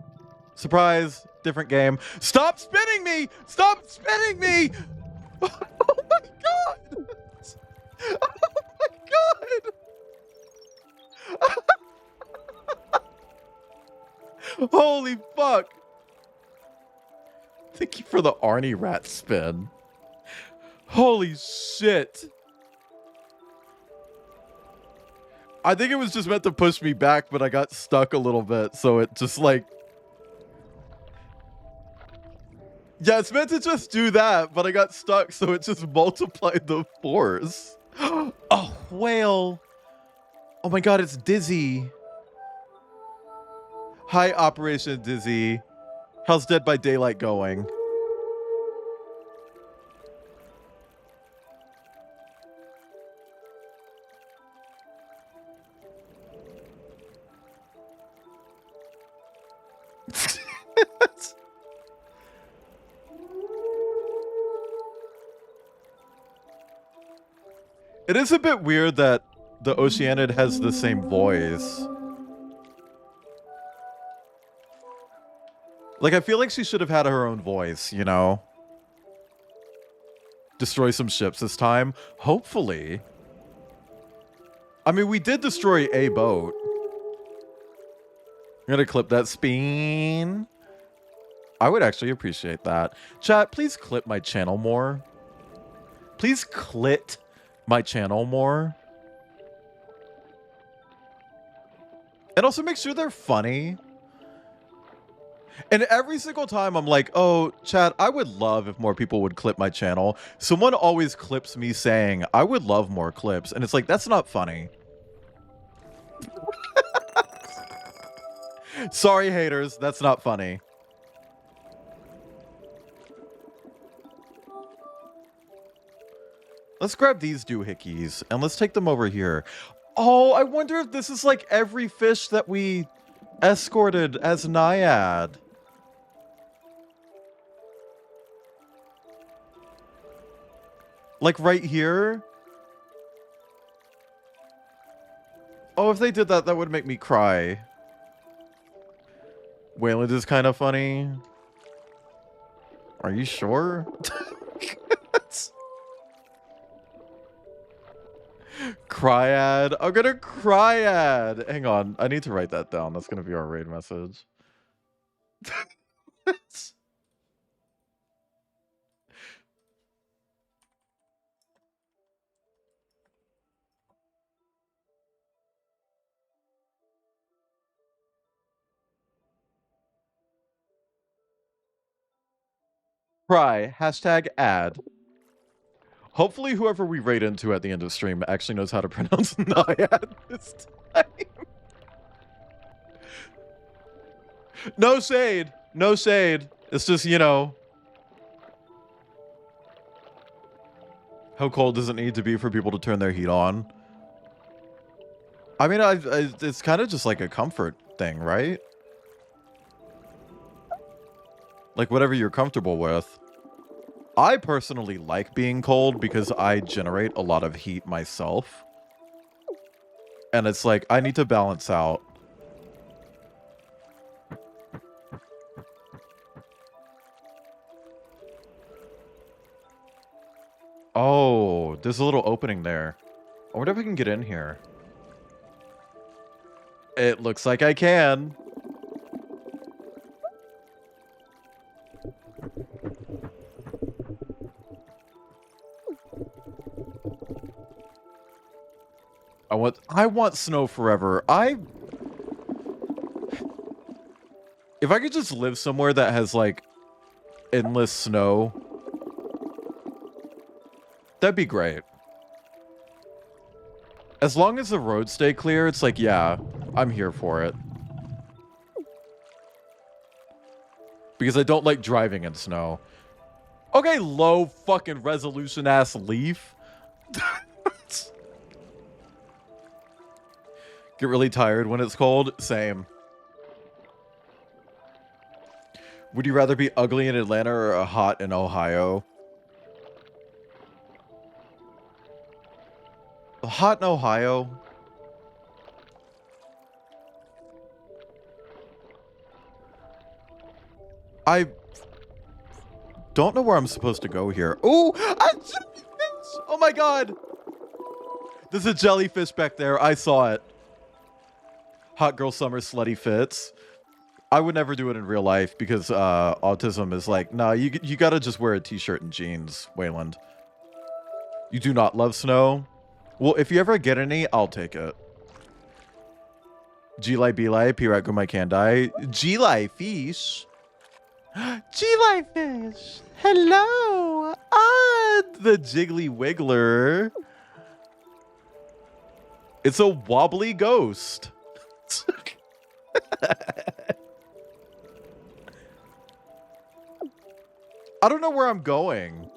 surprise, different game. Stop spinning me! Stop spinning me! Oh my god! Oh my god! Holy fuck! Thank you for the Arnie rat spin. Holy shit. I think it was just meant to push me back, but I got stuck a little bit, so it just like... Yeah, it's meant to just do that, but I got stuck, so it just multiplied the force. Oh, whale. Oh my god, it's Dizzy. Hi, Operation Dizzy. How's Dead by Daylight going? It is a bit weird that the Oceanid has the same voice. Like, I feel like she should have had her own voice, you know? Destroy some ships this time? Hopefully. I mean, we did destroy a boat. I'm gonna clip that spin. I would actually appreciate that. Chat, please clip my channel more. Please clit my channel more. And also make sure they're funny. And every single time I'm like, oh, chat, I would love if more people would clip my channel. Someone always clips me saying, I would love more clips. And it's like, that's not funny. Sorry, haters. That's not funny. Let's grab these doohickeys and let's take them over here. Oh, I wonder if this is like every fish that we escorted as NAIAD. Like right here? Oh, if they did that, that would make me cry. Wayland is kind of funny. Are you sure? Cryad. I'm gonna cryad. Hang on. I need to write that down. That's gonna be our raid message. Cry. Hashtag ad. Hopefully whoever we raid into at the end of stream actually knows how to pronounce NAIAD this time. No shade. No shade. It's just, you know. How cold does it need to be for people to turn their heat on? I mean, it's kind of just like a comfort thing, right? Like whatever you're comfortable with. I personally like being cold because I generate a lot of heat myself. And it's like, I need to balance out. Oh, there's a little opening there. I wonder if I can get in here. It looks like I can. I want snow forever. If I could just live somewhere that has like endless snow, that'd be great. As long as the roads stay clear, it's like, yeah, I'm here for it. Because I don't like driving in snow. Okay, low fucking resolution ass leaf. Get really tired when it's cold? Same. Would you rather be ugly in Atlanta or hot in Ohio? Hot in Ohio? I don't know where I'm supposed to go here. Ooh! A jellyfish! Oh my god! There's a jellyfish back there. I saw it. Hot girl summer slutty fits. I would never do it in real life because autism is like, nah, you gotta just wear a t-shirt and jeans, Wayland. You do not love snow? Well, if you ever get any, I'll take it. G-Lai B-Lai, P-Rat Gumai Kandai. G-Lai fish. G-Lai fish. Hello. Ah, the Jiggly Wiggler. It's a wobbly ghost. I don't know where I'm going.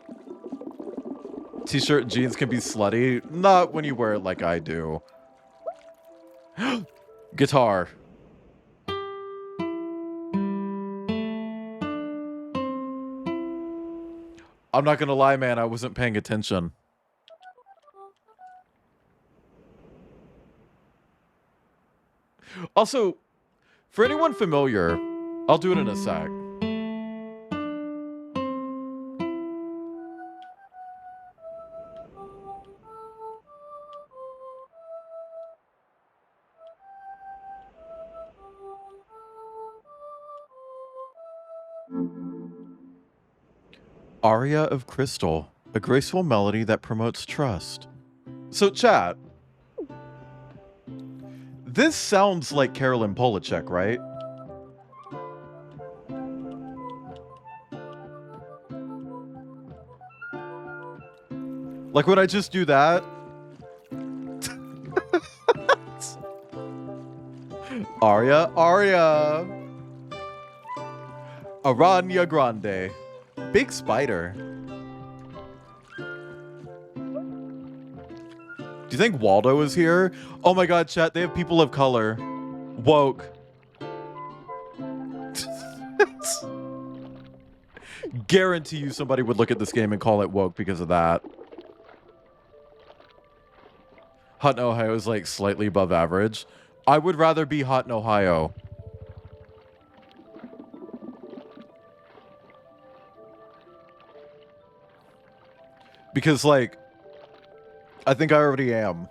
T-shirt and jeans can be slutty. Not when you wear it like I do. Guitar. I'm not gonna lie, man. I wasn't paying attention. Also, for anyone familiar, I'll do it in a sec. Aria of Crystal, a graceful melody that promotes trust. So, chat. This sounds like Carolyn Polachek, right? Like, would I just do that? Aria. Aranya Grande. Big spider. Do you think Waldo is here? Oh my god, chat, they have people of color. Woke. Guarantee you somebody would look at this game and call it woke because of that. Hot in Ohio is like slightly above average. I would rather be hot in Ohio. Because, like, I think I already am.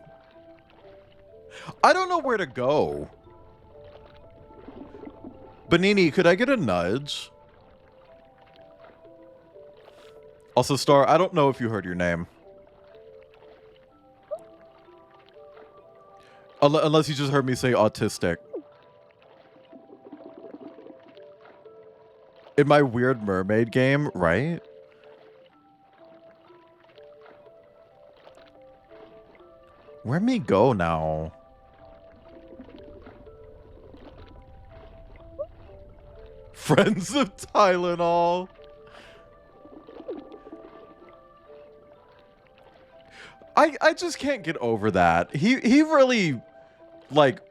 I don't know where to go. Benini, could I get a nudge? Also, Star, I don't know if you heard your name. Unless you just heard me say autistic. In my weird mermaid game, right? Where me go now? Friends of Tylenol. I just can't get over that. He really, like,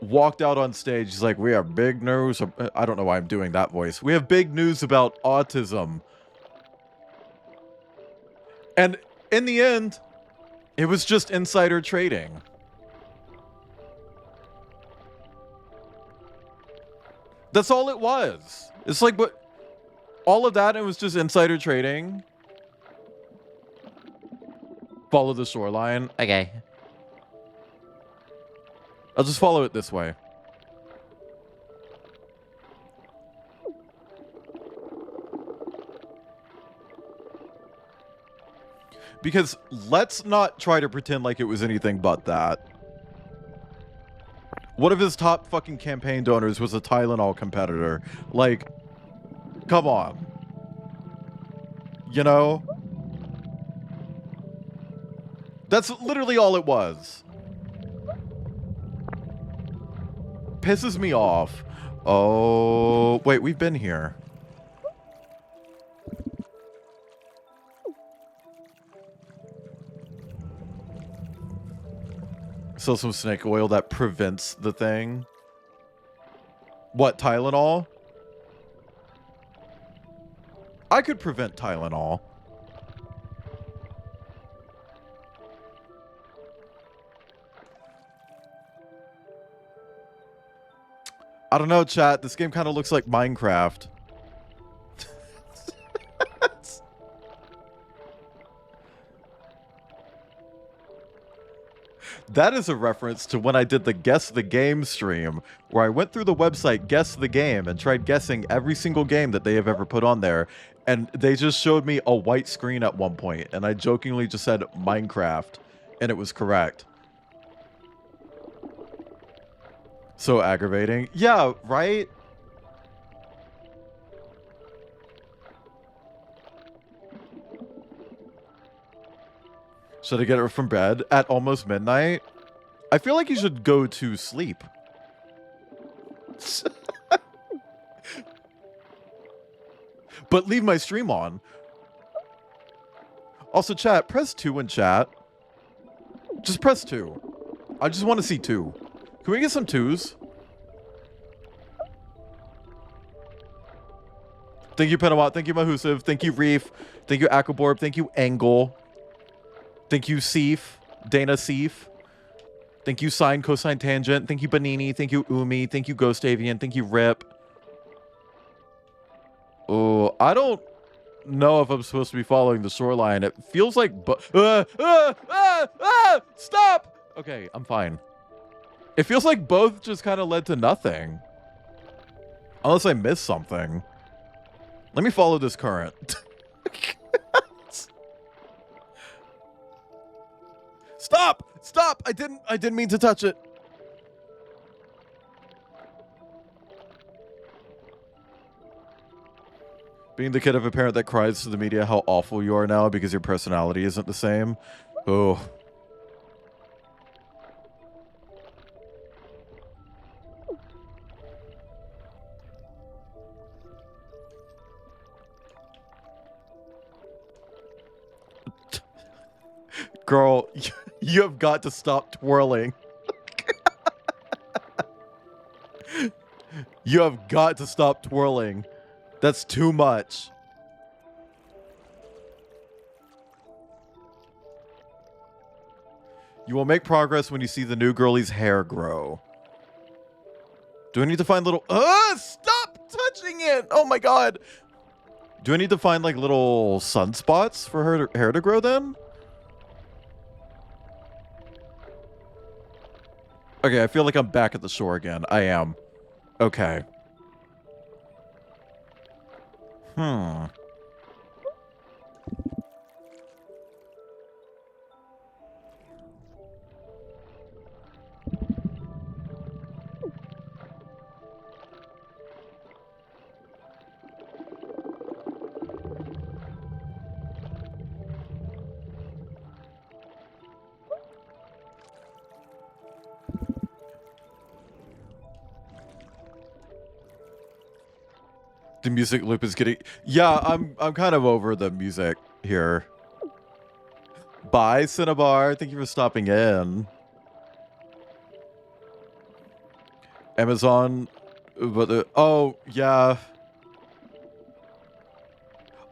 walked out on stage. He's like, we have big news. I don't know why I'm doing that voice. We have big news about autism. And in the end, it was just insider trading. That's all it was. It's like, but all of that, it was just insider trading. Follow the shoreline. Okay. I'll just follow it this way. Because let's not try to pretend like it was anything but that. One of his top fucking campaign donors was a Tylenol competitor. Like, come on. You know? That's literally all it was. Pisses me off. Oh, wait, we've been here. So some snake oil that prevents the thing. What, Tylenol? I could prevent Tylenol. I don't know, chat. This game kind of looks like Minecraft. That is a reference to when I did the Guess the Game stream, where I went through the website Guess the Game and tried guessing every single game that they have ever put on there, and they just showed me a white screen at one point, and I jokingly just said Minecraft, and it was correct. So aggravating. Yeah, right? Should I get her from bed at almost midnight? I feel like you should go to sleep. But leave my stream on. Also, chat, press 2 in chat. Just press 2. I just want to see 2. Can we get some 2s? Thank you, Penawat. Thank you, Mahusiv. Thank you, Reef. Thank you, Aquaborb. Thank you, Angle. Thank you, Seif. Dana Seif. Thank you, Sine, Cosine, Tangent. Thank you, Banini. Thank you, Umi. Thank you, Ghost Avian. Thank you, Rip. Oh, I don't know if I'm supposed to be following the shoreline. It feels like... Stop! Okay, I'm fine. It feels like both just kind of led to nothing. Unless I missed something. Let me follow this current. Stop! Stop! I didn't mean to touch it. Being the kid of a parent that cries to the media how awful you are now because your personality isn't the same. Oh. Girl, you have got to stop twirling. You have got to stop twirling. That's too much. You will make progress when you see the new girlie's hair grow. Do I need to find little... Stop touching it! Oh my god! Do I need to find, like, little sunspots for her hair to grow then? Okay, I feel like I'm back at the shore again. I am. Okay. The music loop is getting... Yeah, I'm kind of over the music here. Bye, Cinnabar. Thank you for stopping in. Amazon, but oh yeah.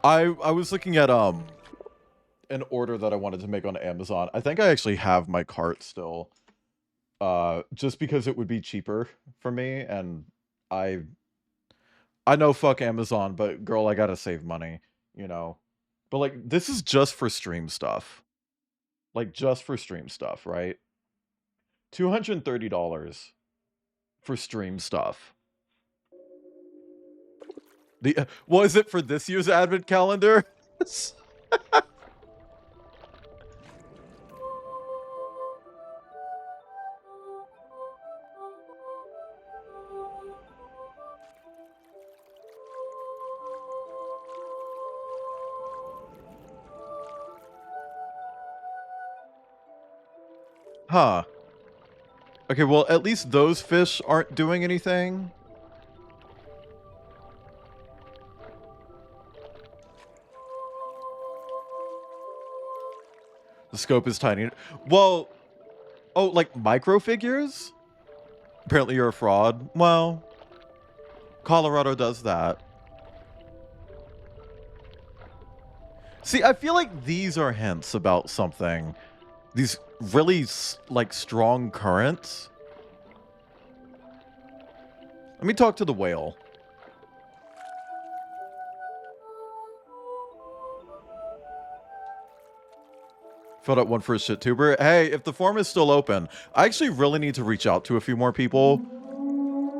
I was looking at an order that I wanted to make on Amazon. I think I actually have my cart still. Just because it would be cheaper for me, and I know fuck Amazon, but girl, I gotta save money, you know. But like this is just for stream stuff. Like just for stream stuff, right? $230 for stream stuff. Was it for this year's advent calendar? Huh. Okay, well, at least those fish aren't doing anything. The scope is tiny. Well, oh, like micro figures? Apparently you're a fraud. Well, Colorado does that. See, I feel like these are hints about something. These really, like, strong currents. Let me talk to the whale. Filled out one for a shit tuber. Hey, if the form is still open, I actually really need to reach out to a few more people.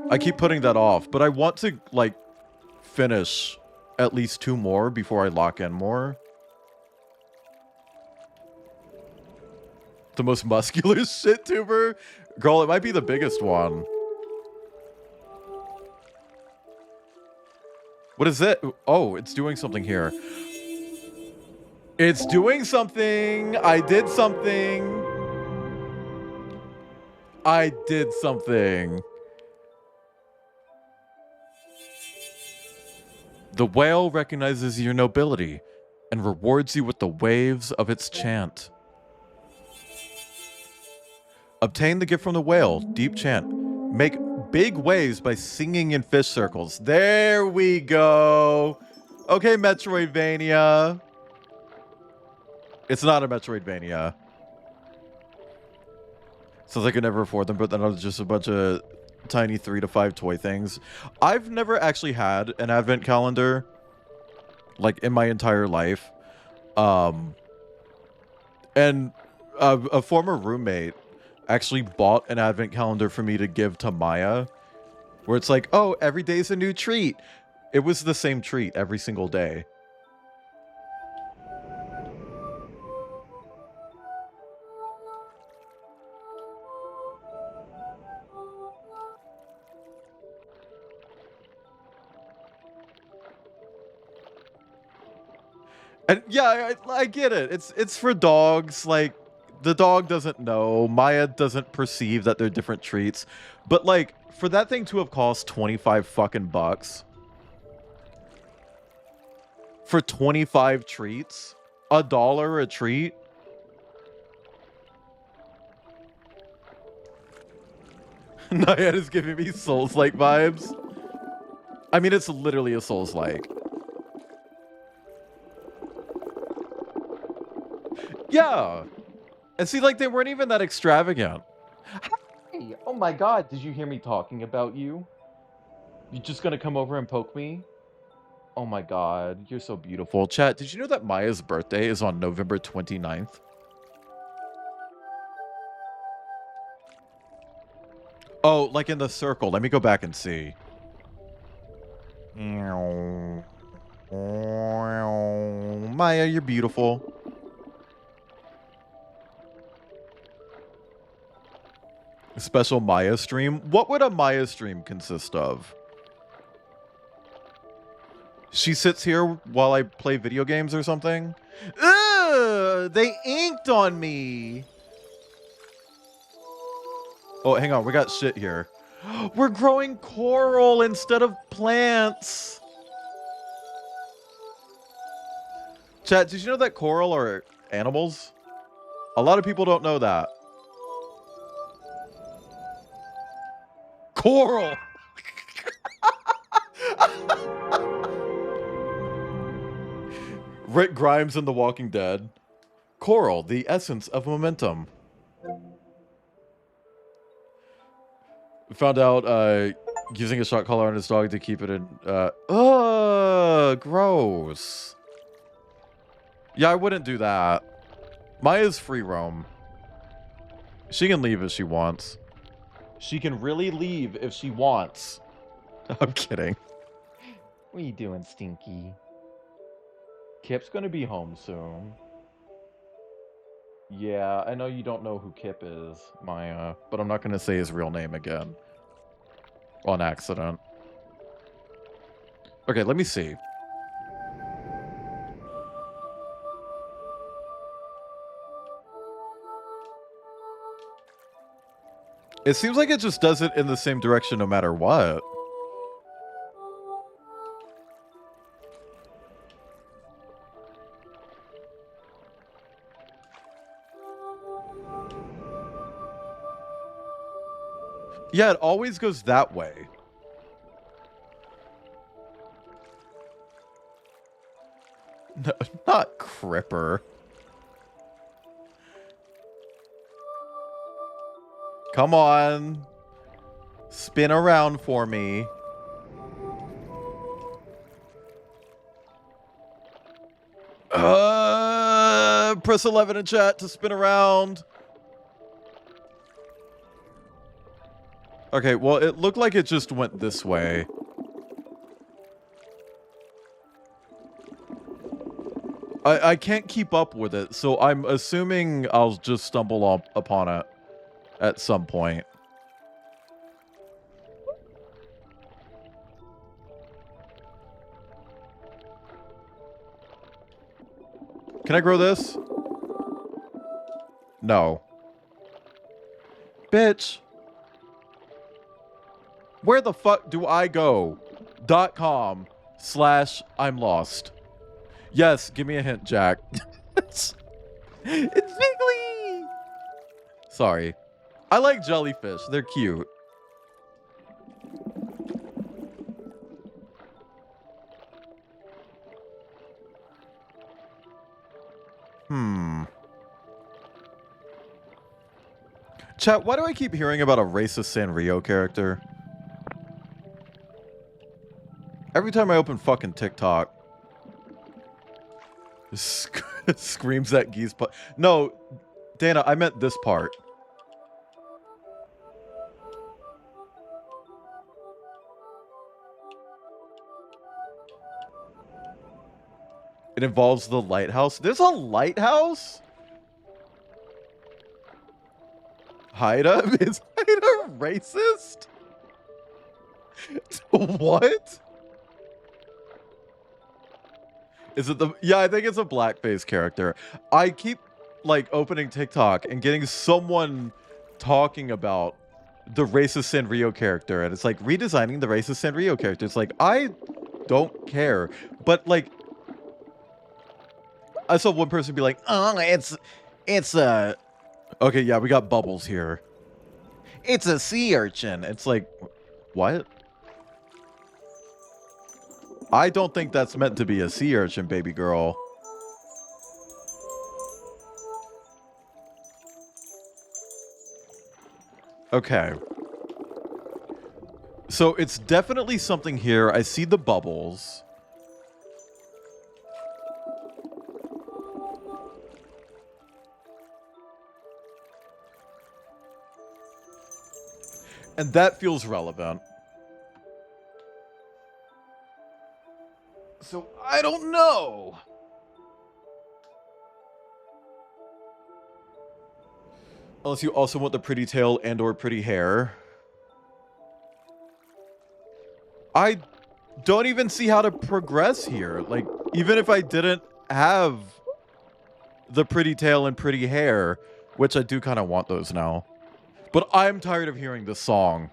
I keep putting that off, but I want to, like, finish at least 2 more before I lock in more. The most muscular shit tuber? Girl, it might be the biggest one. What is it? Oh, it's doing something here. It's doing something. I did something. I did something. The whale recognizes your nobility and rewards you with the waves of its chant. Obtain the gift from the whale, deep chant. Make big waves by singing in fish circles. There we go. Okay, Metroidvania. It's not a Metroidvania. Sounds like I never afford them, but then it's just a bunch of tiny 3 to 5 toy things. I've never actually had an advent calendar, like, in my entire life. And a former roommate actually bought an advent calendar for me to give to Maya, where it's like, oh, every day's a new treat. It was the same treat every single day. And yeah, I get it. It's for dogs. Like, the dog doesn't know. Maya doesn't perceive that they're different treats. But like, for that thing to have cost 25 fucking bucks for 25 treats, $1 a treat. NAIAD is giving me Souls-like vibes. I mean, it's literally a Souls-like. Yeah. And see, like, they weren't even that extravagant. Hey, oh my god, did you hear me talking about you? You just gonna come over and poke me? Oh my god, you're so beautiful. Chat, did you know that Maya's birthday is on November 29th? Oh, like in the circle. Let me go back and see. Maya, you're beautiful. Special Maya stream? What would a Maya stream consist of? She sits here while I play video games or something? Ugh! They inked on me! Oh, hang on. We got shit here. We're growing coral instead of plants! Chat, did you know that coral are animals? A lot of people don't know that. Coral. Rick Grimes in The Walking Dead. Coral, the essence of momentum. Found out using a shot collar on his dog to keep it in gross. Yeah, I wouldn't do that. Maya's free roam. She can leave if she wants. She can really leave if she wants. I'm kidding. What are you doing, Stinky? Kip's gonna be home soon. Yeah, I know you don't know who Kip is, Maya, but I'm not gonna say his real name again. On accident. Okay, let me see. It seems like it just does it in the same direction no matter what. Yeah, it always goes that way. No, not Cripper. Come on. Spin around for me. Press 11 in chat to spin around. Okay, well, it looked like it just went this way. I can't keep up with it, so I'm assuming I'll just stumble upon it at some point. Can I grow this? No. Bitch. Where the fuck do I go? .com/I'm lost. Yes, give me a hint, Jack. It's Jiggly. Sorry. I like jellyfish. They're cute. Chat, why do I keep hearing about a racist Sanrio character? Every time I open fucking TikTok. Screams at geese. No, Dana, I meant this part. It involves the lighthouse. There's a lighthouse? Haida? Is Haida racist? What? Is it the... Yeah, I think it's a blackface character. I keep, like, opening TikTok and getting someone talking about the racist Sanrio character. And it's like, redesigning the racist Sanrio character. It's like, I don't care. But, like... I saw one person be like, oh, it's a... Okay, yeah, we got bubbles here. It's a sea urchin. It's like, what? I don't think that's meant to be a sea urchin, baby girl. Okay. So it's definitely something here. I see the bubbles. And that feels relevant. So I don't know. Unless you also want the pretty tail and or pretty hair. I don't even see how to progress here. Like, even if I didn't have the pretty tail and pretty hair, which I do kind of want those now. But I'm tired of hearing this song.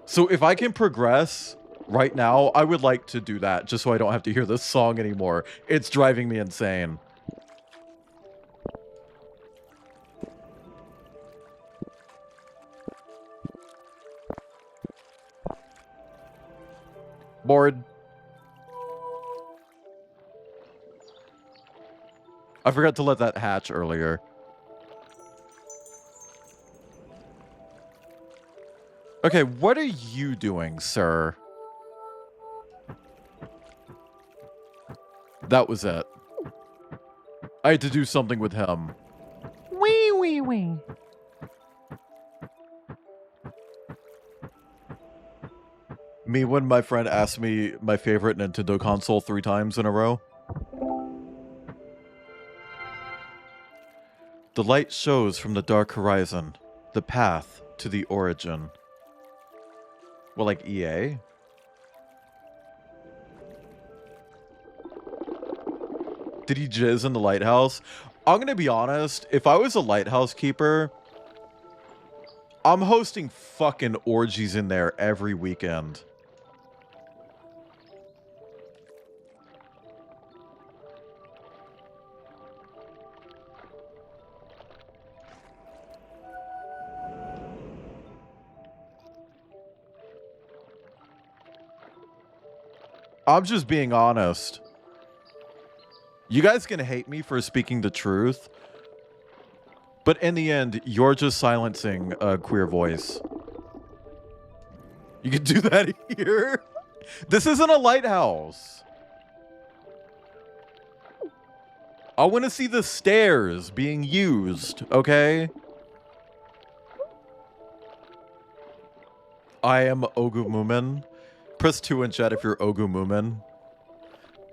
So if I can progress right now, I would like to do that just so I don't have to hear this song anymore. It's driving me insane. clipboard. I forgot to let that hatch earlier. Okay, what are you doing, sir? That was it. I had to do something with him. Wee wee wee. Me when my friend asked me my favorite Nintendo console 3 times in a row. The light shows from the dark horizon, the path to the origin. Well, like EA? Did he jizz in the lighthouse? I'm gonna be honest, if I was a lighthouse keeper, I'm hosting fucking orgies in there every weekend. I'm just being honest. You guys can hate me for speaking the truth, but in the end, you're just silencing a queer voice. You can do that here. This isn't a lighthouse. I want to see the stairs being used, okay? I am Ogu Moomin. Press 2 in chat if you're Ogu Moomin.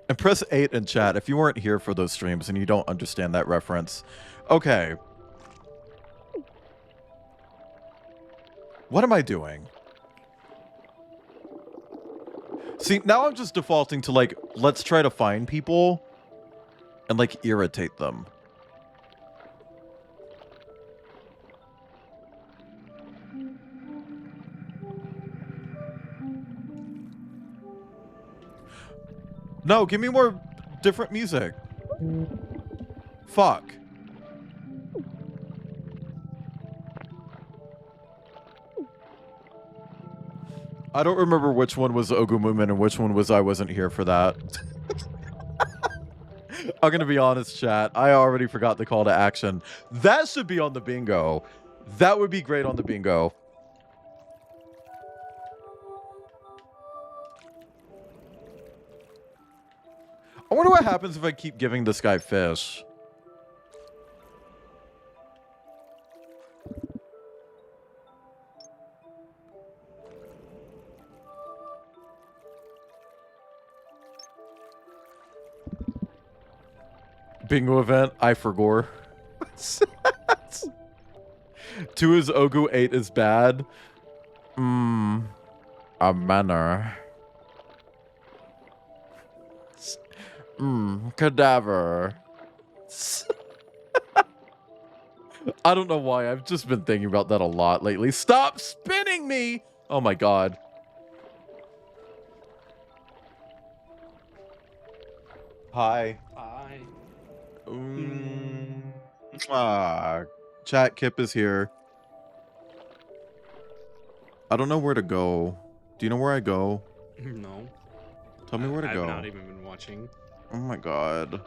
And press 8 in chat if you weren't here for those streams and you don't understand that reference. Okay. What am I doing? See, now I'm just defaulting to, like, let's try to find people and, like, irritate them. No, give me more different music. Fuck. I don't remember which one was Ogu Moomin and which one was I wasn't here for that. I'm gonna be honest, chat. I already forgot the call to action. That should be on the bingo. That would be great on the bingo. I wonder what happens if I keep giving this guy fish. Bingo event, I forgot. 2 is Ogu, 8 is bad. A manner. Cadaver. I don't know why. I've just been thinking about that a lot lately. Stop spinning me! Oh my god. Hi. Hi. Chat, Kip is here. I don't know where to go. Do you know where I go? No. Tell me where to go. I've not even been watching. Oh my god.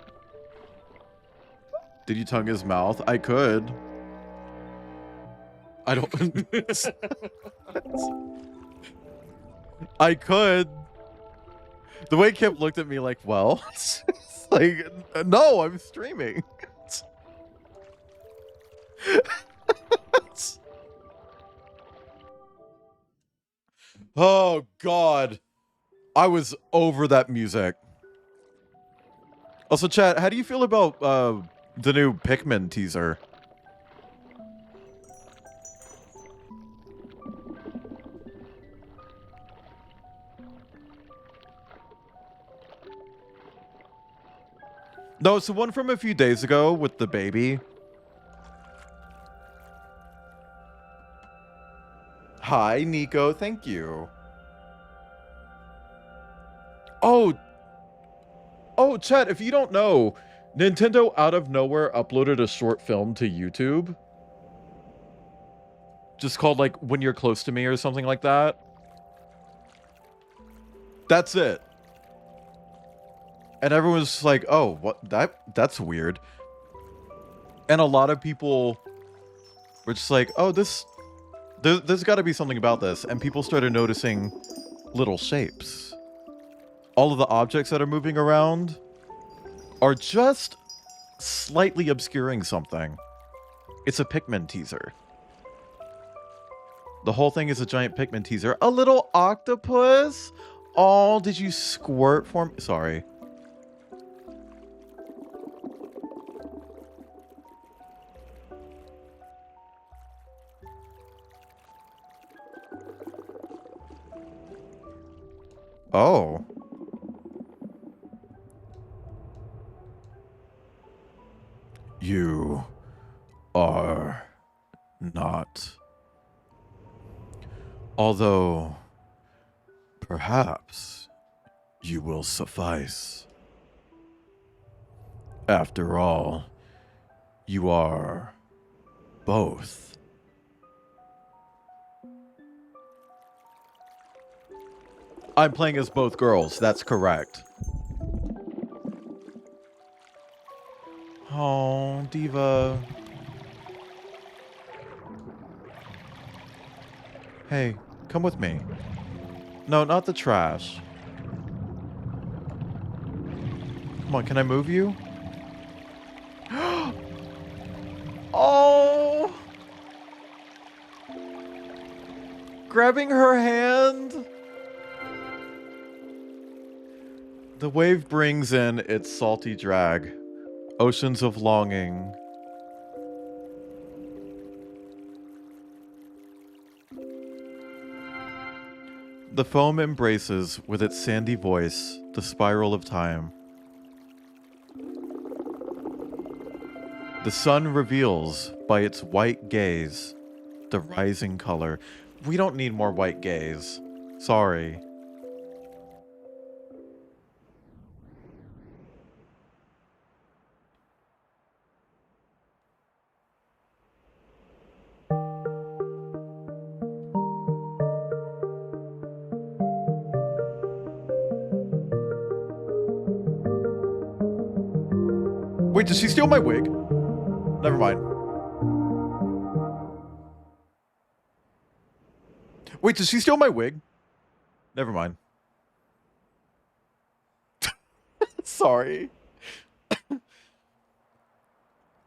Did you tongue his mouth? I could. I don't... I could. The way Kip looked at me like, well... it's like, no, I'm streaming. Oh god. I was over that music. Also, chat, how do you feel about the new Pikmin teaser? No, it's the one from a few days ago with the baby. Hi, Nico. Thank you. Oh, chat, if you don't know, Nintendo out of nowhere uploaded a short film to YouTube. Just called, like, When You're Close to Me or something like that. That's it. And everyone's just like, oh, what? That's weird. And a lot of people were just like, oh, there's got to be something about this. And people started noticing little shapes. All of the objects that are moving around are just slightly obscuring something. It's a Pikmin teaser. The whole thing is a giant Pikmin teaser. A little octopus? Oh, did you squirt for me? Sorry. Oh. You are not. Although, perhaps you will suffice. After all, you are both. I'm playing as both girls, that's correct. Oh, Diva. Hey, come with me. No, not the trash. Come on, can I move you? Oh! Grabbing her hand. The wave brings in its salty drag. Oceans of longing. The foam embraces with its sandy voice the spiral of time. The sun reveals by its white gaze the rising color. We don't need more white gaze. Sorry. Wait, did she steal my wig? Never mind. Wait, did she steal my wig? Never mind. Sorry.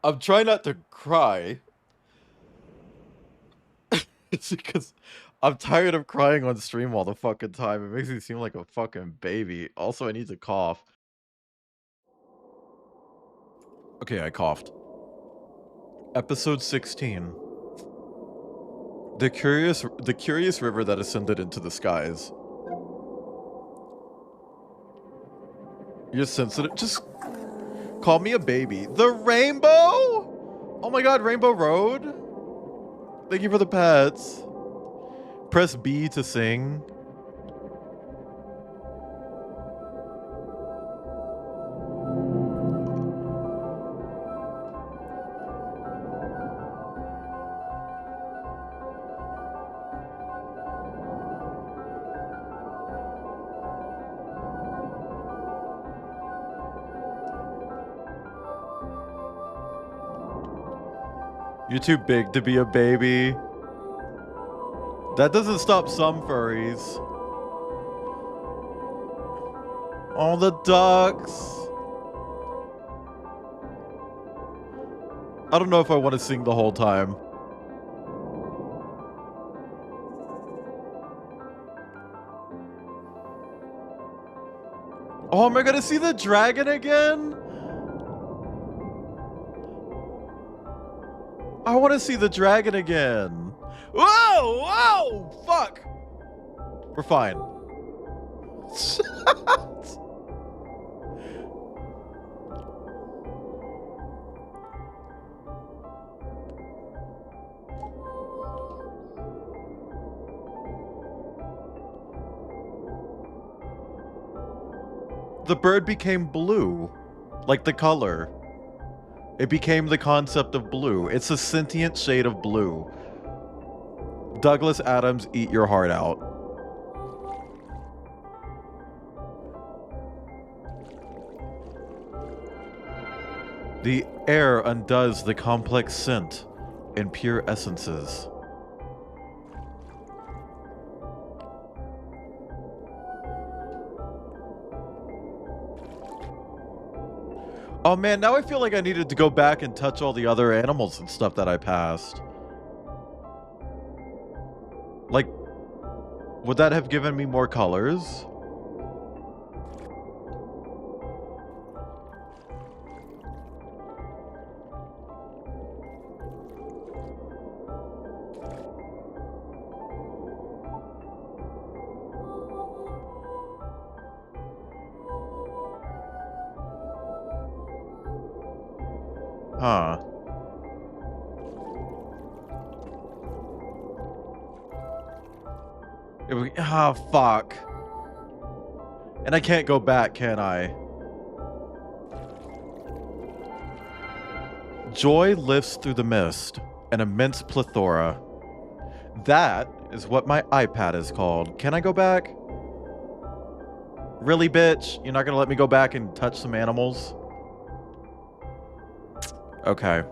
I'm trying not to cry. It's because I'm tired of crying on stream all the fucking time. It makes me seem like a fucking baby. Also, I need to cough. Okay, I coughed. Episode 16. The curious river that ascended into the skies. You're sensitive. Just call me a baby. The rainbow? Oh my god, Rainbow Road? Thank you for the pets. Press B to sing. You're too big to be a baby. That doesn't stop some furries. All the ducks. I don't know if I want to sing the whole time. Oh, am I gonna see the dragon again? I want to see the dragon again. Whoa! Whoa! Fuck! We're fine. The bird became blue, like the color. It became the concept of blue. It's a sentient shade of blue. Douglas Adams, eat your heart out. The air undoes the complex scent in pure essences. Oh man, now I feel like I needed to go back and touch all the other animals and stuff that I passed. Like, would that have given me more colors? Huh. Ah, fuck. And I can't go back, can I? Joy lifts through the mist, an immense plethora. That is what my iPad is called. Can I go back? Really, bitch? You're not gonna let me go back and touch some animals? Okay.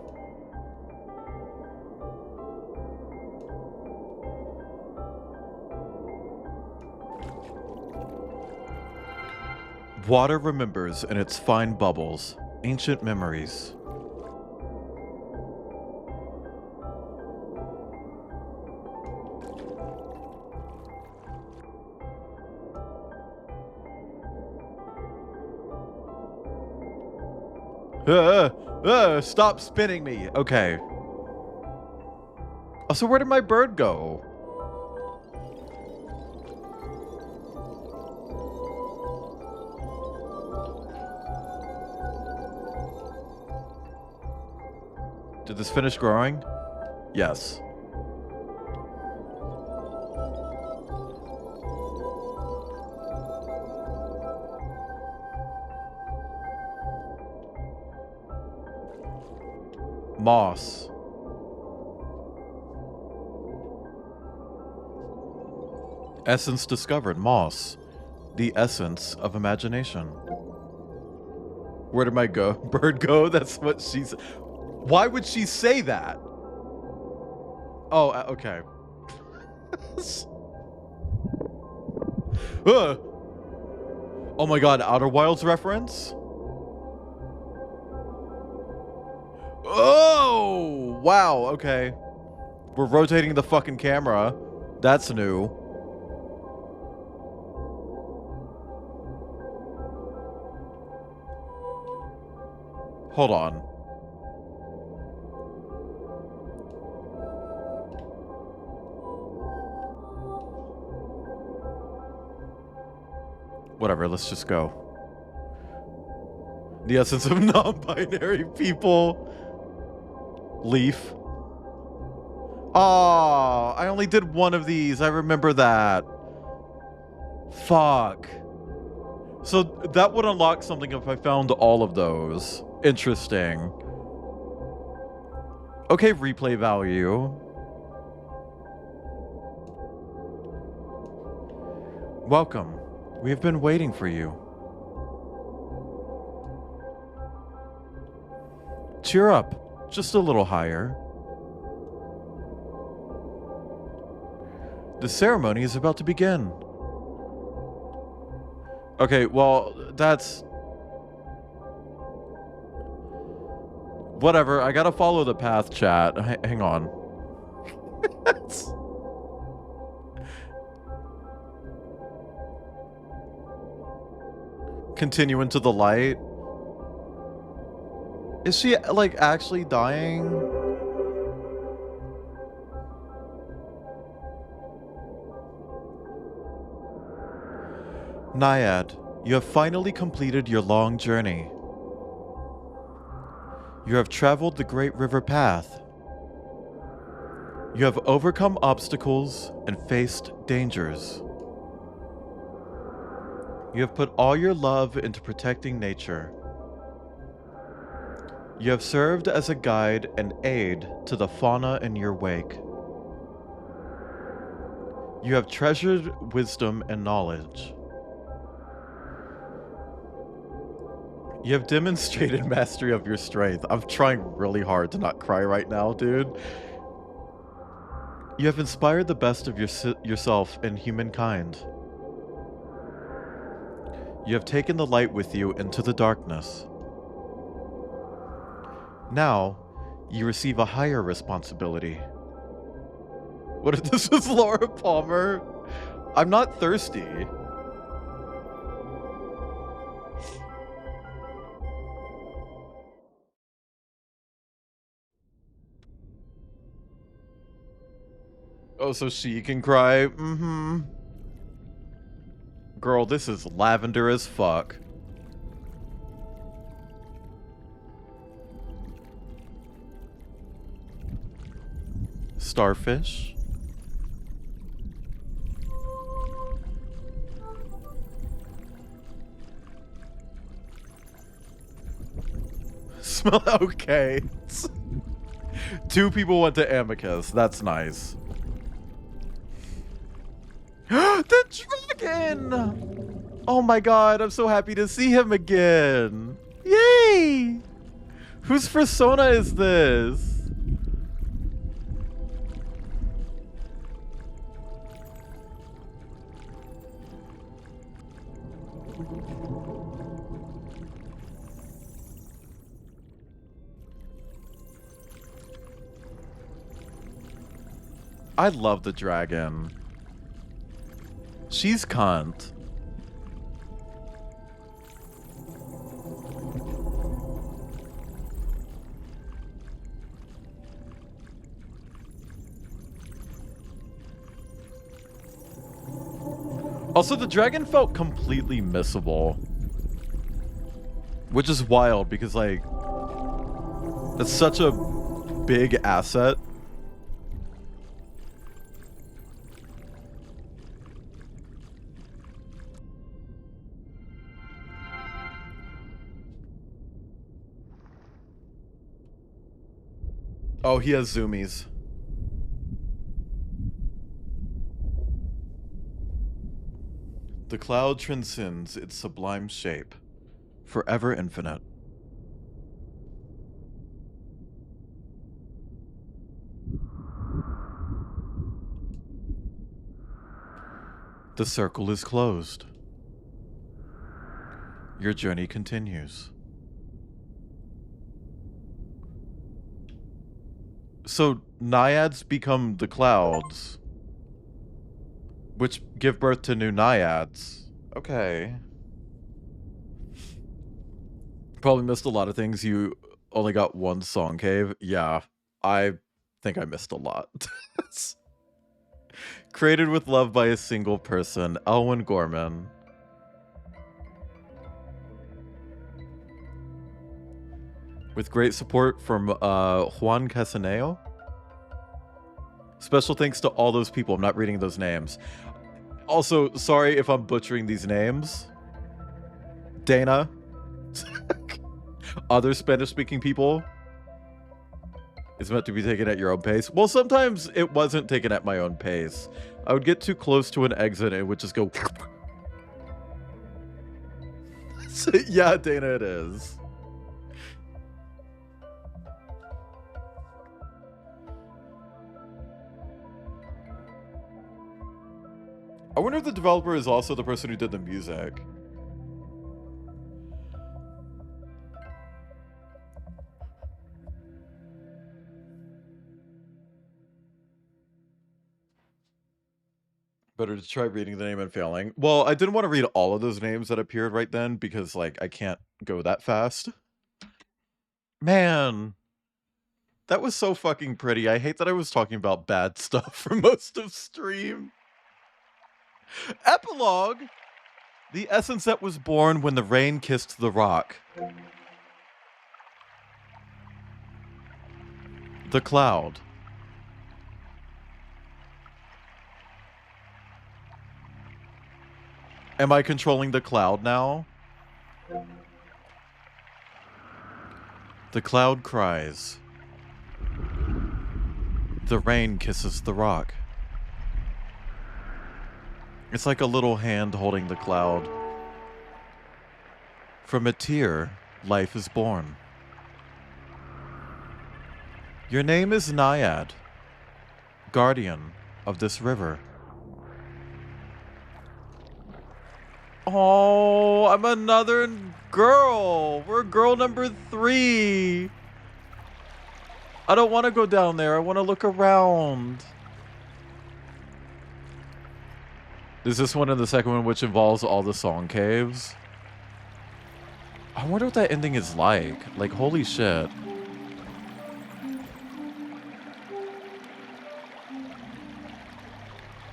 Water remembers in its fine bubbles, ancient memories. Stop spinning me. Okay. Oh, so where did my bird go? Did this finish growing? Yes. Moss. Essence discovered. Moss. The essence of imagination. Where did my bird go? That's what she's... Why would she say that? Oh, okay. Oh my god, Outer Wilds reference? Oh, wow, okay. We're rotating the fucking camera. That's new. Hold on. Whatever, let's just go. The essence of non-binary people. Leaf. Oh, I only did one of these. I remember that. Fuck. So that would unlock something if I found all of those. Interesting. Okay, replay value. Welcome. We have been waiting for you. Cheer up. Just a little higher. The ceremony is about to begin. Okay, well, that's... Whatever, I gotta follow the path, chat. Hang on. Continue into the light. Is she, like, actually dying? NAIAD, you have finally completed your long journey. You have traveled the Great River Path. You have overcome obstacles and faced dangers. You have put all your love into protecting nature. You have served as a guide and aid to the fauna in your wake. You have treasured wisdom and knowledge. You have demonstrated mastery of your strength. I'm trying really hard to not cry right now, dude. You have inspired the best of yourself and humankind. You have taken the light with you into the darkness. Now, you receive a higher responsibility. What if this was Laura Palmer? I'm not thirsty. Oh, so she can cry? Mm-hmm. Girl, this is lavender as fuck. Starfish. Smell okay. 2 people went to Amicus. That's nice. The dragon! Oh my god, I'm so happy to see him again. Yay! Whose persona is this? I love the dragon. She's cunt. Also, the dragon felt completely missable. Which is wild because, like, that's such a big asset. Oh, he has zoomies. The cloud transcends its sublime shape, forever infinite. The circle is closed. Your journey continues. So, naiads become the clouds, which give birth to new naiads. Okay. Probably missed a lot of things. You only got one song cave. Yeah, I think I missed a lot. Created with love by a single person, Elwyn Gorman. With great support from Juan Casaneo. Special thanks to all those people. I'm not reading those names. Also, sorry if I'm butchering these names. Dana. Other Spanish-speaking people. It's meant to be taken at your own pace. Well, sometimes it wasn't taken at my own pace. I would get too close to an exit and it would just go... Yeah, Dana, it is. I wonder if the developer is also the person who did the music. Better to try reading the name and failing. Well, I didn't want to read all of those names that appeared right then because, like, I can't go that fast. Man. That was so fucking pretty. I hate that I was talking about bad stuff for most of stream. Epilogue. The essence that was born when the rain kissed the rock. The cloud. Am I controlling the cloud now? The cloud cries. The rain kisses the rock. It's like a little hand holding the cloud. From a tear life is born. Your name is NAIAD, guardian of this river. Oh, I'm another girl. We're girl number 3. I don't want to go down there. I want to look around. There's this one and the second one, which involves all the song caves. I wonder what that ending is like. Like, holy shit.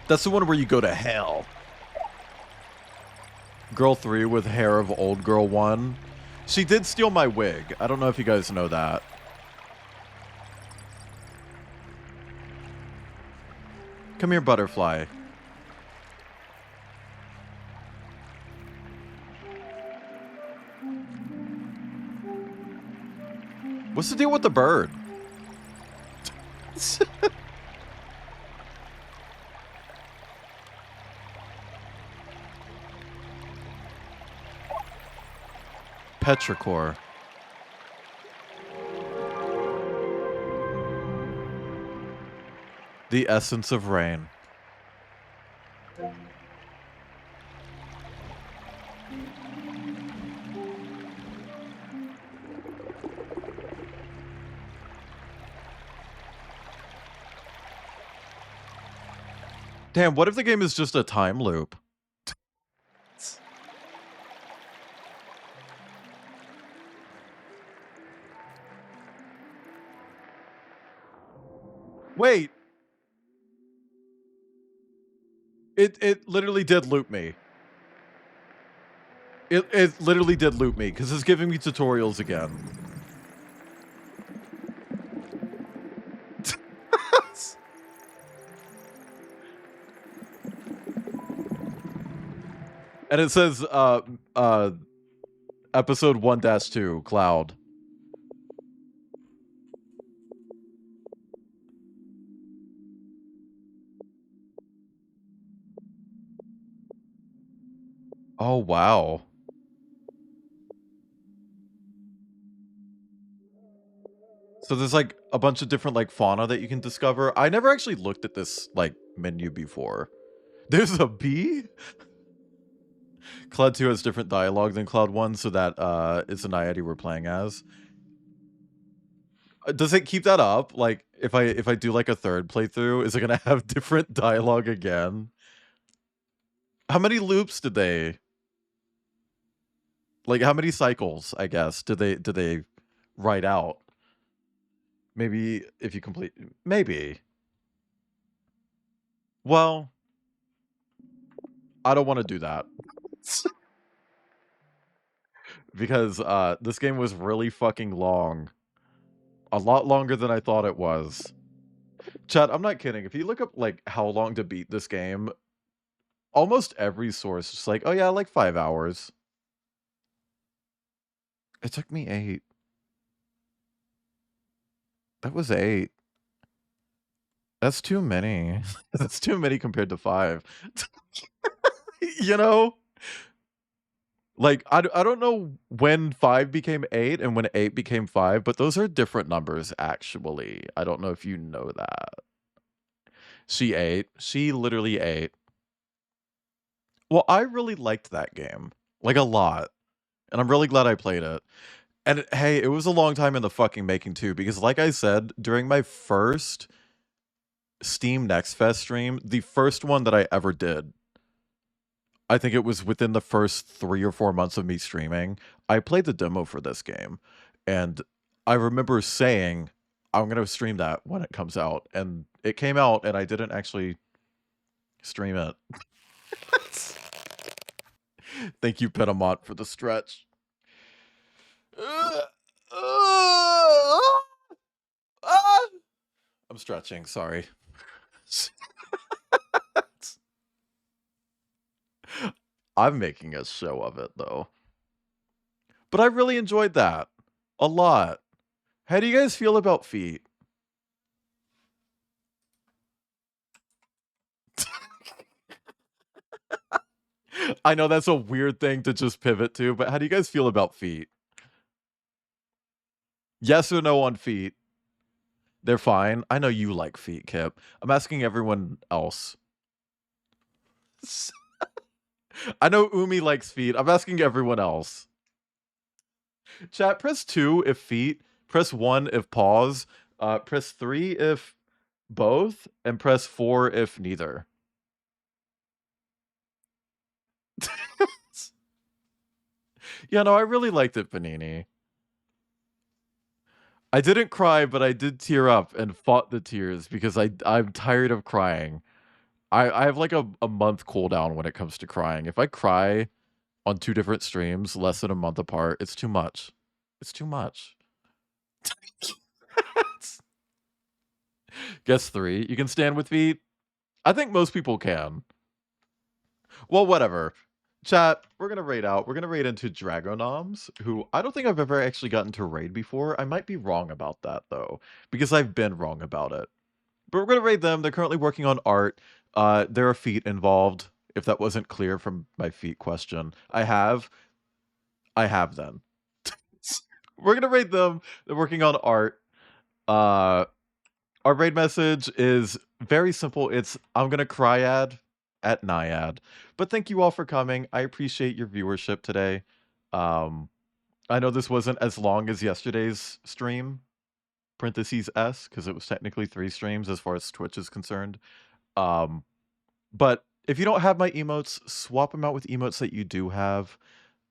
That's the one where you go to hell. Girl 3 with hair of old girl 1. She did steal my wig. I don't know if you guys know that. Come here, butterfly. What's the deal with the bird? Petrichor. The essence of rain. Damn, what if the game is just a time loop? Wait. It literally did loop me. It literally did loop me, because it's giving me tutorials again. And it says, episode 1-2, Cloud. Oh, wow. So there's like a bunch of different like fauna that you can discover. I never actually looked at this like menu before. There's a bee? Cloud 2 has different dialogue than Cloud 1, so that is the NAIAD we're playing as. Does it keep that up? Like if I do like a third playthrough, is it gonna have different dialogue again? How many loops did they, like how many cycles, I guess, did they write out? Maybe if you complete, maybe. Well, I don't want to do that. Because this game was really fucking long. A lot longer than I thought it was. Chad, I'm not kidding. If you look up like how long to beat this game, almost every source is like, oh yeah, like 5 hours. It took me 8. That was 8. That's too many. That's too many compared to 5. You know? Like, I don't know when 5 became 8 and when 8 became 5, but those are different numbers, actually. I don't know if you know that. She ate. She literally ate. Well, I really liked that game. Like, a lot. And I'm really glad I played it. And hey, it was a long time in the fucking making, too, because like I said, during my first Steam Next Fest stream, the first one that I ever did, I think it was within the first 3 or 4 months of me streaming, I played the demo for this game. And I remember saying, I'm going to stream that when it comes out. And it came out, and I didn't actually stream it. Thank you, Petamont, for the stretch. I'm stretching, sorry. I'm making a show of it, though. But I really enjoyed that. A lot. How do you guys feel about feet? I know that's a weird thing to just pivot to, but how do you guys feel about feet? Yes or no on feet? They're fine. I know you like feet, Kip. I'm asking everyone else. I know Umi likes feet. I'm asking everyone else. Chat, press 2 if feet, press 1 if paws, press 3 if both, and press 4 if neither. Yeah, no, I really liked it, Panini. I didn't cry, but I did tear up and fought the tears because I'm tired of crying. I have like a month cooldown when it comes to crying. If I cry on 2 different streams less than a month apart, it's too much. It's too much. Guess 3. You can stand with feet? I think most people can. Well, whatever. Chat, we're gonna raid out. We're gonna raid into Dragonoms, who I don't think I've ever actually gotten to raid before. I might be wrong about that though, because I've been wrong about it. But we're gonna raid them. They're currently working on art. There are feet involved. If that wasn't clear from my feet question, I have then. We're gonna raid them. They're working on art. Our raid message is very simple. It's I'm gonna cryad at NAIAD. But thank you all for coming. I appreciate your viewership today. I know this wasn't as long as yesterday's stream, parentheses S, because it was technically 3 streams as far as Twitch is concerned. But if you don't have my emotes, swap them out with emotes that you do have.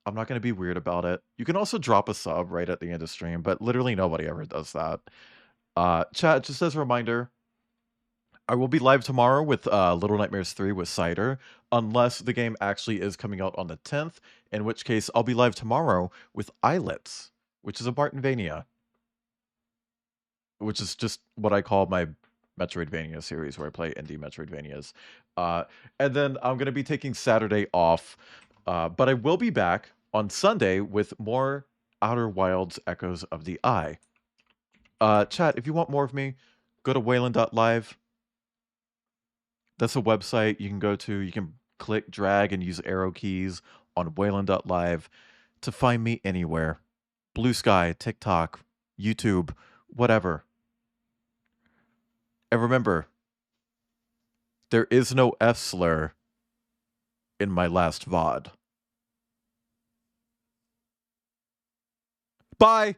I'm not going to be weird about it. You can also drop a sub right at the end of stream, but literally nobody ever does that. Chat, just as a reminder, I will be live tomorrow with Little Nightmares 3 with Cider, unless the game actually is coming out on the 10th, in which case I'll be live tomorrow with Islets, which is a Martinvania, which is just what I call my Metroidvania series where I play indie Metroidvanias. And then I'm going to be taking Saturday off, but I will be back on Sunday with more Outer Wilds Echoes of the Eye. Chat, if you want more of me, go to Wayland.live. That's a website you can go to. You can click, drag, and use arrow keys on Wayland.live to find me anywhere. Blue Sky, TikTok, YouTube, whatever. And remember, there is no F slur in my last VOD. Bye!